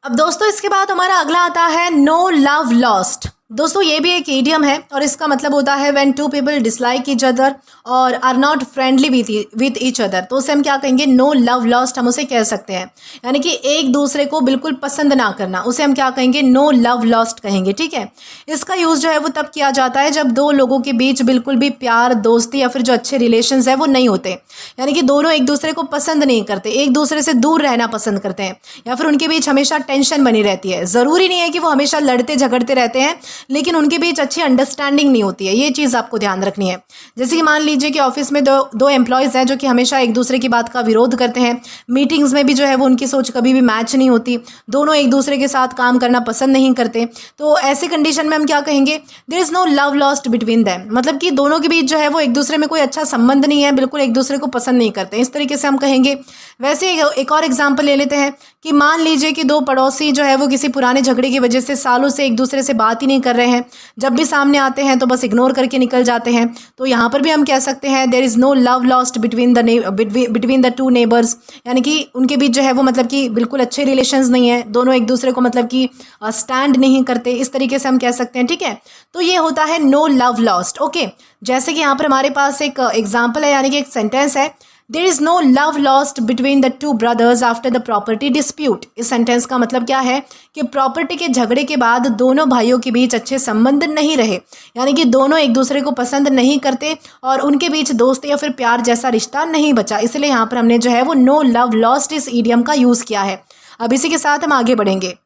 A: अब दोस्तों इसके बाद हमारा अगला आता है नो लव लॉस्ट। दोस्तों ये भी एक इडियम है और इसका मतलब होता है when two people dislike each other और are not friendly with each other. तो उसे हम क्या कहेंगे, नो लव लॉस्ट हम उसे कह सकते हैं। यानी कि एक दूसरे को बिल्कुल पसंद ना करना, उसे हम क्या कहेंगे, नो लव लॉस्ट कहेंगे, ठीक है। इसका यूज़ जो है वो तब किया जाता है जब दो लोगों के बीच बिल्कुल भी प्यार, दोस्ती या फिर जो अच्छे रिलेशंस है वो नहीं होते, यानी कि दोनों एक दूसरे को पसंद नहीं करते, एक दूसरे से दूर रहना पसंद करते हैं, या फिर उनके बीच हमेशा टेंशन बनी रहती है। ज़रूरी नहीं है कि वो हमेशा लड़ते झगड़ते रहते हैं, लेकिन उनके बीच अच्छी अंडरस्टैंडिंग नहीं होती है। ये चीज़ आपको ध्यान रखनी है। जैसे कि मान लीजिए कि ऑफिस में दो एम्प्लॉयज़ हैं जो कि हमेशा एक दूसरे की बात का विरोध करते हैं, मीटिंग्स में भी जो है वो उनकी सोच कभी भी मैच नहीं होती, दोनों एक दूसरे के साथ काम करना पसंद नहीं करते। तो ऐसे कंडीशन में हम क्या कहेंगे, there is no love lost between them, मतलब कि दोनों के बीच जो है वो एक दूसरे में कोई अच्छा संबंध नहीं है, बिल्कुल एक दूसरे को पसंद नहीं करते, इस तरीके से हम कहेंगे। वैसे एक और एग्जाम्पल ले लेते हैं कि मान लीजिए कि दो पड़ोसी जो है वो किसी पुराने झगड़े की वजह से सालों से एक दूसरे से बात ही नहीं कर रहे हैं, जब भी सामने आते हैं तो बस इग्नोर करके निकल जाते हैं। तो यहाँ पर भी हम कह सकते हैं there is no love lost between the two neighbours, यानी कि उनके बीच जो है वो मतलब कि बिल्कुल अच्छे रिलेशंस नहीं है, दोनों एक दूसरे को मतलब कि स्टैंड नहीं करते, इस तरीके से हम कह सकते हैं, ठीक है। तो ये होता है नो लव लॉस्ट, ओके। जैसे कि यहाँ पर हमारे पास एक एग्जाम्पल है, यानी कि एक सेंटेंस है, there is no love lost between the two brothers after the property dispute. इस सेंटेंस का मतलब क्या है कि प्रॉपर्टी के झगड़े के बाद दोनों भाइयों के बीच अच्छे संबंध नहीं रहे, यानी कि दोनों एक दूसरे को पसंद नहीं करते और उनके बीच दोस्ती या फिर प्यार जैसा रिश्ता नहीं बचा। इसलिए यहाँ पर हमने जो है वो नो लव लॉस्ट इस ईडियम का यूज़ किया है। अब इसी के साथ हम आगे बढ़ेंगे।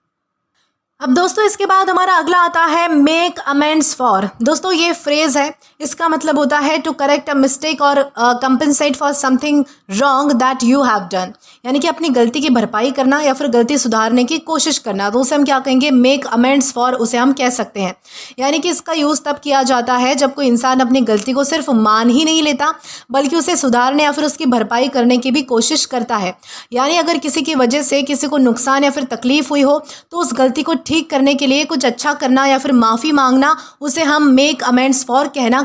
A: अब दोस्तों इसके बाद हमारा अगला आता है मेक अमेंड्स फॉर। दोस्तों ये फ्रेज है, इसका मतलब होता है टू करेक्ट अ मिस्टेक और compensate for something wrong that you have done, यानी कि अपनी गलती की भरपाई करना या फिर गलती सुधारने की कोशिश करना। तो उसे हम क्या कहेंगे, मेक अमेंड्स फॉर उसे हम कह सकते हैं। यानी कि इसका यूज़ तब किया जाता है जब कोई इंसान अपनी गलती को सिर्फ मान ही नहीं लेता बल्कि उसे सुधारने या फिर उसकी भरपाई करने की भी कोशिश करता है। यानी अगर किसी की वजह से किसी को नुकसान या फिर तकलीफ हुई हो तो उस गलती को ठीक करने के लिए कुछ अच्छा करना या फिर माफ़ी मांगना, उसे हम मेक अमेंड्स फॉर करना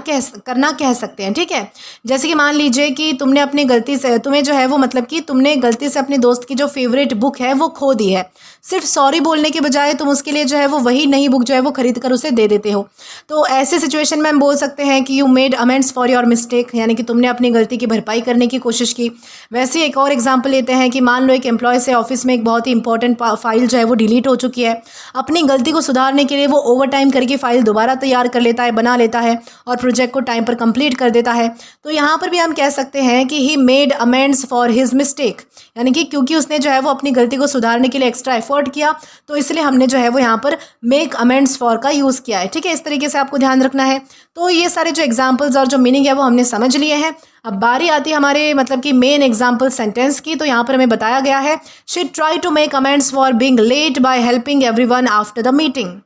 A: कह सकते हैं, ठीक है। जैसे कि मान लीजिए कि तुमने अपनी गलती से तुम्हें जो है वो मतलब कि तुमने गलती से अपने दोस्त की जो फेवरेट बुक है वो खो दी है, सिर्फ सॉरी बोलने के बजाय तुम उसके लिए जो है वो वही नई बुक जो है वो खरीद कर उसे दे देते हो। तो ऐसे सिचुएशन में हम बोल सकते हैं कि you made amends for your mistake, यानी कि तुमने अपनी गलती की भरपाई करने की कोशिश की। वैसे एक और एग्जाम्पल लेते हैं कि मान लो एक एम्प्लॉय से ऑफिस में एक बहुत ही इंपॉर्टेंट फाइल जो है वो डिलीट हो चुकी है, अपनी गलती को सुधारने के लिए वो ओवर टाइम करके फाइल दोबारा तैयार कर लेता है, बना लेता है और प्रोजेक्ट को टाइम पर कंप्लीट कर देता है। तो यहाँ पर भी हम कह सकते हैं कि he made amends for his mistake, यानी कि क्योंकि उसने जो है वो अपनी गलती को सुधारने के लिए एक्स्ट्रा एफर्ट किया तो इसलिए हमने जो है वो यहाँ पर मेक अमेंड्स फॉर का यूज़ किया है, ठीक है। इस तरीके से आपको ध्यान रखना है। तो ये सारे जो एग्जाम्पल्स और जो मीनिंग है वो हमने समझ लिए हैं। अब बारी आती है हमारे मतलब कि मेन एग्जाम्पल सेंटेंस की। तो यहाँ पर हमें बताया गया है she try to make amends for being late by helping everyone after the meeting,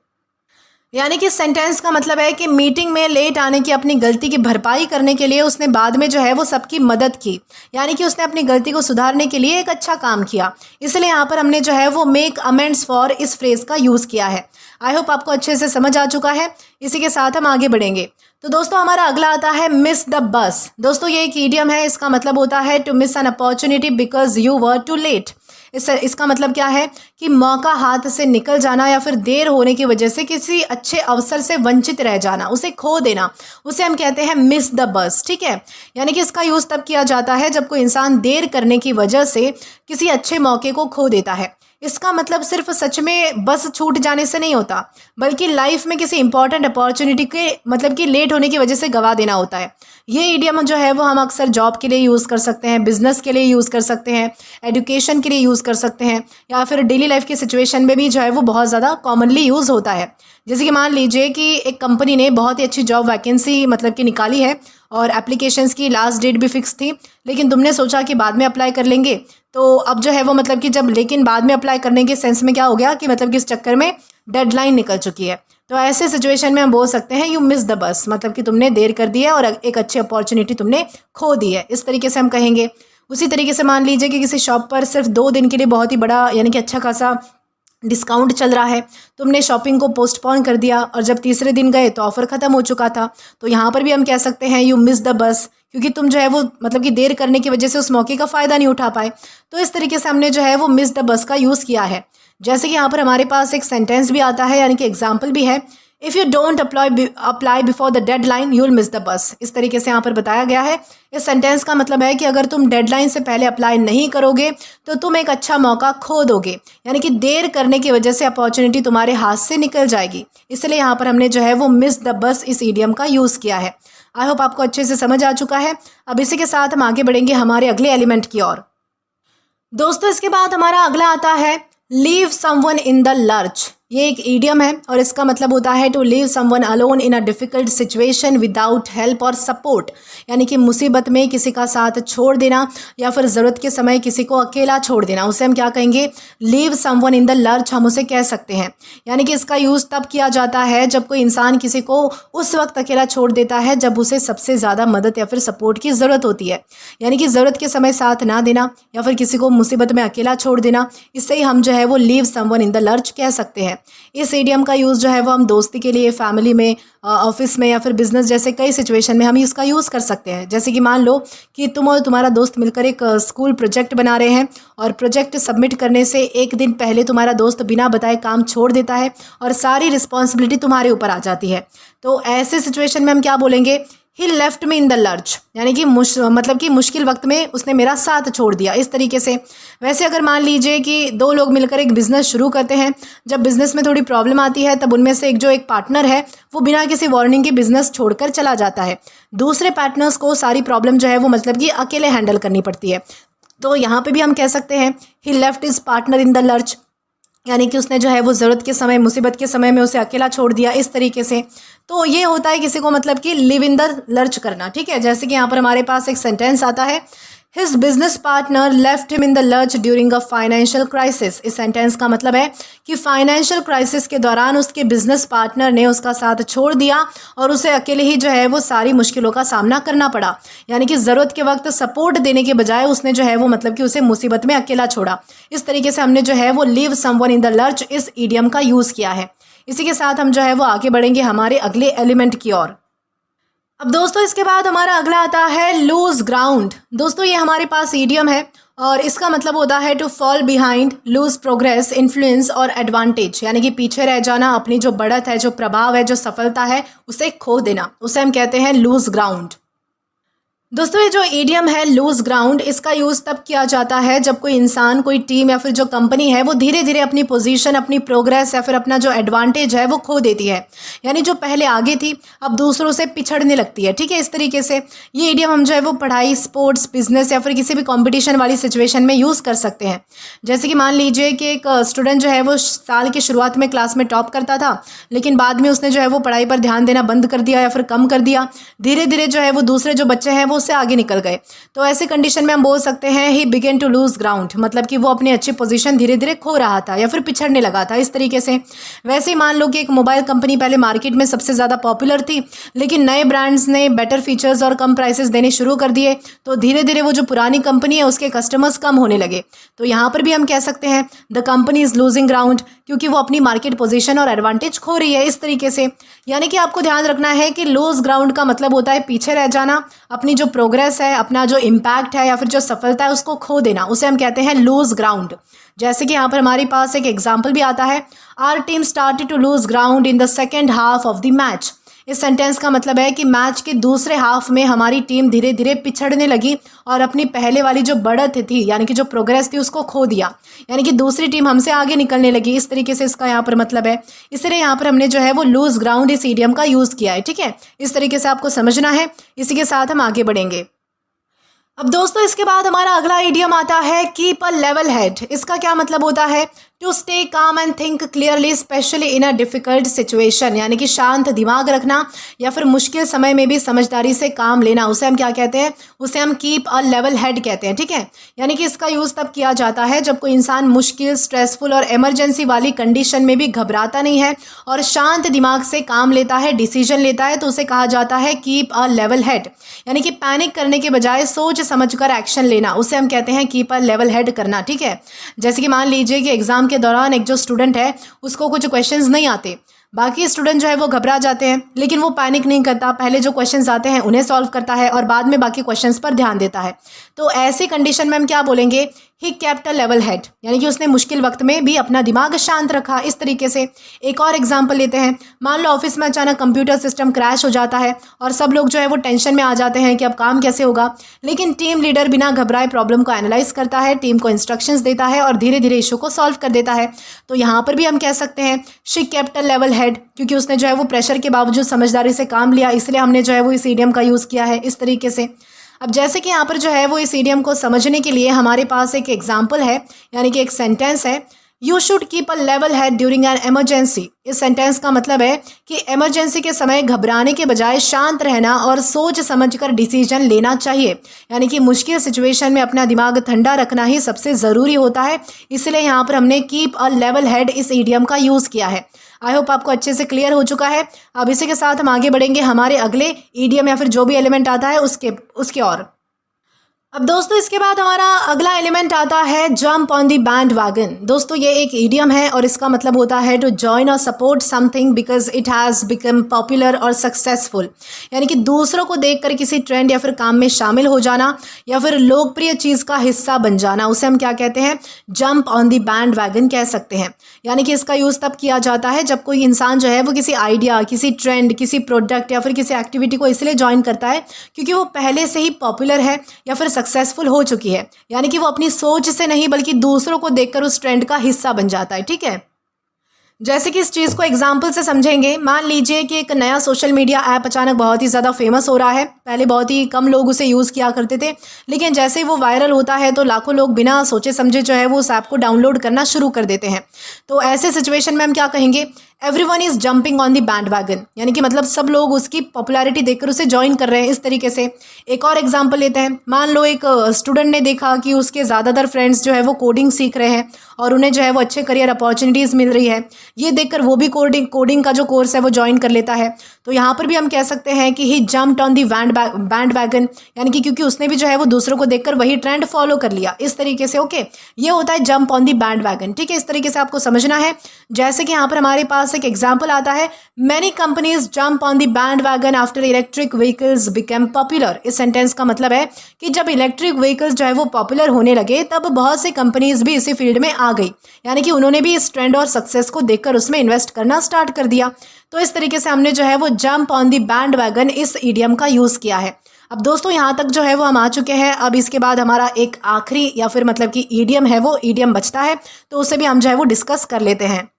A: यानी कि सेंटेंस का मतलब है कि मीटिंग में लेट आने की अपनी गलती की भरपाई करने के लिए उसने बाद में जो है वो सबकी मदद की, यानी कि उसने अपनी गलती को सुधारने के लिए एक अच्छा काम किया। इसलिए यहाँ पर हमने जो है वो मेक अमेंड्स फॉर इस फ्रेज का यूज़ किया है। आई होप आपको अच्छे से समझ आ चुका है। इसी के साथ हम आगे बढ़ेंगे। तो दोस्तों हमारा अगला आता है मिस द बस। दोस्तों ये एक ईडियम है, इसका मतलब होता है to miss an opportunity because you were too late. इसका मतलब क्या है कि मौका हाथ से निकल जाना या फिर देर होने की वजह से किसी अच्छे अवसर से वंचित रह जाना, उसे खो देना, उसे हम कहते हैं मिस द बस, ठीक है। यानी कि इसका यूज़ तब किया जाता है जब कोई इंसान देर करने की वजह से किसी अच्छे मौके को खो देता है। इसका मतलब सिर्फ सच में बस छूट जाने से नहीं होता, बल्कि लाइफ में किसी इंपॉर्टेंट अपॉर्चुनिटी के मतलब कि लेट होने की वजह से गवा देना होता है। ये इडियम जो है वो हम अक्सर जॉब के लिए यूज़ कर सकते हैं, बिजनेस के लिए यूज़ कर सकते हैं, एजुकेशन के लिए यूज़ कर सकते हैं, या फिर डेली लाइफ की सिचुएशन में भी जो है वो बहुत ज़्यादा कॉमनली यूज़ होता है। जैसे कि मान लीजिए कि एक कंपनी ने बहुत ही अच्छी जॉब वैकेंसी मतलब कि निकाली है और एप्लीकेशंस की लास्ट डेट भी फिक्स थी, लेकिन तुमने सोचा कि बाद में अप्लाई कर लेंगे। तो अब जो है वो मतलब कि जब लेकिन बाद में अप्लाई करने के सेंस में क्या हो गया कि मतलब कि इस चक्कर में डेडलाइन निकल चुकी है। तो ऐसे सिचुएशन में हम बोल सकते हैं यू मिस द बस, मतलब कि तुमने देर कर दी है और एक अच्छी अपॉर्चुनिटी तुमने खो दी है, इस तरीके से हम कहेंगे। उसी तरीके से मान लीजिए कि किसी शॉप पर सिर्फ 2 दिन के लिए बहुत ही बड़ा यानी कि अच्छा खासा डिस्काउंट चल रहा है, तुमने शॉपिंग को पोस्टपोन कर दिया और जब तीसरे दिन गए तो ऑफ़र ख़त्म हो चुका था। तो यहाँ पर भी हम कह सकते हैं यू मिस द बस, क्योंकि तुम जो है वो मतलब कि देर करने की वजह से उस मौके का फ़ायदा नहीं उठा पाए। तो इस तरीके से हमने जो है वो मिस द बस का यूज़ किया है। जैसे कि यहाँ पर हमारे पास एक सेंटेंस भी आता है, यानी कि एग्जाम्पल भी है, if you don't apply before the deadline you will miss the bus. इस तरीके से यहाँ पर बताया गया है। इस सेंटेंस का मतलब है कि अगर तुम डेडलाइन से पहले अप्लाई नहीं करोगे तो तुम एक अच्छा मौका खो दोगे, यानी कि देर करने की वजह से अपॉर्चुनिटी तुम्हारे हाथ से निकल जाएगी। इसलिए यहाँ पर हमने जो है वो मिस द बस इस ईडियम का यूज़ किया है। आई होप आपको अच्छे से समझ आ चुका है। अब इसी के साथ हम आगे बढ़ेंगे हमारे अगले एलिमेंट की ओर। दोस्तों इसके बाद हमारा अगला आता है leave someone in the lurch. ये एक ईडियम है और इसका मतलब होता है to leave someone alone in a difficult situation without help और सपोर्ट, यानी कि मुसीबत में किसी का साथ छोड़ देना या फिर ज़रूरत के समय किसी को अकेला छोड़ देना, उसे हम क्या कहेंगे, leave someone in the lurch हम उसे कह सकते हैं। यानी कि इसका यूज़ तब किया जाता है जब कोई इंसान किसी को उस वक्त अकेला छोड़ देता है जब उसे सबसे ज़्यादा मदद या फिर सपोर्ट की ज़रूरत होती है। यानी कि ज़रूरत के समय साथ ना देना या फिर किसी को मुसीबत में अकेला छोड़ देना, इससे ही हम जो है वो leave someone in the lurch कह सकते हैं। इस इडियम का यूज़ जो है वो हम दोस्ती के लिए, फैमिली में, ऑफिस में या फिर बिजनेस जैसे कई सिचुएशन में हम इसका यूज़ कर सकते हैं। जैसे कि मान लो कि तुम और तुम्हारा दोस्त मिलकर एक स्कूल प्रोजेक्ट बना रहे हैं और प्रोजेक्ट सबमिट करने से एक दिन पहले तुम्हारा दोस्त बिना बताए काम छोड़ देता है और सारी रिस्पॉन्सिबिलिटी तुम्हारे ऊपर आ जाती है। तो ऐसे सिचुएशन में हम क्या बोलेंगे, he left me in the lurch, यानी कि मतलब कि मुश्किल वक्त में उसने मेरा साथ छोड़ दिया, इस तरीके से। वैसे अगर मान लीजिए कि 2 लोग मिलकर एक बिज़नेस शुरू करते हैं, जब बिज़नेस में थोड़ी प्रॉब्लम आती है तब उनमें से एक पार्टनर है वो बिना किसी वार्निंग के बिज़नेस छोड़कर चला जाता है। दूसरे पार्टनर्स को सारी प्रॉब्लम जो है वो मतलब कि अकेले हैंडल करनी पड़ती है। तो यहाँ पे भी हम कह सकते हैं he left his partner in the lurch, यानी कि उसने जो है वो ज़रूरत के समय, मुसीबत के समय में उसे अकेला छोड़ दिया, इस तरीके से। तो ये होता है किसी को मतलब कि लिव इन द लर्च करना, ठीक है। जैसे कि यहाँ पर हमारे पास एक सेंटेंस आता है, his business partner left him in the lurch during a financial crisis. इस सेंटेंस का मतलब है कि फाइनेंशियल क्राइसिस के दौरान उसके बिजनेस पार्टनर ने उसका साथ छोड़ दिया और उसे अकेले ही जो है वो सारी मुश्किलों का सामना करना पड़ा। यानी कि ज़रूरत के वक्त सपोर्ट देने के बजाय उसने जो है वो मतलब कि उसे मुसीबत में अकेला छोड़ा। इस तरीके से हमने जो है वो leave someone in the lurch इस ईडियम का यूज़ किया है। इसी के साथ हम जो है वो आगे बढ़ेंगे हमारे अगले एलिमेंट की ओर। अब दोस्तों इसके बाद हमारा अगला आता है लूज ग्राउंड। दोस्तों ये हमारे पास ईडियम है और इसका मतलब होता है to fall behind, lose progress, influence और एडवांटेज, यानी कि पीछे रह जाना, अपनी जो बढ़त है, जो प्रभाव है, जो सफलता है उसे खो देना, उसे हम कहते हैं लूज ग्राउंड। दोस्तों ये जो ईडियम है लूज ग्राउंड, इसका यूज़ तब किया जाता है जब कोई इंसान, कोई टीम या फिर जो कंपनी है वो धीरे धीरे अपनी पोजीशन, अपनी प्रोग्रेस या फिर अपना जो एडवांटेज है वो खो देती है। यानी जो पहले आगे थी अब दूसरों से पिछड़ने लगती है, ठीक है। इस तरीके से ये ईडियम हम जो है वो पढ़ाई, स्पोर्ट्स, बिजनेस या फिर किसी भी कॉम्पिटिशन वाली सिचुएशन में यूज़ कर सकते हैं। जैसे कि मान लीजिए कि एक स्टूडेंट जो है वो साल की शुरुआत में क्लास में टॉप करता था, लेकिन बाद में उसने जो है वो पढ़ाई पर ध्यान देना बंद कर दिया या फिर कम कर दिया। धीरे धीरे जो है वो दूसरे जो बच्चे हैं वो से आगे निकल गए। तो ऐसे कंडीशन में हम बोल सकते हैं he began to lose ground, मतलब कि वो अपनी अच्छी पोजीशन धीरे धीरे खो रहा था या फिर पिछड़ने लगा था, इस तरीके से। वैसे ही मान लो कि एक मोबाइल कंपनी पहले मार्केट में सबसे ज़्यादा पॉपुलर थी, लेकिन नए ब्रांड्स ने बेटर फीचर्स और कम प्राइसेस देने शुरू कर दिए, तो धीरे धीरे वो जो पुरानी कंपनी है उसके कस्टमर्स कम होने लगे। तो यहाँ पर भी हम कह सकते हैं the company is losing ground, क्योंकि वो अपनी मार्केट पोजीशन और एडवांटेज खो रही है, इस तरीके से। यानी कि आपको ध्यान रखना है कि लूज ग्राउंड का मतलब होता है पीछे रह जाना, अपनी जो प्रोग्रेस है, अपना जो इम्पैक्ट है या फिर जो सफलता है उसको खो देना, उसे हम कहते हैं लूज ग्राउंड। जैसे कि यहाँ पर हमारे पास एक एग्जाम्पल भी आता है, our team started to lose ground in the second half of the match. इस सेंटेंस का मतलब है कि मैच के दूसरे हाफ में हमारी टीम धीरे धीरे पिछड़ने लगी और अपनी पहले वाली जो बढ़त थी यानी कि जो प्रोग्रेस थी उसको खो दिया, यानी कि दूसरी टीम हमसे आगे निकलने लगी। इस तरीके से इसका यहाँ पर मतलब है। इसलिए यहाँ पर हमने जो है वो लूज ग्राउंड इस इडियम का यूज़ किया है। ठीक है, इस तरीके से आपको समझना है। इसी के साथ हम आगे बढ़ेंगे। अब दोस्तों इसके बाद हमारा अगला इडियम आता है कीप अ लेवल हेड। इसका क्या मतलब होता है? To stay calm and think clearly especially in a difficult situation, यानी कि शांत दिमाग रखना या फिर मुश्किल समय में भी समझदारी से काम लेना, उसे हम क्या कहते हैं? उसे हम कीप अ लेवल हेड कहते हैं। ठीक है, यानी कि इसका यूज़ तब किया जाता है जब कोई इंसान मुश्किल, स्ट्रेसफुल और इमरजेंसी वाली कंडीशन में भी घबराता नहीं है और शांत दिमाग से काम लेता है, डिसीजन लेता है, तो उसे कहा जाता है कीप अ लेवल हेड। यानी कि पैनिक करने के बजाय सोच समझकर एक्शन लेना, उसे हम कहते हैं कीप अ लेवल हेड करना। ठीक है, जैसे कि मान लीजिए कि एग्जाम के दौरान एक जो स्टूडेंट है उसको कुछ क्वेश्चंस नहीं आते, बाकी स्टूडेंट जो है वो घबरा जाते हैं, लेकिन वो पैनिक नहीं करता, पहले जो क्वेश्चंस आते हैं उन्हें सॉल्व करता है और बाद में बाकी क्वेश्चंस पर ध्यान देता है। तो ऐसी कंडीशन में हम क्या बोलेंगे? He kept a level head, यानी कि उसने मुश्किल वक्त में भी अपना दिमाग शांत रखा। इस तरीके से एक और एग्जाम्पल लेते हैं। मान लो ऑफिस में अचानक कंप्यूटर सिस्टम क्रैश हो जाता है और सब लोग जो है वो टेंशन में आ जाते हैं कि अब काम कैसे होगा, लेकिन टीम लीडर बिना घबराए प्रॉब्लम को एनालाइज करता है, टीम को इंस्ट्रक्शंस देता है और धीरे धीरे इशू को सॉल्व कर देता है। तो यहाँ पर भी हम कह सकते हैं she kept a level head, क्योंकि उसने जो है वो प्रेशर के बावजूद समझदारी से काम लिया, इसलिए हमने जो है वो इस इडियम का यूज़ किया है इस तरीके से। अब जैसे कि यहाँ पर जो है वो इस इडियम को समझने के लिए हमारे पास एक एग्जाम्पल है, यानी कि एक सेंटेंस है, you should keep a level head during an emergency. इस सेंटेंस का मतलब है कि इमरजेंसी के समय घबराने के बजाय शांत रहना और सोच समझकर डिसीजन लेना चाहिए, यानी कि मुश्किल सिचुएशन में अपना दिमाग ठंडा रखना ही सबसे ज़रूरी होता है। इसलिए यहाँ पर हमने कीप अ लेवल हेड इस इडियम का यूज़ किया है। आई होप आपको अच्छे से क्लियर हो चुका है। अब इसी के साथ हम आगे बढ़ेंगे हमारे अगले इडियम या फिर जो भी एलिमेंट आता है उसके और। अब दोस्तों इसके बाद हमारा अगला एलिमेंट आता है jump on the band wagon. दोस्तों ये एक इडियम है और इसका मतलब होता है टू जॉइन और support something because it has become popular और सक्सेसफुल, यानी कि दूसरों को देखकर किसी ट्रेंड या फिर काम में शामिल हो जाना या फिर लोकप्रिय चीज़ का हिस्सा बन जाना, उसे हम क्या कहते हैं? Jump on the band wagon कह सकते हैं। यानी कि इसका यूज़ तब किया जाता है जब कोई इंसान जो है वो किसी आइडिया, किसी ट्रेंड, किसी प्रोडक्ट या फिर किसी एक्टिविटी को इसलिए ज्वाइन करता है क्योंकि वो पहले से ही पॉपुलर है या फिर सक्सेसफुल हो चुकी है, यानी कि वो अपनी सोच से नहीं बल्कि दूसरों को देखकर उस ट्रेंड का हिस्सा बन जाता है। ठीक है, जैसे कि इस चीज़ को एग्जाम्पल से समझेंगे। मान लीजिए कि एक नया सोशल मीडिया ऐप अचानक बहुत ही ज़्यादा फेमस हो रहा है। पहले बहुत ही कम लोग उसे यूज़ किया करते थे, लेकिन जैसे ही वो वायरल होता है तो लाखों लोग बिना सोचे समझे जो है वो उस ऐप को डाउनलोड करना शुरू कर देते हैं। तो ऐसे सिचुएशन में हम क्या कहेंगे? Everyone is jumping on the bandwagon, यानी कि मतलब सब लोग उसकी पॉपुलैरिटी देखकर उसे ज्वाइन कर रहे हैं। इस तरीके से एक और एग्जांपल लेते हैं। मान लो एक स्टूडेंट ने देखा कि उसके ज़्यादातर फ्रेंड्स जो है वो कोडिंग सीख रहे हैं और उन्हें जो है वो अच्छे करियर अपॉर्चुनिटीज़ मिल रही है। ये देखकर वो भी कोडिंग का जो कोर्स है वो ज्वाइन कर लेता है। तो यहाँ पर भी हम कह सकते हैं कि he jumped on the bandwagon, यानी कि क्योंकि उसने भी जो है वो दूसरों को देखकर वही ट्रेंड फॉलो कर लिया। इस तरीके से ओके, ये होता है jump on the band wagon. ठीक है, इस तरीके से आपको समझना है। जैसे कि यहाँ पर हमारे पास एक एग्जाम्पल आता है, many companies jump on the band wagon after electric vehicles become popular. इस सेंटेंस का मतलब है कि जब इलेक्ट्रिक व्हीकल्स जो है वो पॉपुलर होने लगे तब बहुत सी कंपनीज भी इसी फील्ड में आ गई, यानी कि उन्होंने भी इस ट्रेंड और सक्सेस को देखकर उसमें इन्वेस्ट करना स्टार्ट कर दिया। तो इस तरीके से हमने जो है वो jump on the band wagon इस इडियम का यूज़ किया है। अब दोस्तों यहाँ तक जो है वो हम आ चुके हैं। अब इसके बाद हमारा एक आखिरी या फिर मतलब कि इडियम है वो इडियम बचता है, तो उसे भी हम जो है वो डिस्कस कर लेते हैं।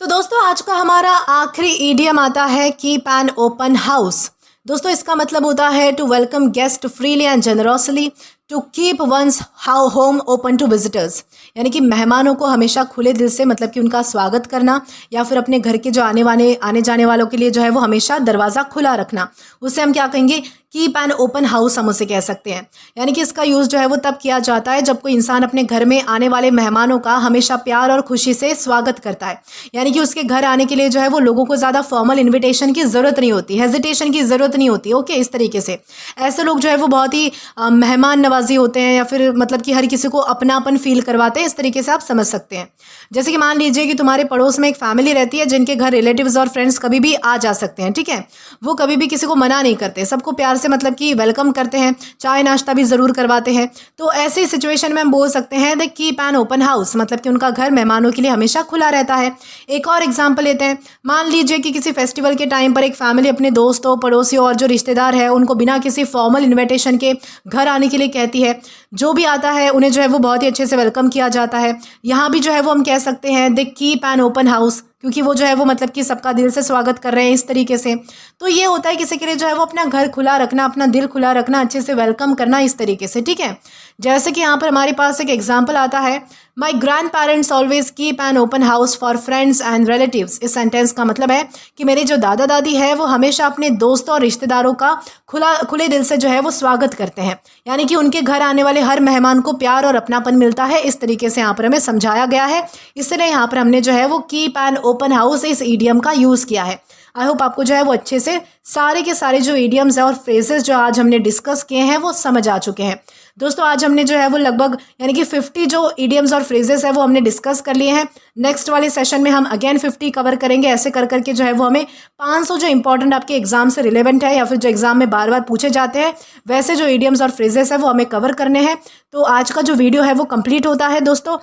A: तो दोस्तों आज का हमारा आखिरी इडियम आता है कीप एन ओपन हाउस। दोस्तों इसका मतलब होता है to welcome guest freely and generously, to keep one's home open to visitors, यानी कि मेहमानों को हमेशा खुले दिल से मतलब कि उनका स्वागत करना या फिर अपने घर के जो आने जाने वालों के लिए जो है वो हमेशा दरवाज़ा खुला रखना, उसे हम क्या कहेंगे? कीप एन ओपन हाउस हम उसे कह सकते हैं। यानी कि इसका यूज़ जो है वो तब किया जाता है जब कोई इंसान अपने घर में आने वाले मेहमानों का हमेशा प्यार और खुशी से स्वागत करता है, यानी कि उसके घर आने के लिए जो है वो लोगों को ज़्यादा फॉर्मल इन्विटेशन की ज़रूरत नहीं होती, हेजिटेशन की ज़रूरत नहीं होती। ओके, इस तरीके से ऐसे लोग जो है वो बहुत ही मेहमान नवाजी होते हैं या फिर मतलब कि हर किसी को अपनापन फील करवाते हैं, इस तरीके से आप समझ सकते हैं। जैसे कि मान लीजिए कि तुम्हारे पड़ोस में एक फैमिली रहती है जिनके घर रिलेटिव्स और फ्रेंड्स कभी भी आ जा सकते हैं, ठीक है। वो कभी भी किसी को मना नहीं करते, सबको प्यार से मतलब कि वेलकम करते हैं, चाय नाश्ता भी ज़रूर करवाते हैं। तो ऐसी सिचुएशन में हम बोल सकते हैं the keep an open house, मतलब कि उनका घर मेहमानों के लिए हमेशा खुला रहता है। एक और एग्जाम्पल लेते हैं। मान लीजिए कि किसी फेस्टिवल के टाइम पर एक फैमिली अपने दोस्तों, पड़ोसियों और जो रिश्तेदार है उनको बिना किसी फॉर्मल इन्विटेशन के घर आने के लिए कहती है। जो भी आता है उन्हें जो है वो बहुत ही अच्छे से वेलकम किया जाता है। यहाँ भी जो है वो हम कह सकते हैं they keep an open house, क्योंकि वो जो है वो मतलब कि सबका दिल से स्वागत कर रहे हैं इस तरीके से। तो ये होता है किसी के लिए जो है वो अपना घर खुला रखना, अपना दिल खुला रखना, अच्छे से वेलकम करना इस तरीके से, ठीक है। जैसे कि यहाँ पर हमारे पास एक एग्जाम्पल आता है, my grand parents always keep an open house for friends and relatives. इस सेंटेंस का मतलब है कि मेरे जो दादा दादी है वो हमेशा अपने दोस्तों और रिश्तेदारों का खुले दिल से जो है वो स्वागत करते हैं, यानी कि उनके घर आने वाले हर मेहमान को प्यार और अपनापन मिलता है। इस तरीके से यहाँ पर हमें समझाया गया है, इसलिए यहाँ पर हमने जो है वो कीप एन ओपन हाउस इस ईडियम का यूज़ किया है। आई होप आपको जो है वो अच्छे से सारे के सारे जो ईडियम्स हैं और फ्रेजेस जो आज हमने डिस्कस किए हैं वो समझ आ चुके हैं। दोस्तों आज हमने जो है वो लगभग यानी कि 50 जो ईडियम्स और फ्रेजेस है वो हमने डिस्कस कर लिए हैं। नेक्स्ट वाले सेशन में हम अगेन 50 कवर करेंगे। ऐसे कर करके जो है वो हमें 500 जो इंपॉर्टेंट आपके एग्जाम से रिलेवेंट है या फिर जो एग्जाम में बार बार पूछे जाते हैं वैसे जो ईडियम्स और फ्रेजेस है वो हमें कवर करने हैं। तो आज का जो वीडियो है वो कंप्लीट होता है। दोस्तों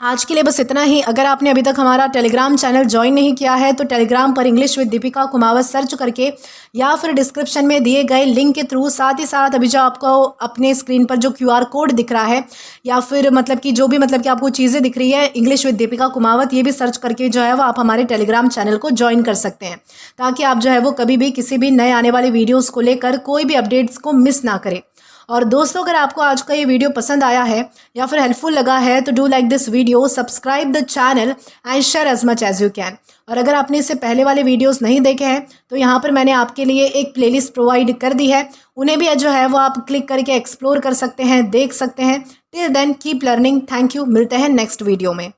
A: आज के लिए बस इतना ही। अगर आपने अभी तक हमारा टेलीग्राम चैनल ज्वाइन नहीं किया है तो टेलीग्राम पर English with Deepika Kumawat search करके या फिर डिस्क्रिप्शन में दिए गए लिंक के थ्रू, साथ ही साथ अभी जो आपको अपने स्क्रीन पर जो QR कोड दिख रहा है या फिर मतलब कि जो भी मतलब कि आपको चीज़ें दिख रही है इंग्लिश विद दीपिका कुमावत, ये भी सर्च करके जो है वो आप हमारे टेलीग्राम चैनल को ज्वाइन कर सकते हैं, ताकि आप जो है वो कभी भी किसी भी नए आने वाले वीडियोज़ को लेकर कोई भी अपडेट्स को मिस ना करें। और दोस्तों अगर आपको आज का ये वीडियो पसंद आया है या फिर हेल्पफुल लगा है तो do like this video, subscribe the channel and share as much as you can. और अगर आपने इससे पहले वाले वीडियोस नहीं देखे हैं तो यहाँ पर मैंने आपके लिए एक प्लेलिस्ट प्रोवाइड कर दी है, उन्हें भी जो है वो आप क्लिक करके एक्सप्लोर कर सकते हैं, देख सकते हैं। Till then keep learning. Thank you. मिलते हैं नेक्स्ट वीडियो में।